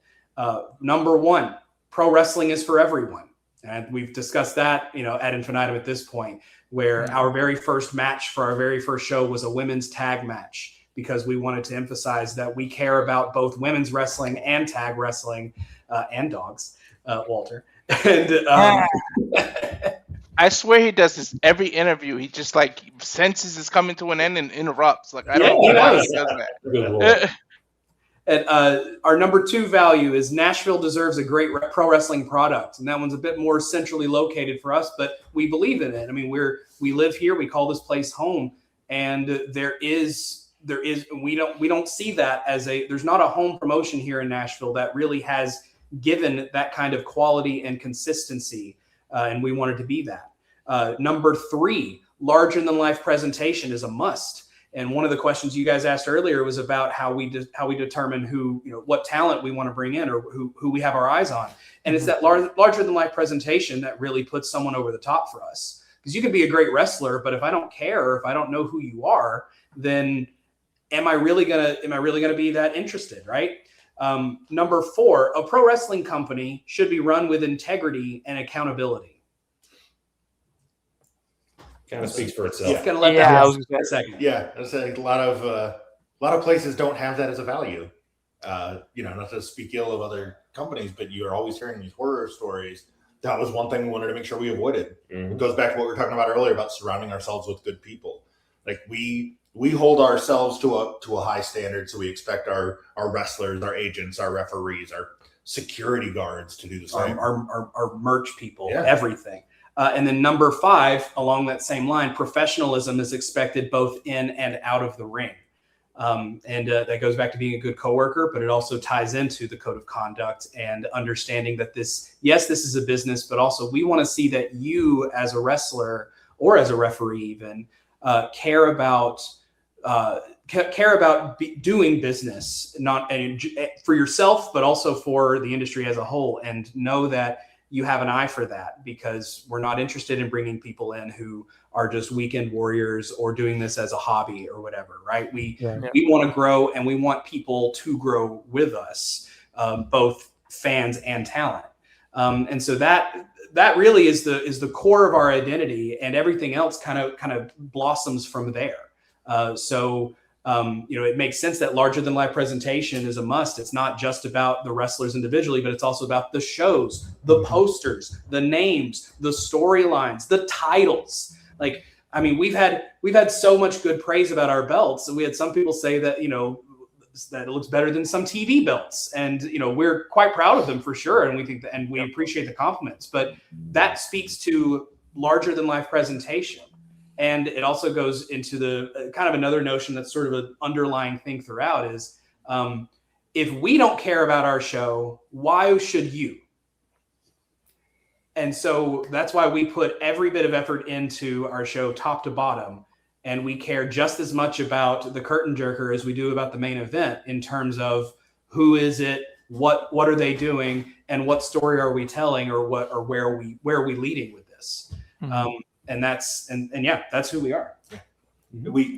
Number 1, pro wrestling is for everyone, and we've discussed that, you know, ad infinitum at this point. Where our very first match for our very first show was a women's tag match, because we wanted to emphasize that we care about both women's wrestling and tag wrestling, and dogs, Walter. And I swear he does this every interview. He just like senses it's coming to an end and interrupts. Like I don't know why he does that. And our number 2 value is Nashville deserves a great pro wrestling product, and that one's a bit more centrally located for us, but we believe in it. I mean, we live here, we call this place home, and we don't see that as there's not a home promotion here in Nashville that really has given that kind of quality and consistency, and we wanted to be that. Number 3, larger than life presentation is a must. And one of the questions you guys asked earlier was about how we determine who, you know, what talent we want to bring in, or who we have our eyes on. And it's that larger than life presentation that really puts someone over the top for us. Because you can be a great wrestler, but if I don't care, or if I don't know who you are, then am I really gonna be that interested, right? Number 4, a pro wrestling company should be run with integrity and accountability. Kind of speaks for itself. Yeah, gonna let that a second. Yeah, I say a lot of places don't have that as a value. You know, not to speak ill of other companies, but you're always hearing these horror stories. That was one thing we wanted to make sure we avoided. It goes back to what we were talking about earlier about surrounding ourselves with good people. Like we hold ourselves to a high standard, so we expect our wrestlers, our agents, our referees, our security guards to do the same. Our merch people, everything. And then number 5, along that same line, professionalism is expected both in and out of the ring. And that goes back to being a good coworker, but it also ties into the code of conduct and understanding that this is a business, but also we want to see that you as a wrestler or as a referee even care about doing business, not for yourself, but also for the industry as a whole, and know that you have an eye for that, because we're not interested in bringing people in who are just weekend warriors or doing this as a hobby or whatever, right? We want to grow, and we want people to grow with us, both fans and talent. And so that really is the core of our identity, and everything else kind of blossoms from there. It makes sense that larger than life presentation is a must. It's not just about the wrestlers individually, but it's also about the shows, the posters, the names, the storylines, the titles. Like, I mean, we've had so much good praise about our belts, and we had some people say that, that it looks better than some TV belts, and we're quite proud of them for sure, and we think that, and we appreciate the compliments. But that speaks to larger than life presentation. And it also goes into the kind of another notion that's sort of an underlying thing throughout is, if we don't care about our show, why should you? And so that's why we put every bit of effort into our show top to bottom. And we care just as much about the curtain jerker as we do about the main event, in terms of who is it, what are they doing, and what story are we telling, or where are we leading with this? And that's who we are.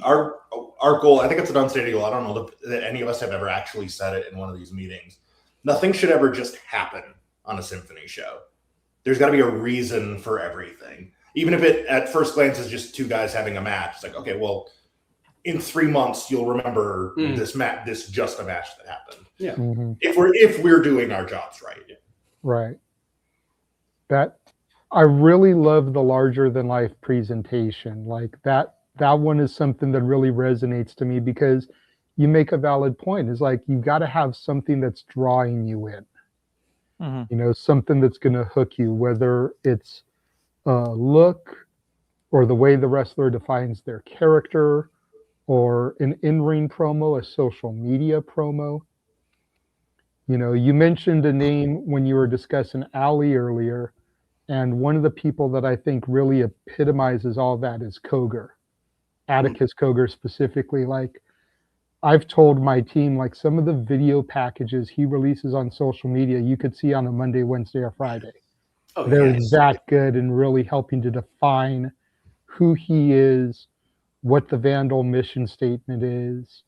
Our goal, I think it's an unstated goal. I don't know that any of us have ever actually said it in one of these meetings. Nothing should ever just happen on a symphony show. There's got to be a reason for everything. Even if it at first glance is just two guys having a match. It's like, okay, well, in 3 months you'll remember this just a match that happened. Yeah. If we're doing our jobs right. Right. That I really love the larger than life presentation. Like that one is something that really resonates to me, because you make a valid point. It's like, you've got to have something that's drawing you in. Something that's going to hook you, whether it's look, or the way the wrestler defines their character, or an in-ring promo, a social media promo. You mentioned a name when you were discussing Ali earlier, and one of the people that I think really epitomizes all that is Koger, Atticus Koger specifically. Like, I've told my team, like, some of the video packages he releases on social media, you could see on a Monday, Wednesday, or Friday. They're that good and really helping to define who he is, what the Vandal mission statement is.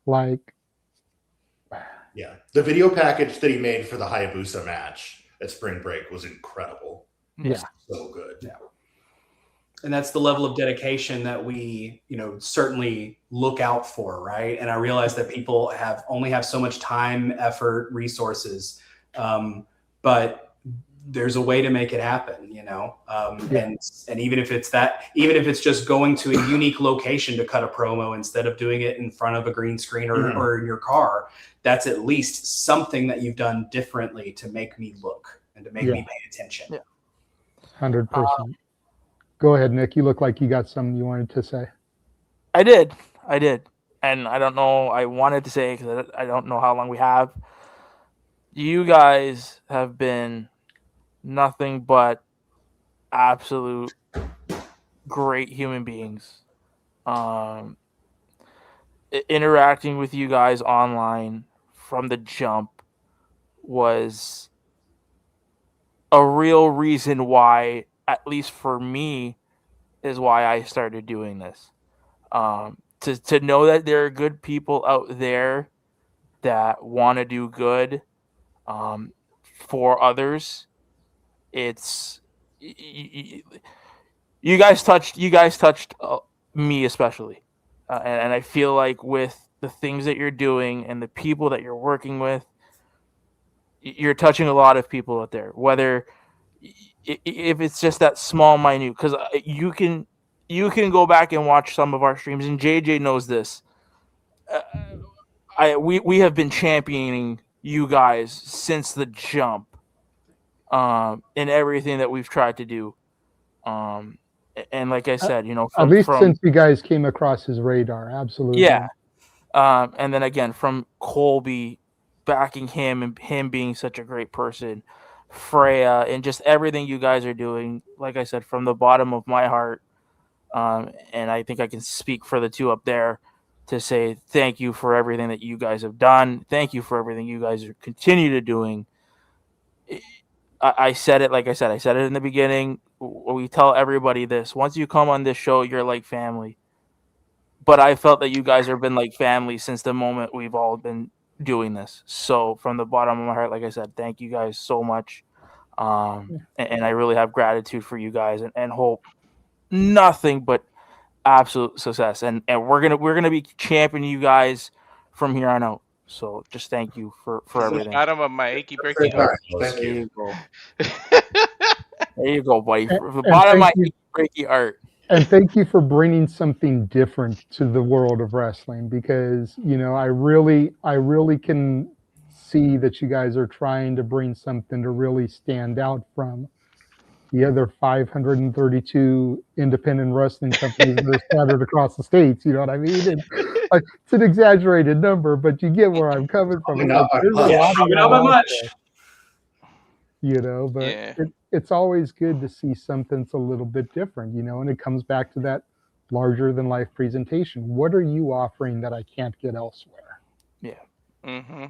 Like, yeah, the video package that he made for the Hayabusa match at Spring Break was incredible. Yeah, so good. Yeah. And that's the level of dedication that we, certainly look out for, right? And I realize that people only have so much time, effort, resources, but there's a way to make it happen, and even if it's just going to a unique location to cut a promo instead of doing it in front of a green screen or in your car, that's at least something that you've done differently to make me look and to make me pay attention. Yeah. 100%. Go ahead, Nick. You look like you got something you wanted to say. I did. And I don't know. I wanted to say, because I don't know how long we have. You guys have been nothing but absolute great human beings. Interacting with you guys online from the jump was a real reason why, at least for me, is why I started doing this. To know that there are good people out there that want to do good for others. It's you guys touched me especially, and I feel like with the things that you're doing and the people that you're working with, you're touching a lot of people out there, whether if it's just that small minute, because you can go back and watch some of our streams, and JJ knows this. We have been championing you guys since the jump, in everything that we've tried to do, and like I said, at least since you guys came across his radar, absolutely. Yeah, and then again from Colby backing him and him being such a great person, Freya, and just everything you guys are doing. Like I said, from the bottom of my heart, and I think I can speak for the two up there to say thank you for everything that you guys have done. Thank you for everything you guys are continue to doing. I said it, like I said it in the beginning. We tell everybody this: once you come on this show, you're like family. But I felt that you guys have been like family since the moment we've all been doing this. So from the bottom of my heart, like I said, thank you guys so much. And I really have gratitude for you guys and hope nothing but absolute success. And we're gonna be championing you guys from here on out. So just thank you for everything. Bottom of my achy breaky heart. Thank you. There you go, buddy. From the bottom of my achy breaky heart. And thank you for bringing something different to the world of wrestling, because I really can see that you guys are trying to bring something to really stand out from the other 532 independent wrestling companies that are scattered across the states. You know what I mean? And, it's an exaggerated number, but you get where I'm coming from. There's a lot of not by much. But it's always good to see something that's a little bit different, and it comes back to that larger than life presentation. What are you offering that I can't get elsewhere? Yeah. Mm-hmm.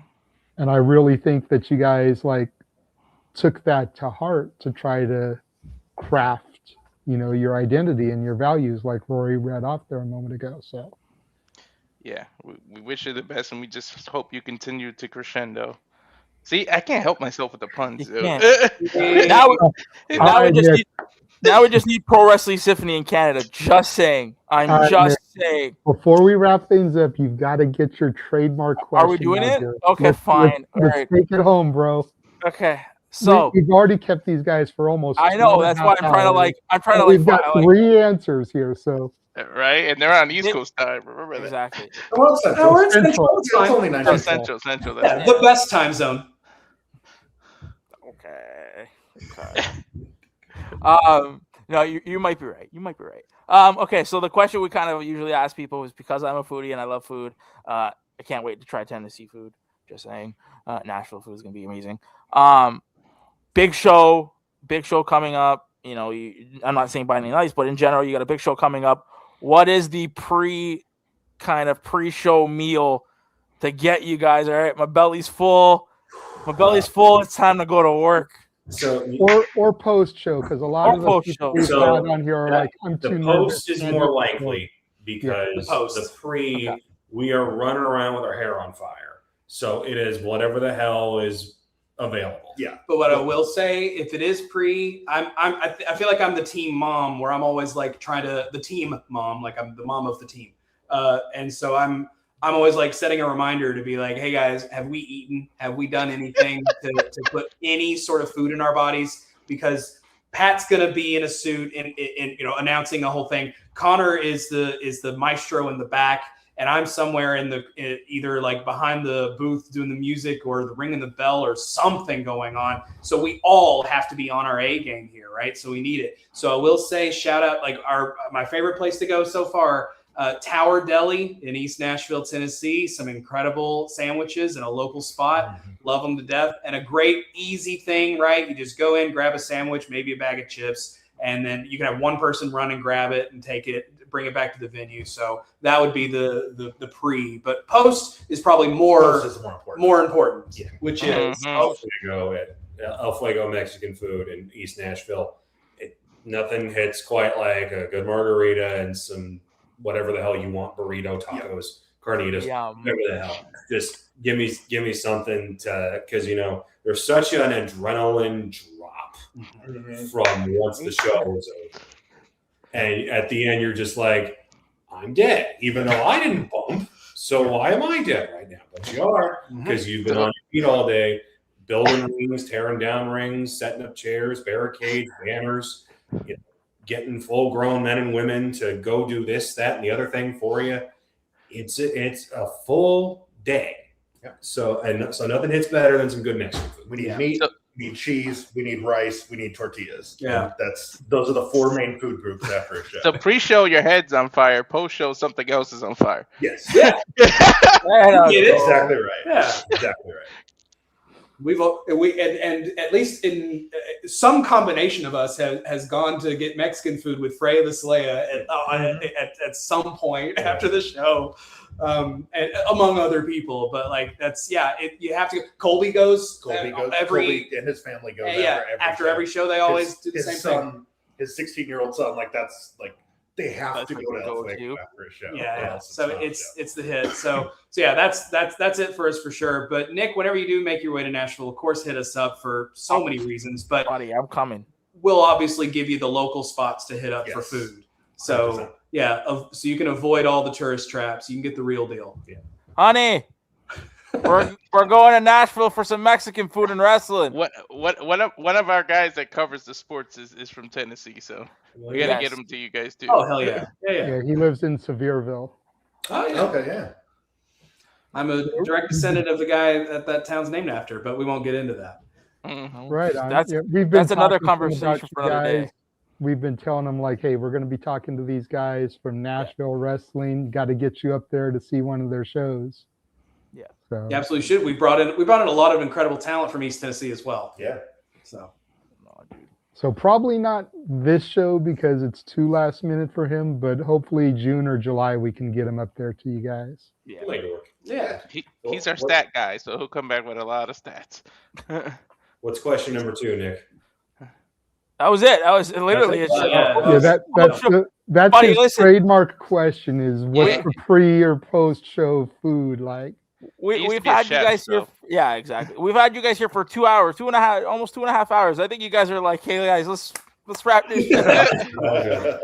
And I really think that you guys took that to heart to try to craft, your identity and your values, like Rory read off there a moment ago. So yeah, we wish you the best, and we just hope you continue to crescendo. See, I can't help myself with the puns. Now we just need Pro Wrestling Symphony in Canada. Just saying. I'm just saying. Before we wrap things up, you've got to get your trademark question. Are we doing it? Here. Okay, fine. Let's take it home, bro. Okay. So we've already kept these guys for almost. I know. That's why I'm trying to We've got 3 answers here, so. Right, and they're on East Coast time. Remember that. Exactly. We're in Central. It's only 9 Central. Central. Yeah, the best time zone. Okay. No, you might be right. Okay, so the question we kind of usually ask people is, because I'm a foodie and I love food, I can't wait to try Tennessee food. Just saying. Nashville food is gonna be amazing. Big show coming up. I'm not saying by any nights, but in general, you got a big show coming up. What is the pre-show meal to get you guys? All right, my belly's full. It's time to go to work. So or post show, because a lot of the people we've had on here are I'm too nervous. The post is more likely because the pre we are running around with our hair on fire. So it is whatever the hell is available. Yeah. But what I will say, if it is pre, I feel like I'm the team mom, where I'm always the team mom, like I'm the mom of the team. And so I'm always setting a reminder to be like, hey guys, have we eaten? Have we done anything to put any sort of food in our bodies? Because Pat's gonna be in a suit and announcing the whole thing. Connor is the maestro in the back, and I'm somewhere either behind the booth doing the music or the ringing the bell or something going on. So we all have to be on our A game here, right? So we need it. So I will say, shout out my favorite place to go so far. Tower Deli in East Nashville, Tennessee. Some incredible sandwiches in a local spot. Love them to death. And a great, easy thing, right? You just go in, grab a sandwich, maybe a bag of chips, and then you can have one person run and grab it and take it, bring it back to the venue. So that would be the pre. But post is probably more important. Yeah. Which is El Fuego Mexican food in East Nashville. Nothing hits quite like a good margarita and some whatever the hell you want, burrito, tacos, carnitas, whatever the hell. Just give me something because there's such an adrenaline drop from once the show is over. And at the end, you're just like, I'm dead, even though I didn't bump. So why am I dead right now? But you are, because you've been on your feet all day, building rings, tearing down rings, setting up chairs, barricades, banners, getting full-grown men and women to go do this, that, and the other thing for you. It's a full day. Yeah. So nothing hits better than some good Mexican food. We need meat, we need cheese, we need rice, we need tortillas. Yeah. Those are the 4 main food groups after a show. So pre-show, your head's on fire. Post-show, something else is on fire. Yes. Yeah. Exactly right. Yeah. Exactly right. And at least in some combination of us has gone to get Mexican food with Freya the Slaya at some point after the show, and among other people. But you have to. Colby goes Colby and his family goes after every show. They always do the same thing. His 16-year-old son, they have That's to what go you to go El Fuego to. after a show. Yeah, or yeah. else So not a it's the hit. So yeah, that's it for us for sure. But Nick, whenever you do make your way to Nashville, of course, hit us up for so many reasons. But buddy, I'm coming. We'll obviously give you the local spots to hit up for Yes. food. So 100%. yeah, so you can avoid all the tourist traps. You can get the real deal. Yeah. Honey, we're going to Nashville for some Mexican food and wrestling. One of our guys that covers the sports is from Tennessee, so we got to get him to you guys too. Oh hell yeah, Yeah, he lives in Sevierville. Oh yeah. Okay, yeah. I'm a direct descendant of the guy that town's named after, but we won't get into that. Right on. That's, Yeah, we've been that's another talking to them about conversation you for another day. guys. We've been telling them like, hey, we're going to be talking to these guys from Nashville Wrestling. Got to get you up there to see one of their shows. Yeah. So You absolutely should. We brought in a lot of incredible talent from East Tennessee as well. Yeah. So probably not this show because it's too last minute for him, but hopefully June or July we can get him up there to you guys. Yeah. Yeah. He's our stat guy, so he'll come back with a lot of stats. What's question number 2, Nick? That was it. That was literally it. That's Buddy, his listen. trademark question is what's the pre or post show food like? We've had you guys here. Yeah, exactly. We've had you guys here for 2 hours, almost 2.5 hours. I think you guys are like, hey guys, let's wrap this shit up.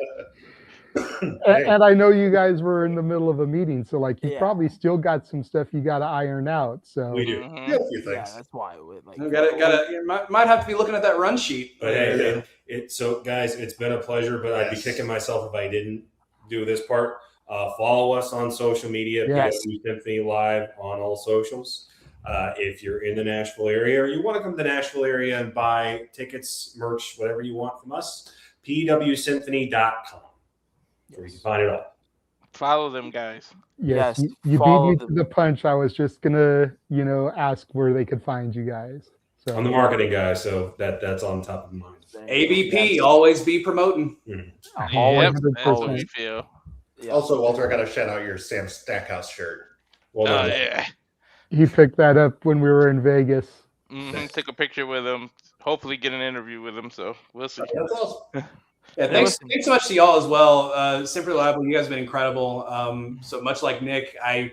And I know you guys were in the middle of a meeting, so like you Yeah. probably still got some stuff you got to iron out. So We do. Yeah, a few things. Yeah, that's why. Like, You might have to be looking at that run sheet. But hey, so guys, it's been a pleasure, but I'd be kicking myself if I didn't do this part. Follow us on social media, Yes. PWSymphony Live on all socials. If you're in the Nashville area or you want to come to the Nashville area and buy tickets, merch, whatever you want from us, PWSymphony.com. Where you can find it all. Follow them, guys. yes, you beat follow me to the punch. I was just gonna, ask where they could find you guys. So I'm the marketing guy, so that's on top of mind. ABP, always be promoting. Always Yep, 100%. that's what we feel. Also, Walter, I got to shout out your Sam Stackhouse shirt. Well Oh done. yeah. He picked that up when we were in Vegas. Took a picture with him. Hopefully, get an interview with him. So we'll see. That's awesome. Yeah, thanks so much to y'all as well. Simply Reliable, you guys have been incredible. So much like Nick, I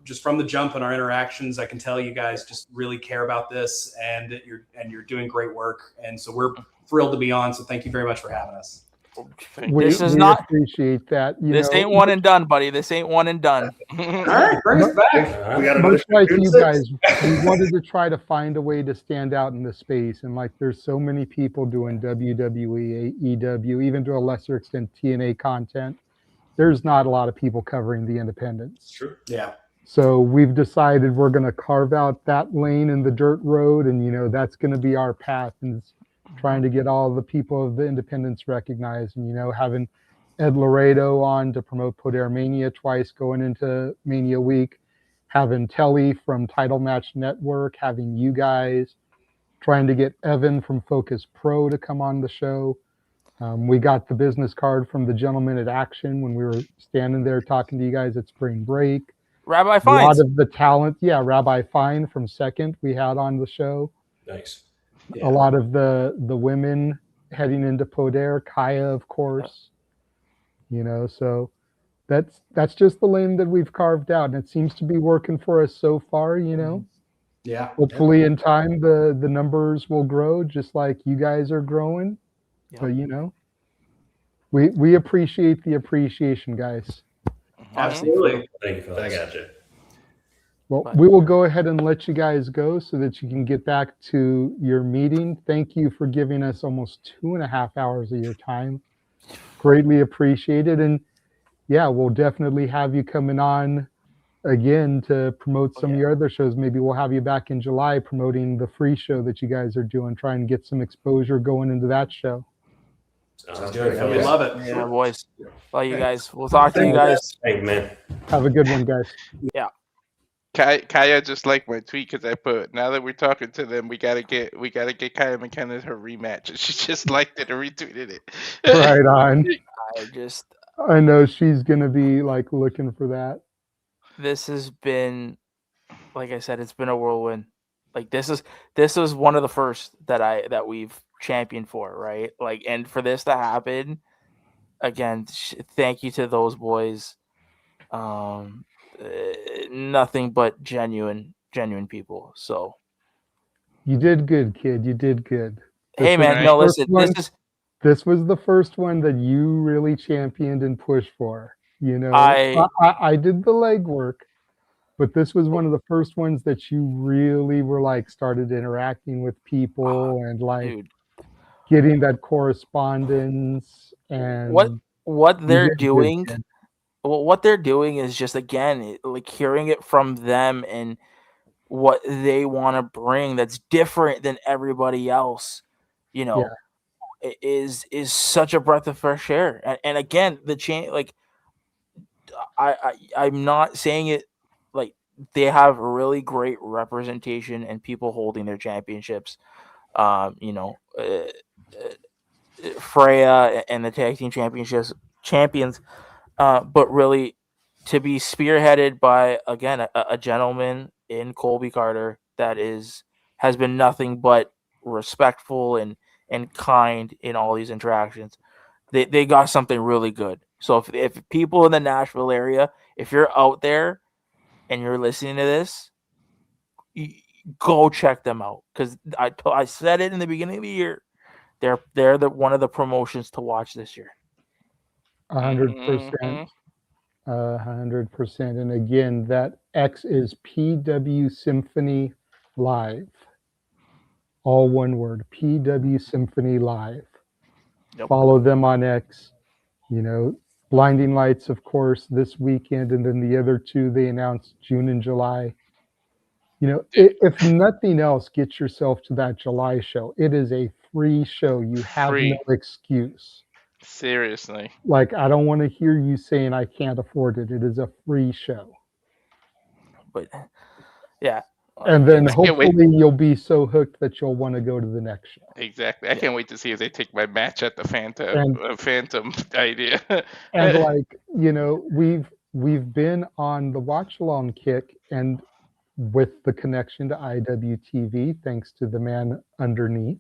just from the jump in our interactions, I can tell you guys just really care about this, and you're doing great work. And so we're thrilled to be on. So thank you very much for having us. We appreciate that. This ain't one and done, buddy. This ain't one and done. All right, bring us back. We got Much like you guys, we wanted to try to find a way to stand out in the space. And like, there's so many people doing WWE, AEW, even to a lesser extent, TNA content. There's not a lot of people covering the independents. True. Yeah. So we've decided we're going to carve out that lane in the dirt road. And, that's going to be our path. And it's trying to get all the people of the independents recognized. And, having Ed Laredo on to promote Poder Mania twice going into Mania week, having Telly from Title Match Network, having you guys, trying to get Evan from Focus Pro to come on the show. We got the business card from the gentleman at Action when we were standing there talking to you guys at spring break. Rabbi A Fines. lot of the talent, Rabbi Fine from Second we had on the show. Nice. A lot of the women heading into Poder, Kaya, of course. So that's just the lane that we've carved out, and it seems to be working for us so far. Yeah. Hopefully, in time, the numbers will grow, just like you guys are growing. But we appreciate the appreciation, guys. Absolutely. Thank you, fellas. I got you. Well, we will go ahead and let you guys go so that you can get back to your meeting. Thank you for giving us almost 2.5 hours of your time. Greatly appreciated. And we'll definitely have you coming on again to promote some of your other shows. Maybe we'll have you back in July promoting the free show that you guys are doing, try and get some exposure going into that show. Sounds good. We love it. Yeah, boys. Love you guys. We'll talk to you guys. Thank you, man. Have a good one, guys. Yeah. Kaya just liked my tweet because I put, now that we're talking to them, we gotta get Kaya McKenna her rematch. And she just liked it and retweeted it. Right on. I I know she's gonna be like looking for that. This has been, like I said, it's been a whirlwind. Like this is one of the first that we've championed for, right? Like, and for this to happen, again, thank you to those boys. Nothing but genuine people. So You did good, kid. You did good. Hey, man, no, listen, this was the first one that you really championed and pushed for. You know, I did the legwork, but this was one of the first ones that you really were like started interacting with people and like getting that correspondence and what they're you did good, doing. kid. Well, what they're doing is just again like hearing it from them and what they want to bring that's different than everybody else. You know, is such a breath of fresh air. And again, the like I'm not saying it like they have really great representation and people holding their championships. You know, Freya and the tag team champions, but really to be spearheaded by again a gentleman in Colby Carter that has been nothing but respectful and kind in all these interactions. They got something really good. So if people in the Nashville area, if you're out there and you're listening to this, go check them out because I said it in the beginning of the year. They're one of the promotions to watch this year. 100%. 100%. And again, that X is PWSymphony Live. All one word, PWSymphony Live. Yep. Follow them on X. You know, Blinding Lights, of course, this weekend. And then the other two, they announced June and July. You know, if nothing else, get yourself to that July show. It is a free show. You have no excuse. Seriously. Like, I don't want to hear you saying I can't afford it. It is a free show. But, yeah. And then hopefully you'll be so hooked that you'll want to go to the next show. Exactly. I can't wait to see if they take my match at the Phantom idea. And like, you know, we've been on the watch along kick and with the connection to IWTV, thanks to the man underneath,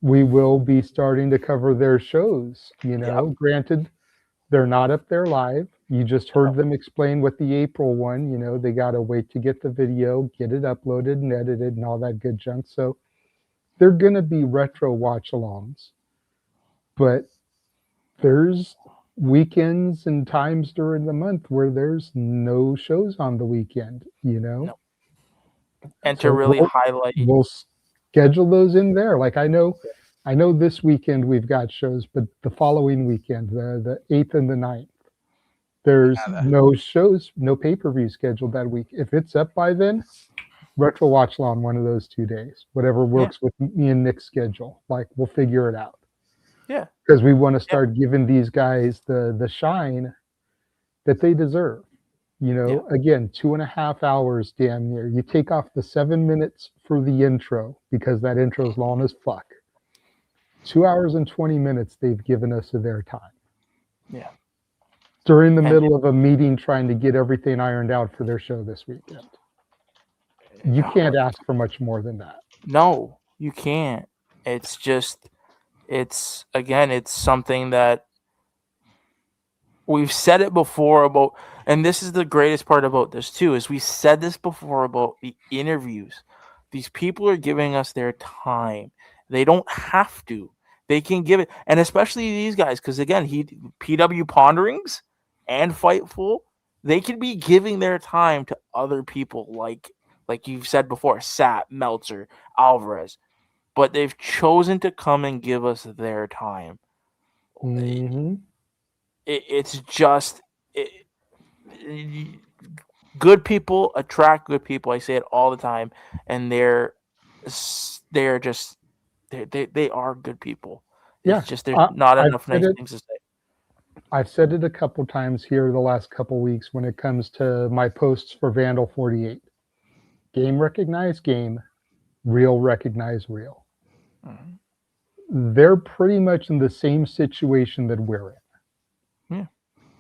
we will be starting to cover their shows. You know, granted, they're not up there live. You just heard them explain what the April one, you know, they got to wait to get the video, get it uploaded and edited and all that good junk. So they're going to be retro watch alongs. But there's weekends and times during the month where there's no shows on the weekend, you know? And so to really highlight, we'll schedule those in there. Like I know this weekend we've got shows, but the following weekend, the 8th and the 9th, there's no shows, no pay-per-view scheduled that week. If it's up by then, retro watch along one of those 2 days, whatever works with me and Nick's schedule. Like we'll figure it out. Yeah. Because we want to start giving these guys the shine that they deserve. You know, again, 2.5 hours damn near. You take off the 7 minutes for the intro because that intro is long as fuck. 2 hours and 20 minutes they've given us of their time. Yeah. During the middle of a meeting trying to get everything ironed out for their show this weekend. You can't ask for much more than that. No, you can't. It's just, it's something that we've said it before about, and this is the greatest part about this too, is we said this before about the interviews. These people are giving us their time. They don't have to. They can give it, and especially these guys, because again, PW Ponderings and Fightful, they can be giving their time to other people like you've said before, Sap, Meltzer, Alvarez, but they've chosen to come and give us their time. Mm-hmm. It's just good people attract good people. I say it all the time, and they are good people. It's just there's not enough nice things to say. I've said it a couple times here the last couple weeks when it comes to my posts for Vandal 48. Game recognize game, real recognize real. Mm-hmm. They're pretty much in the same situation that we're in. Yeah.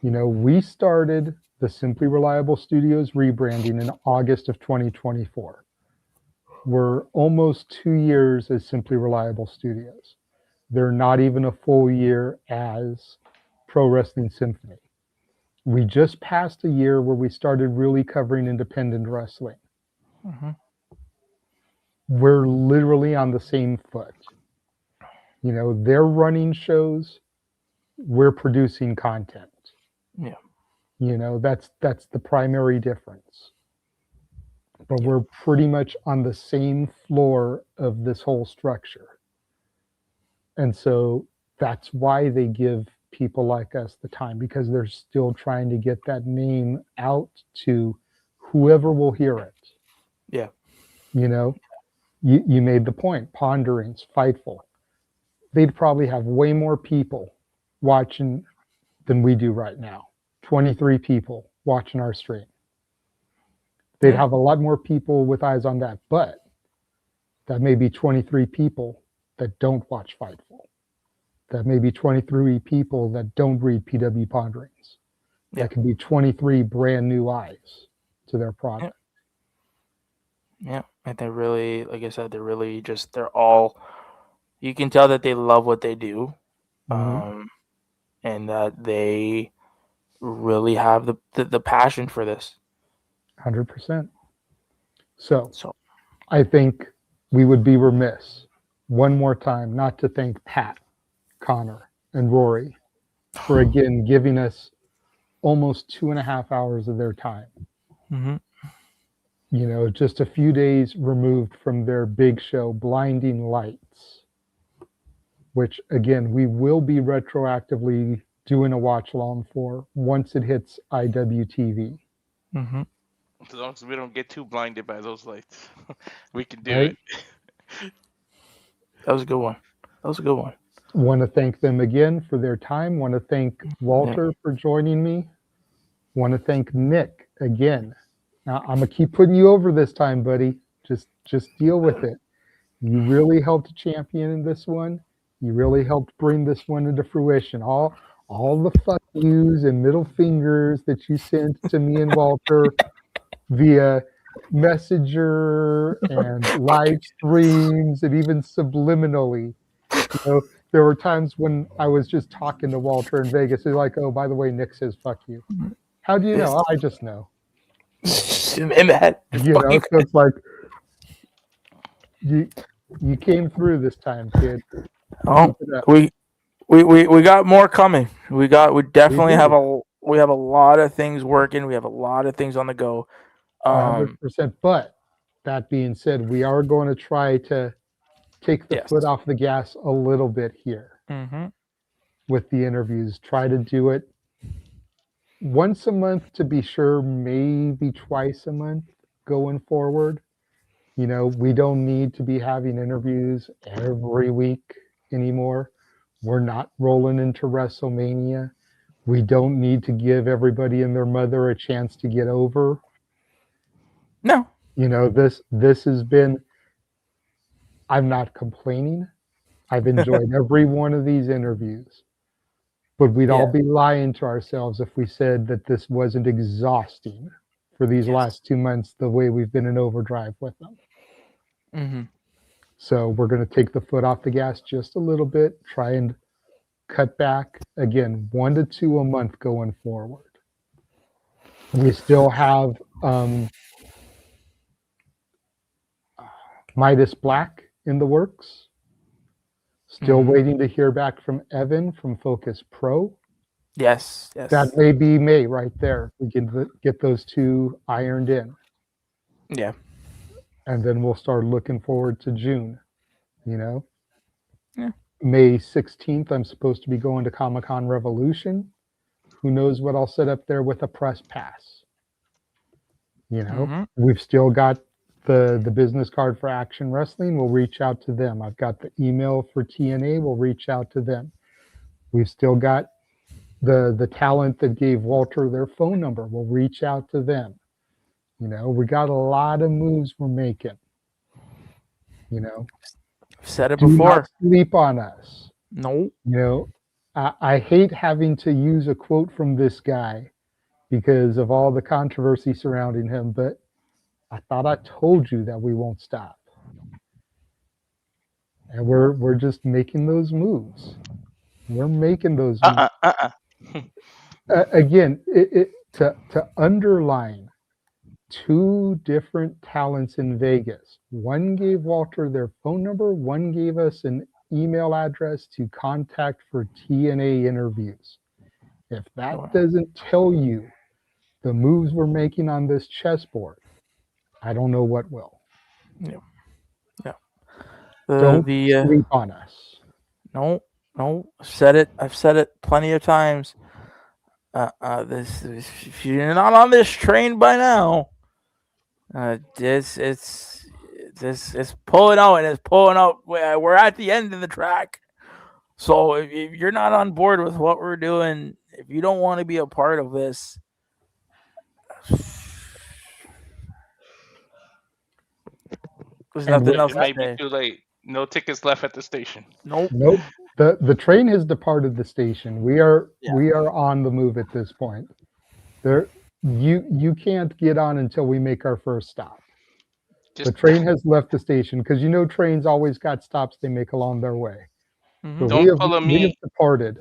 You know, we started the Simply Reliable Studios rebranding in August of 2024. We're almost 2 years as Simply Reliable Studios. They're not even a full year as Pro Wrestling Symphony. We just passed a year where we started really covering independent wrestling. Mm-hmm. We're literally on the same foot. You know, they're running shows, we're producing content. Yeah. You know, that's the primary difference. But we're pretty much on the same floor of this whole structure. And so that's why they give people like us the time, because they're still trying to get that name out to whoever will hear it. Yeah. You know, you made the point, Ponderings, Fightful. They'd probably have way more people watching than we do right now. 23 people watching our stream. They'd have a lot more people with eyes on that, but that may be 23 people that don't watch Fightful. That may be 23 people that don't read PW Ponderings. Yeah. That could be 23 brand new eyes to their product. Yeah. And they're really, like I said, they're really just, they're all, you can tell that they love what they do. Mhm. And that they really have the passion for this. 100%. So I think we would be remiss one more time not to thank Pat, Connor, and Rory for again giving us almost 2.5 hours of their time. Mm-hmm. You know, just a few days removed from their big show, Blinding Lights, which again, we will be retroactively doing a watch along for once it hits IWTV. Mm-hmm. As long as we don't get too blinded by those lights, we can do Right? it. That was a good one. Want to thank them again for their time. Want to thank Walter for joining me. Want to thank Nick again. Now, I'm going to keep putting you over this time, buddy. Just deal with it. You really helped champion in this one. You really helped bring this one into fruition. All the fuck yous and middle fingers that you sent to me and Walter via Messenger and live streams and even subliminally. You know, there were times when I was just talking to Walter in Vegas. He's like, "Oh, by the way, Nick says fuck you." How do you know? Oh, I just know. In the head. You know, so it's like you came through this time, kid. Oh, Keep it up. we got more coming. We definitely have a lot of things working. We have a lot of things on the go. 100%. But that being said, we are going to try to take the foot off the gas a little bit here Mm-hmm. with the interviews. Try to do it once a month to be sure, maybe twice a month going forward. You know, we don't need to be having interviews every week anymore. We're not rolling into WrestleMania. We don't need to give everybody and their mother a chance to get over. No. You know, this has been, I'm not complaining. I've enjoyed every one of these interviews. But we'd all be lying to ourselves if we said that this wasn't exhausting for these last 2 months, the way we've been in overdrive with them. Mm-hmm. So we're going to take the foot off the gas just a little bit, try and cut back, again, 1 to 2 a month going forward. We still have Midas Black in the works. Still waiting to hear back from Evan from Focus Pro. Yes. That may be May right there. We can get those two ironed in. Yeah. And then we'll start looking forward to June, you know? Yeah. May 16th, I'm supposed to be going to Comic-Con Revolution. Who knows what I'll set up there with a press pass. You know, we've still got the business card for Action Wrestling. We'll reach out to them. I've got the email for TNA. We'll reach out to them. We've still got the talent that gave Walter their phone number. We'll reach out to them. You know, we got a lot of moves we're making. You know, I've said it do before. not sleep on us. No. You know, I hate having to use a quote from this guy because of all the controversy surrounding him, but I thought I told you that we won't stop. And we're just making those moves. We're making those moves. Again, to underline 2 different talents in Vegas. One gave Walter their phone number. One gave us an email address to contact for TNA interviews. If that doesn't tell you the moves we're making on this chessboard, I don't know what will. Yeah. Don't sleep on us. No. I've said it plenty of times. This if you're not on this train by now, it's pulling out and it's pulling out. We're at the end of the track. So if you're not on board with what we're doing, if you don't want to be a part of this, there's nothing else It to may say. be too late. No tickets left at the station. Nope. The train has departed the station. We are on the move at this point. You can't get on until we make our first stop. The train has left the station because trains always got stops they make along their way. So we have departed.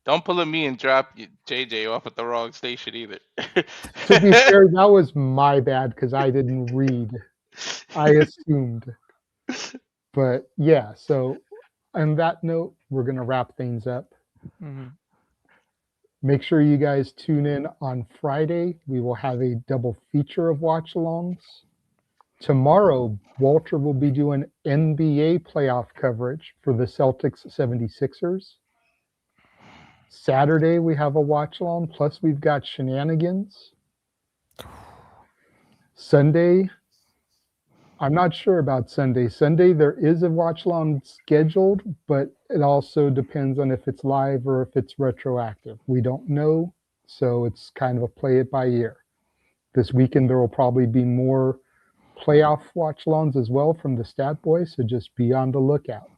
Don't pull a me and drop JJ off at the wrong station either. To be fair, that was my bad because I didn't read. I assumed. But yeah, so on that note, we're going to wrap things up. Mm-hmm. Make sure you guys tune in on Friday. We will have a double feature of watch-alongs. Tomorrow, Walter will be doing NBA playoff coverage for the Celtics 76ers. Saturday, we have a watch-along, plus we've got Shenanigans. Sunday, I'm not sure about Sunday. Sunday, there is a watch-along scheduled, but it also depends on if it's live or if it's retroactive. We don't know, so it's kind of a play it by ear. This weekend, there will probably be more playoff watch-alongs as well from the Stat Boys, so just be on the lookout.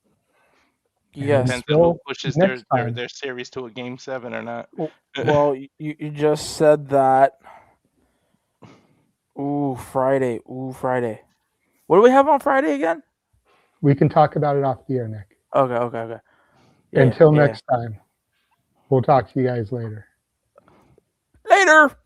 Yes. Depends on who pushes their series to a game 7 or not. Well, you just said that. Friday. What do we have on Friday again? We can talk about it off the air, Nick. Okay. Until next time. We'll talk to you guys later. Later.